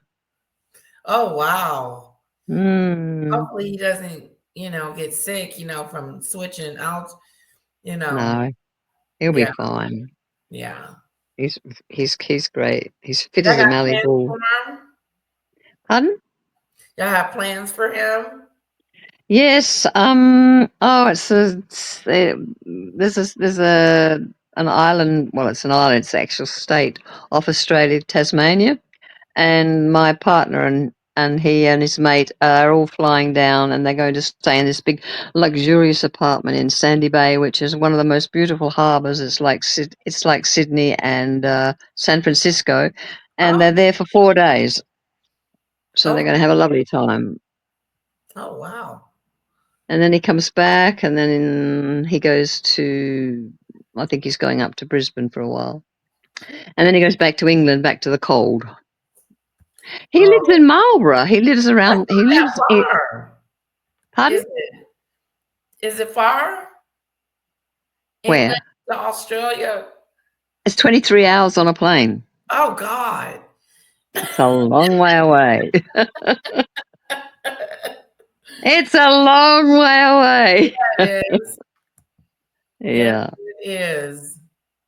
oh, wow. Mm, Hopefully he doesn't, get sick, from switching out, you know. no, he'll be Yeah, fine. yeah. He's great. He's fit Y'all as a got mallee plans bull. for him? Pardon? Y'all have plans for him? Yes. Oh, there's an island. Well, it's an island. It's the actual state of Australia, Tasmania, and my partner and he and his mate are all flying down, and they're going to stay in this big, luxurious apartment in Sandy Bay, which is one of the most beautiful harbors. It's like Sydney and San Francisco, and Oh, they're there for 4 days, so they're oh, going to have a lovely time. oh, wow. And then he comes back, and then he goes to, I think he's going up to Brisbane for a while. And then he goes back to England, back to the cold. He lives Oh, in Marlborough. He lives that's around, he not that lives, far. pardon? Is it far? England Where? to Australia? It's 23 hours on a plane. Oh, God. It's a long way away. It's a long way away. It is. Yes, Yeah, it is.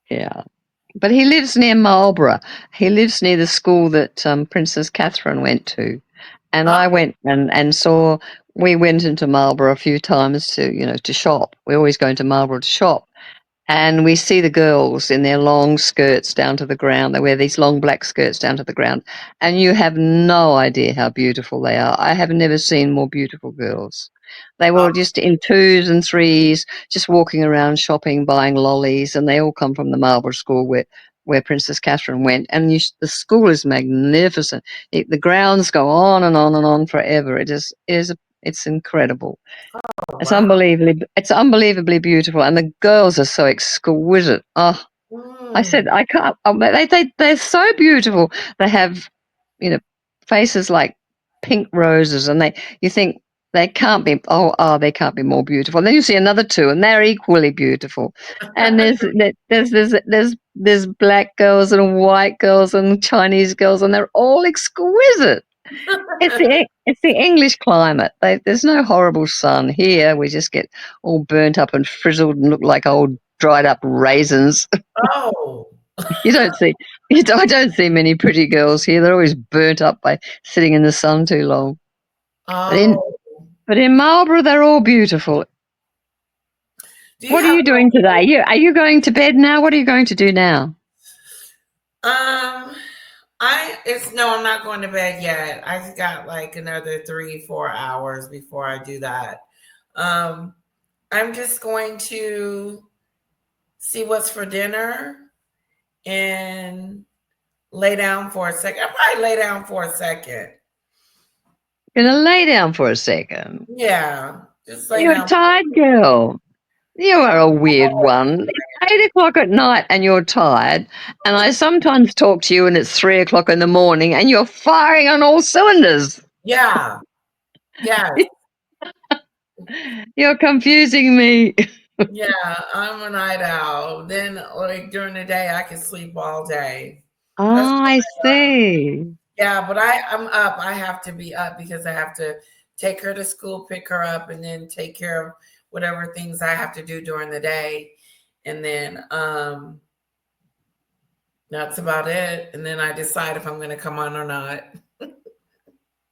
yeah. But he lives near Marlborough. He lives near the school that Princess Catherine went to. And Oh, I went and saw, we went into Marlborough a few times to shop. We always go into Marlborough to shop. And we see the girls in their long skirts down to the ground. They wear these long black skirts down to the ground. And you have no idea how beautiful they are. I have never seen more beautiful girls. They oh, were just in twos and threes, just walking around shopping, buying lollies. And they all come from the Marlborough School, where where Princess Catherine went, and the school is magnificent. The grounds go on and on and on forever. It's incredible. Oh, It's wow. unbelievably beautiful, and the girls are so exquisite. Oh, I said I can't. They're so beautiful. They have, faces like pink roses, and you think they can't be. They can't be more beautiful. And then you see another two, and they're equally beautiful. And there's black girls and white girls and Chinese girls, and they're all exquisite. It's the English climate. There's no horrible sun here. We just get all burnt up and frizzled and look like old dried up raisins. Oh. I don't see many pretty girls here. They're always burnt up by sitting in the sun too long. Oh. But in Marlborough, they're all beautiful. What are you doing today? Are you going to bed now? What are you going to do now? No, I'm not going to bed yet. I've got like another 3-4 hours before I do that. I'm just going to see what's for dinner and lay down for a second. I'll probably lay down for a second. You're gonna lay down for a second? Yeah. Just lay You're down. a tired girl. You are a weird one. It's 8 o'clock at night and you're tired. And I sometimes talk to you and it's 3 o'clock in the morning and you're firing on all cylinders. Yeah. Yes. You're confusing me. Yeah, I'm a night owl. Then, like during the day, I can sleep all day. I see. Yeah, but I'm up. I have to be up because I have to take her to school, pick her up, and then take care of whatever things I have to do during the day. And then that's about it. And then I decide if I'm going to come on or not.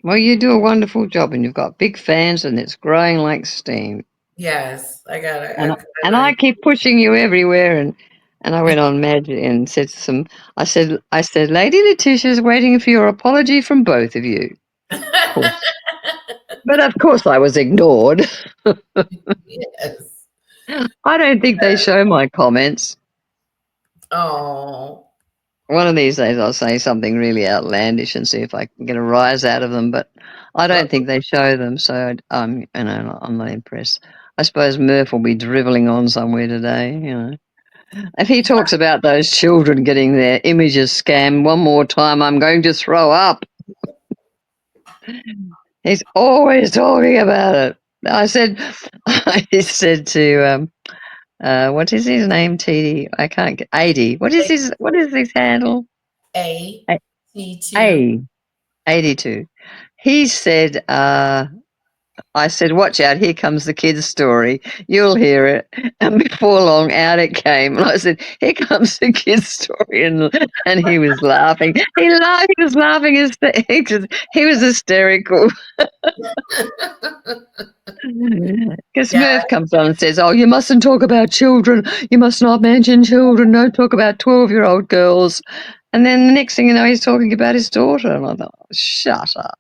Well, you do a wonderful job and you've got big fans and it's growing like steam. Yes, I got it. And I keep pushing you everywhere. And I went on Magic and said I said, Lady Letitia's waiting for your apology from both of you. Of course. But of course I was ignored. Yes. I don't think they show my comments. Oh. One of these days I'll say something really outlandish and see if I can get a rise out of them, but I don't think they show them, so I'm not impressed. I suppose Murph will be drivelling on somewhere today, If he talks about those children getting their images scammed one more time, I'm going to throw up. He's always talking about it. I said to what is his name, TD? I can't get 80. What is his handle? A82. 82. He said, I said, watch out, here comes the kid's story. You'll hear it. And before long, out it came. And I said, here comes the kid's story. And he was laughing. He was laughing. He was hysterical. Because Murph comes on and says, oh, you mustn't talk about children. You must not mention children. Don't talk about 12-year-old girls. And then the next thing you know, he's talking about his daughter. And I thought, shut up.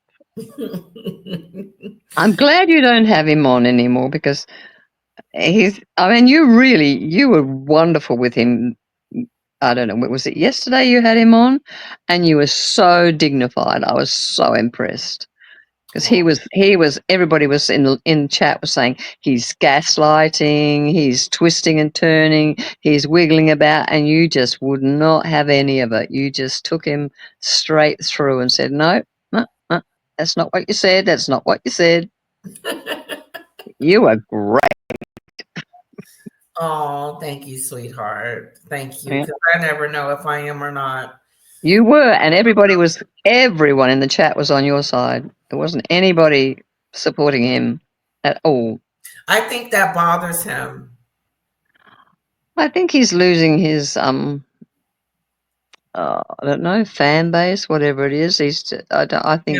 I'm glad you don't have him on anymore because you were wonderful with him. I don't know, was it yesterday you had him on? And you were so dignified. I was so impressed. Because everybody was in chat was saying he's gaslighting, he's twisting and turning, he's wiggling about, and you just would not have any of it. You just took him straight through and said, no, that's not what you said. That's not what you said. You were great. Oh, thank you, sweetheart. Thank you. Because I never know if I am or not. You were, and everyone in the chat was on your side. There wasn't anybody supporting him at all. I think that bothers him. I think he's losing his I don't know, fan base, whatever it is. I think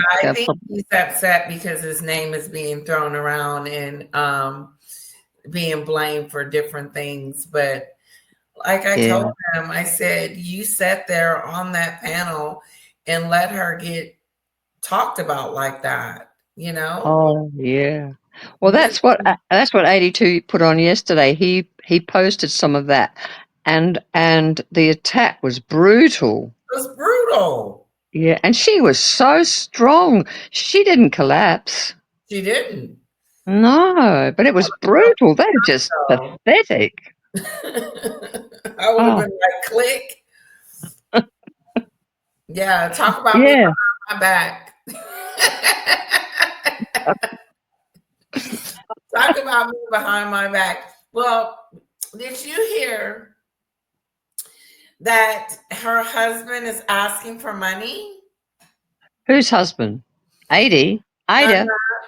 he's upset because his name is being thrown around and being blamed for different things. But like I told him, I said, you sat there on that panel and let her get talked about like that, Oh yeah. Well, that's what 82 put on yesterday. He posted some of that, and the attack was brutal. It was brutal. Yeah, and she was so strong. She didn't collapse. She didn't. No, but it was brutal. They were just pathetic. I would have been like, click. Yeah, talk about me behind my back. Talk about me behind my back. Well, did you hear that her husband is asking for money? Whose husband? Ada?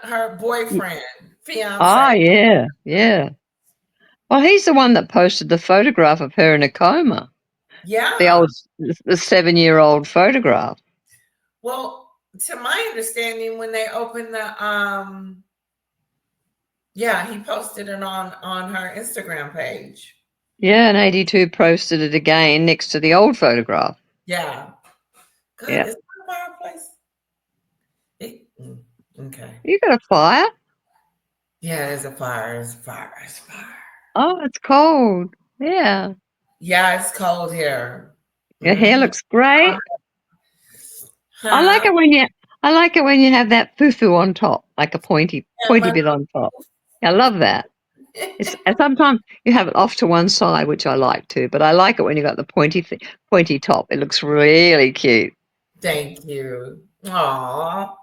Her boyfriend, fiance. Ah, yeah, yeah. Well, he's the one that posted the photograph of her in a coma. Yeah. The 7-year-old photograph. Well, to my understanding, when they opened the he posted it on her Instagram page. Yeah, and 82 posted it again next to the old photograph. Yeah. Good. Yeah. Is that a fireplace? Okay. You got a fire? Yeah, there's a fire. There's a fire. There's a fire. Oh, it's cold. Yeah. Yeah, it's cold here. Your hair looks great. I like it when you have that fufu on top, like a pointy bit on top. I love that. And sometimes you have it off to one side, which I like too, but I like it when you got the pointy top. It looks really cute. Thank you. Aw,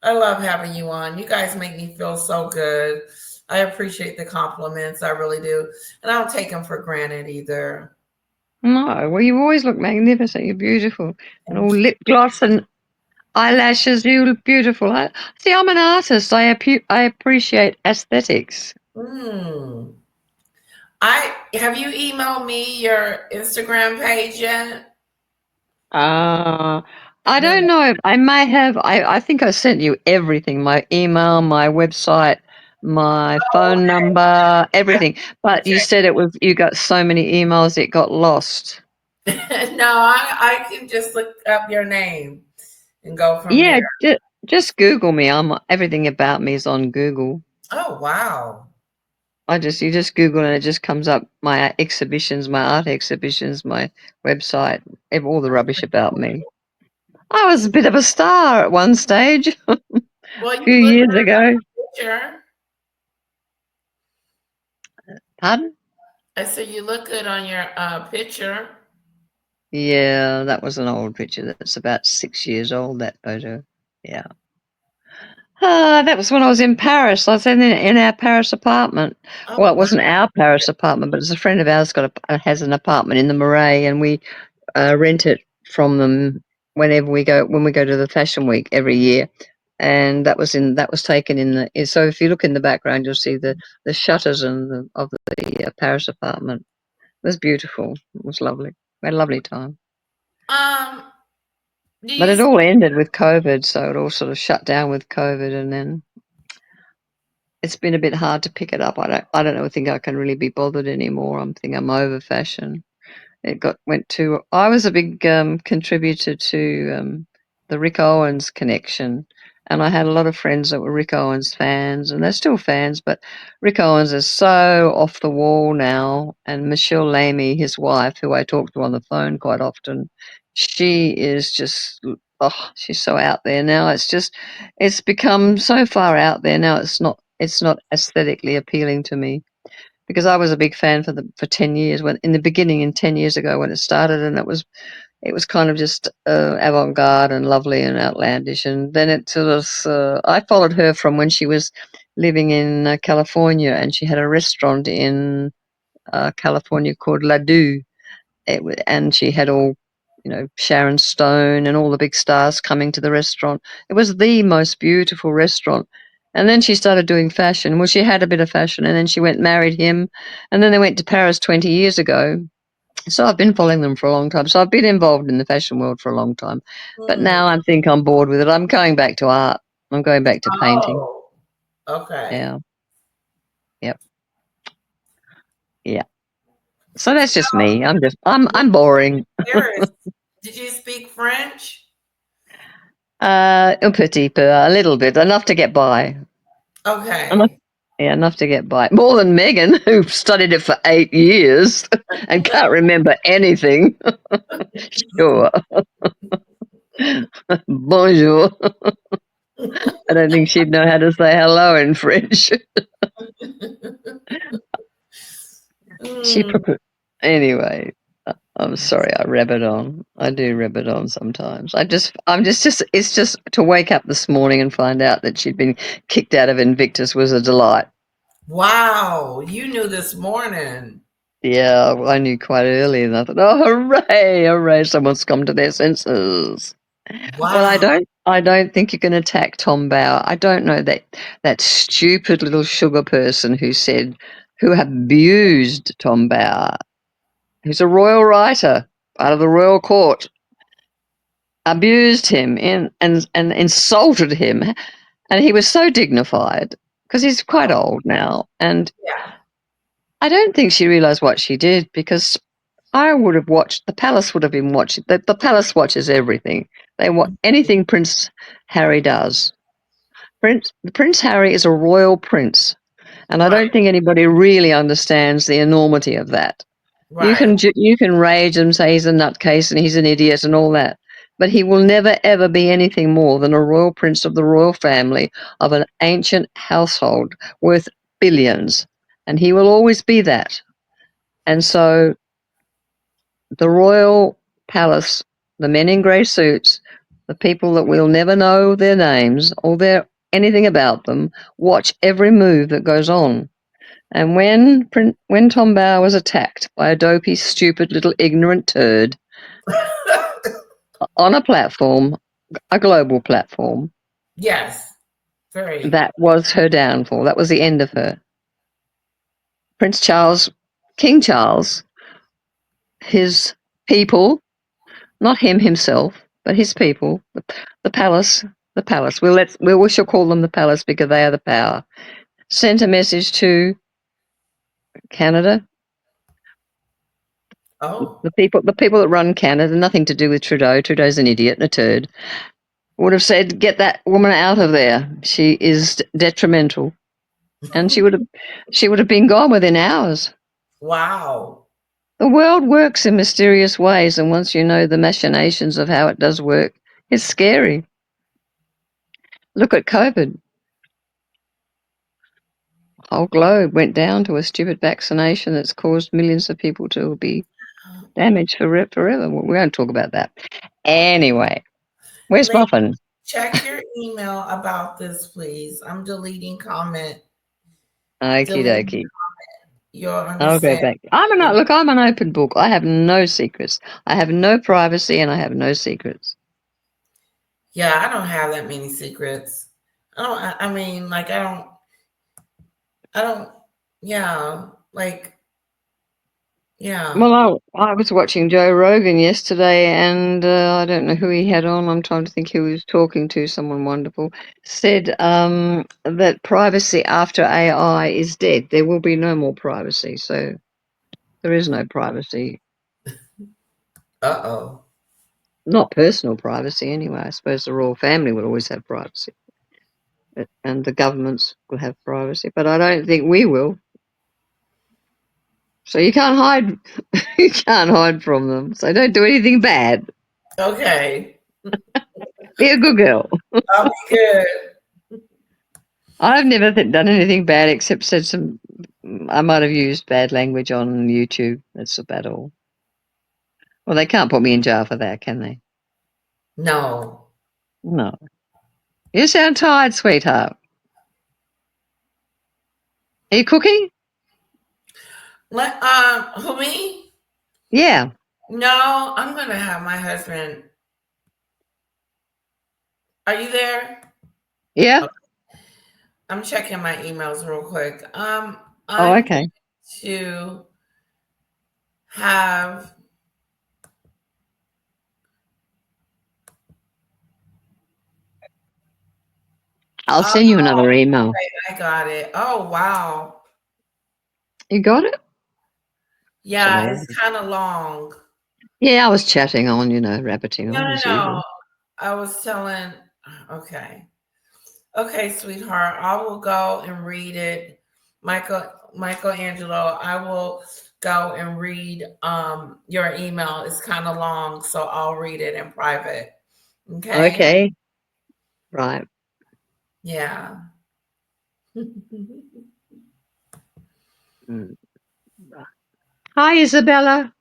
I love having you on. You guys make me feel so good. I appreciate the compliments. I really do. And I don't take them for granted either. No, well, you always look magnificent. You're beautiful. And all lip gloss and eyelashes. You look beautiful. See, I'm an artist. I appreciate aesthetics. Have you emailed me your Instagram page yet? I don't know. I may have. I think I sent you everything: my email, my website, my phone number, everything. But you said you got so many emails it got lost. No, I can just look up your name and go from there. Yeah, just Google me. Everything about me is on Google. Oh wow! You just Google and it just comes up my exhibitions, my art exhibitions, my website, all the rubbish about me. I was a bit of a star at one stage, a few years ago. Pardon? I said you look good on your picture. Yeah, that was an old picture. That's about 6 years old, that photo. Yeah. That was when I was in Paris. I was in our Paris apartment. Well, it wasn't our Paris apartment, but it's a friend of ours has an apartment in the Marais, and we rent it from them when we go to the Fashion Week every year. And that was taken in the. So if you look in the background, you'll see the shutters of the Paris apartment. It was beautiful. It was lovely. We had a lovely time. But it all ended with COVID, so it all sort of shut down with COVID, and then it's been a bit hard to pick it up. I don't think I can really be bothered anymore. I think I'm over fashion. I was a big contributor to the Rick Owens connection, and I had a lot of friends that were Rick Owens fans, and they're still fans, but Rick Owens is so off the wall now, and Michelle Lamy, his wife, who I talk to on the phone quite often, she is just, she's so out there now. It's become so far out there now, it's not aesthetically appealing to me. Because I was a big fan for 10 years in the beginning, and 10 years ago when it started, and it was kind of just avant-garde and lovely and outlandish. And then it sort of I followed her from when she was living in California, and she had a restaurant in California called La Deux, and she had all Sharon Stone and all the big stars coming to the restaurant. It was the most beautiful restaurant. And then she started doing fashion. Well, she had a bit of fashion, and then she married him, and then they went to Paris 20 years ago. So I've been following them for a long time. So I've been involved in the fashion world for a long time. But now I think I'm bored with it. I'm going back to art. I'm going back to painting. Okay. Yeah. Yep. Yeah. So that's just me. I'm boring. Did you speak French? Un petit peu, a little bit, enough to get by. Okay. Yeah, enough to get by. More than Meghan, who studied it for 8 years and can't remember anything. Sure. Bonjour. I don't think she'd know how to say hello in French. Anyway, I'm sorry, I rabbit on. I do rabbit on sometimes. It's just to wake up this morning and find out that she'd been kicked out of Invictus was a delight. Wow, you knew this morning. Yeah, I knew quite early, and I thought, oh, hooray, hooray, someone's come to their senses. Wow. Well, I don't think you can attack Tom Bauer. I don't know that stupid little sugar person who abused Tom Bauer, who's a royal writer out of the royal court, abused him and insulted him, and he was so dignified because he's quite old now, and Yeah. I don't think she realised what she did because I would have watched. The palace would have been watching. The palace watches everything. They watch anything Prince Harry does. Prince Harry is a royal prince, and I don't think anybody really understands the enormity of that. Right. You can rage and say he's a nutcase and he's an idiot and all that, but he will never ever be anything more than a royal prince of the royal family of an ancient household worth billions, and he will always be that. And so the royal palace, the men in grey suits, the people that we'll never know their names or anything about them, watch every move that goes on. And when Tom Bauer was attacked by a dopey, stupid, little ignorant turd on a platform, a global platform, Yes. Very. that was her downfall. That was the end of her. King Charles, his people, not him himself, but his people, the palace. We shall call them the palace because they are the power. Sent a message to Canada. Oh. The people that run Canada, nothing to do with Trudeau. Trudeau's an idiot and a turd. Would have said, "Get that woman out of there. She is detrimental," and she would have been gone within hours. Wow. The world works in mysterious ways, and once you know the machinations of how it does work, it's scary. Look at COVID. The whole globe went down to a stupid vaccination that's caused millions of people to be damaged forever. We won't talk about that. Anyway, where's Ladies, Muffin? check your email about this, please. I'm deleting comment. Okie dokie. You'll I'll go understand. back. I'm an open book. I have no secrets. I have no privacy and I have no secrets. Yeah, I don't have that many secrets. I mean, like, I don't, yeah, like, yeah. Well, I was watching Joe Rogan yesterday and I don't know who he had on. I'm trying to think who he was talking to. Someone wonderful said that privacy after AI is dead. There will be no more privacy. So there is no privacy. Uh-oh. Not personal privacy anyway. I suppose the royal family will always have privacy. And the governments will have privacy, but I don't think we will. So you can't hide. You can't hide from them. So don't do anything bad. Okay. Be a good girl. I'll be good. I've never done anything bad except said some. I might have used bad language on YouTube. That's about all. Well, they can't put me in jail for that, can they? No. No. You sound tired, sweetheart. Are you cooking? Who, me? Yeah. No, I'm gonna have my husband. Are you there? Yeah. Okay. I'm checking my emails real quick. I'm okay. to have I'll send you another email. Okay, I got it. Oh, wow. You got it? Yeah, it's kind of long. Yeah, I was chatting on, rabbiting on as No. usual. I was telling, okay. Okay, sweetheart, I will go and read it. Michelangelo, I will go and read your email. It's kind of long, so I'll read it in private. Okay. Okay. Right. Yeah. Hi, Isabella.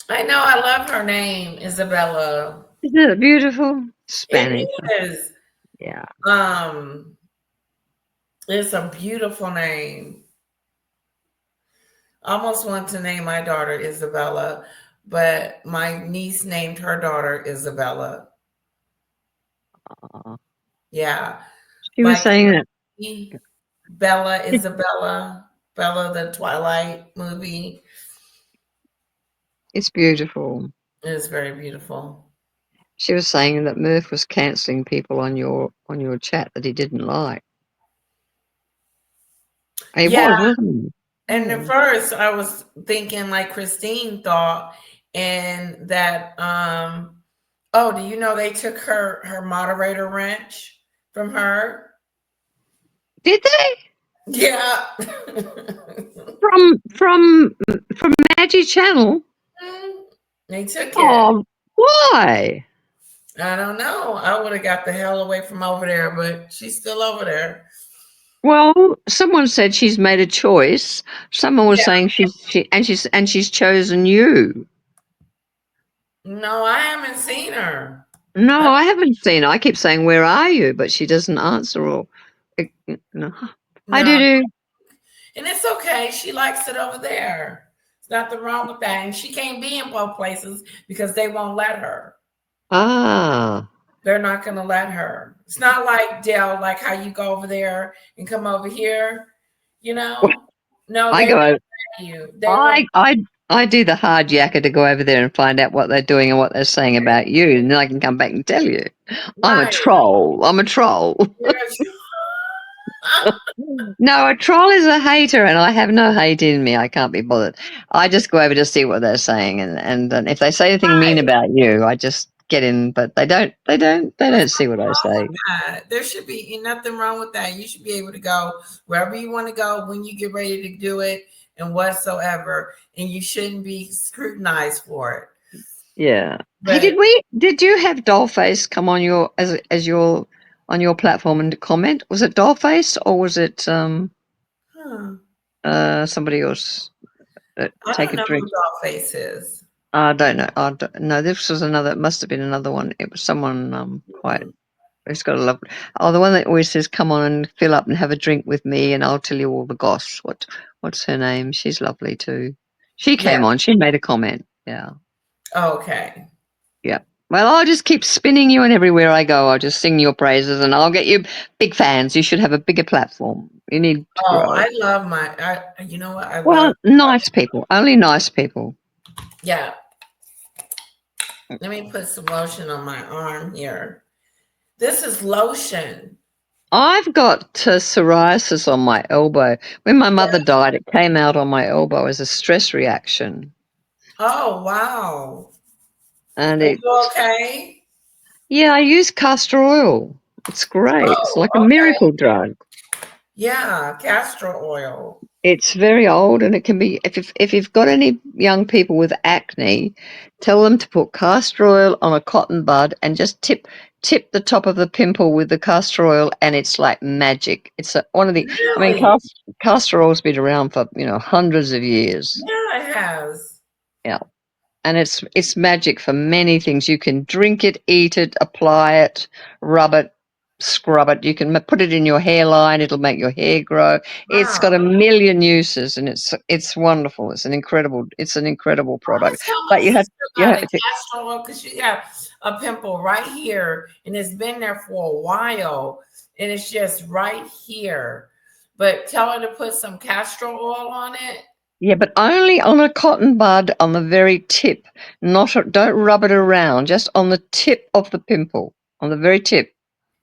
I know. I love her name, Isabella. Isn't it beautiful? Spanish. It is. Yeah. It's a beautiful name. I almost want to name my daughter Isabella, but my niece named her daughter Isabella. Yeah. She was saying that. Bella Isabella, Bella the Twilight movie. It's beautiful. It is very beautiful. She was saying that Murph was cancelling people on your chat that he didn't like. He was, wasn't he? And at first I was thinking like Christine thought, and that oh, do you know they took her moderator wrench from her? Did they? Yeah. from Maggie Channel? They took it. Oh, why? I don't know. I would have got the hell away from over there, but she's still over there. Well, someone said she's made a choice. Someone was saying she's chosen you. No, I haven't seen her. No, I haven't seen her. I keep saying, "Where are you?" But she doesn't answer. Or no. I do. And it's okay. She likes it over there. There's nothing wrong with that. And she can't be in both places because they won't let her. Ah. They're not going to let her. It's not like Dell, like how you go over there and come over here. You know? No, I go over. You. I do the hard yakka to go over there and find out what they're doing and what they're saying about you, and then I can come back and tell you. I'm a troll. I'm a troll. No, a troll is a hater, and I have no hate in me. I can't be bothered. I just go over to see what they're saying, and if they say anything mean about you, I just get in. But they don't see what I say. There should be nothing wrong with that. You should be able to go wherever you want to go when you get ready to do it and whatsoever, and you shouldn't be scrutinized for it. Yeah. Hey, did you have Dollface come on your as your on your platform and comment? Was it Dollface or was it somebody else? Take a drink. Who Dollface is. I don't know. No, this was another. It must have been another one. It was someone quite. Who's got a love. Oh, the one that always says, "Come on and fill up and have a drink with me, and I'll tell you all the goss." What's her name? She's lovely too. She came on. She made a comment. Yeah. Okay. Yeah. Well, I'll just keep spinning you, and everywhere I go, I'll just sing your praises, and I'll get you big fans. You should have a bigger platform. You need to grow. I love you know what? Well, nice people. Only nice people. Yeah. Let me put some lotion on my arm here. This is lotion. I've got psoriasis on my elbow. When my mother died, it came out on my elbow as a stress reaction. Oh, wow. And are you okay? Yeah, I use castor oil. It's great. It's like a miracle drug. Yeah, castor oil. It's very old, and it can be, if you've got any young people with acne, tell them to put castor oil on a cotton bud and just tip the top of the pimple with the castor oil, and it's like magic. It's one of the, really? I mean, castor oil's been around for, hundreds of years. Yeah, it has. Yeah. And it's magic for many things. You can drink it, eat it, apply it, rub it, scrub it. You can put it in your hairline. It'll make your hair grow. Wow. It's got a million uses, and it's wonderful. It's an incredible product. But you have castor oil because you got a pimple right here, and it's been there for a while, and it's just right here. But tell her to put some castor oil on it. Yeah, but only on a cotton bud on the very tip. Don't rub it around, just on the tip of the pimple, on the very tip.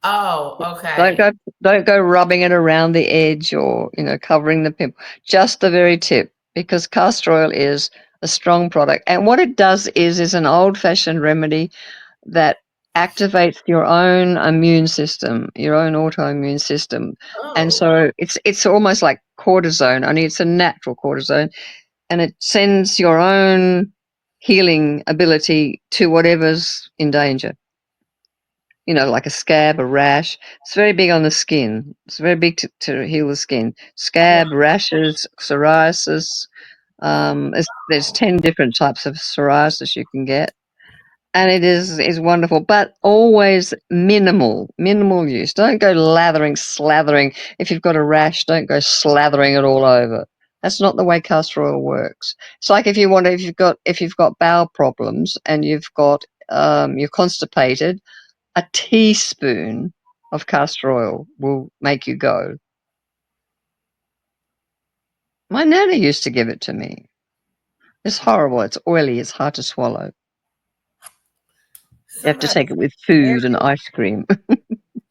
Oh, okay. Don't go rubbing it around the edge or, covering the pimple. Just the very tip, because castor oil is a strong product. And what it does is an old-fashioned remedy that activates your own immune system, your own autoimmune system. And so it's almost like cortisone, only it's a natural cortisone, and it sends your own healing ability to whatever's in danger. You know, like a scab, a rash. It's very big on the skin. It's very big to heal the skin. Scab, rashes, psoriasis. There's 10 different types of psoriasis you can get. And it is wonderful, but always minimal use. Don't go lathering, slathering. If you've got a rash, don't go slathering it all over. That's not the way castor oil works. It's like if you've got bowel problems and you're constipated, a teaspoon of castor oil will make you go. My nana used to give it to me. It's horrible. It's oily. It's hard to swallow. You have to take it with food and ice cream.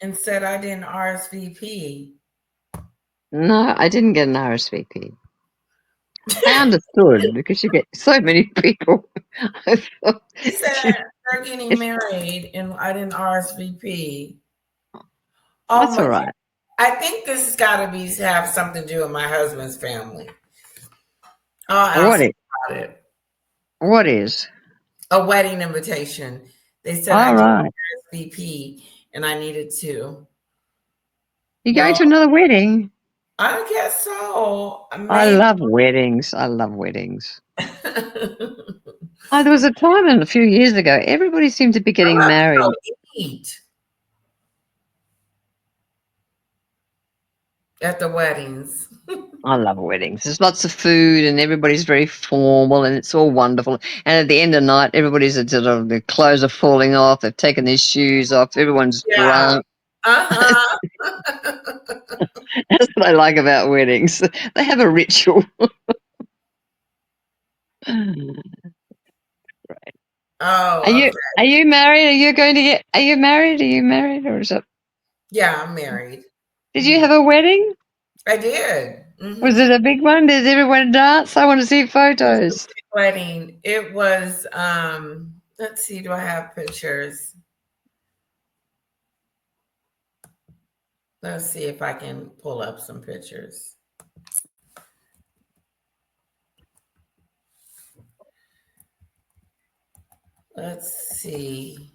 And said I didn't RSVP. No, I didn't get an RSVP. I understood because you get so many people. He said they're getting married and I didn't RSVP. That's all right. I think this has got to have something to do with my husband's family. What is? A wedding invitation. They said I didn't RSVP and I needed to. You going to another wedding? I guess so. I love weddings. There was a time a few years ago, everybody seemed to be getting married. Eat at the weddings. I love weddings. There's lots of food and everybody's very formal and it's all wonderful. And at the end of the night, their clothes are falling off. They've taken their shoes off. Everyone's drunk. Uh-huh. That's what I like about weddings. They have a ritual. Right. Oh, are you married? Are you married or is it? Yeah, I'm married. Did you have a wedding? I did. Mm-hmm. Was it a big one? Did everyone dance? I want to see photos. Wedding. It was let's see, do I have pictures? Let's see if I can pull up some pictures. Let's see.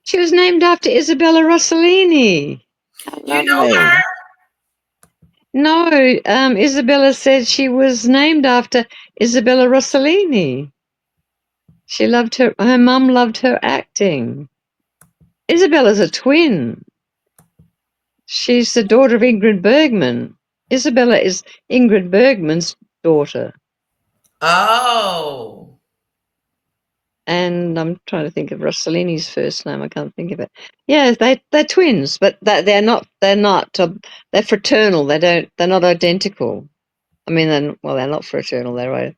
She was named after Isabella Rossellini. You know her? No, Isabella said she was named after Isabella Rossellini. She loved her mum loved her acting. Isabella's a twin. She's the daughter of Ingrid Bergman. Isabella is Ingrid Bergman's daughter. Oh. And I'm trying to think of Rossellini's first name. I can't think of it. Yeah, they're twins, but they're fraternal. They're not identical. I mean, they're not fraternal. They're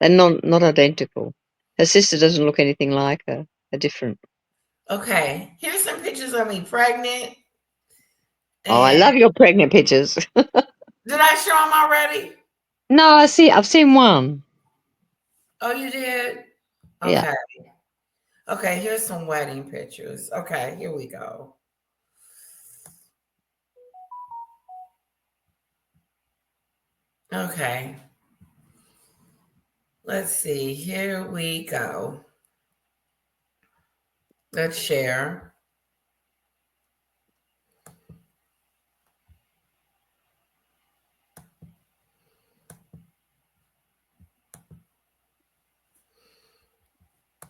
not identical. Her sister doesn't look anything like her. They're different. Okay, here's some pictures of me pregnant. Oh, I love your pregnant pictures. Did I show them already? No, I've seen one. Oh, you did? Okay. Yeah. Okay, here's some wedding pictures. Okay, here we go. Okay. Let's see. Here we go. Let's share.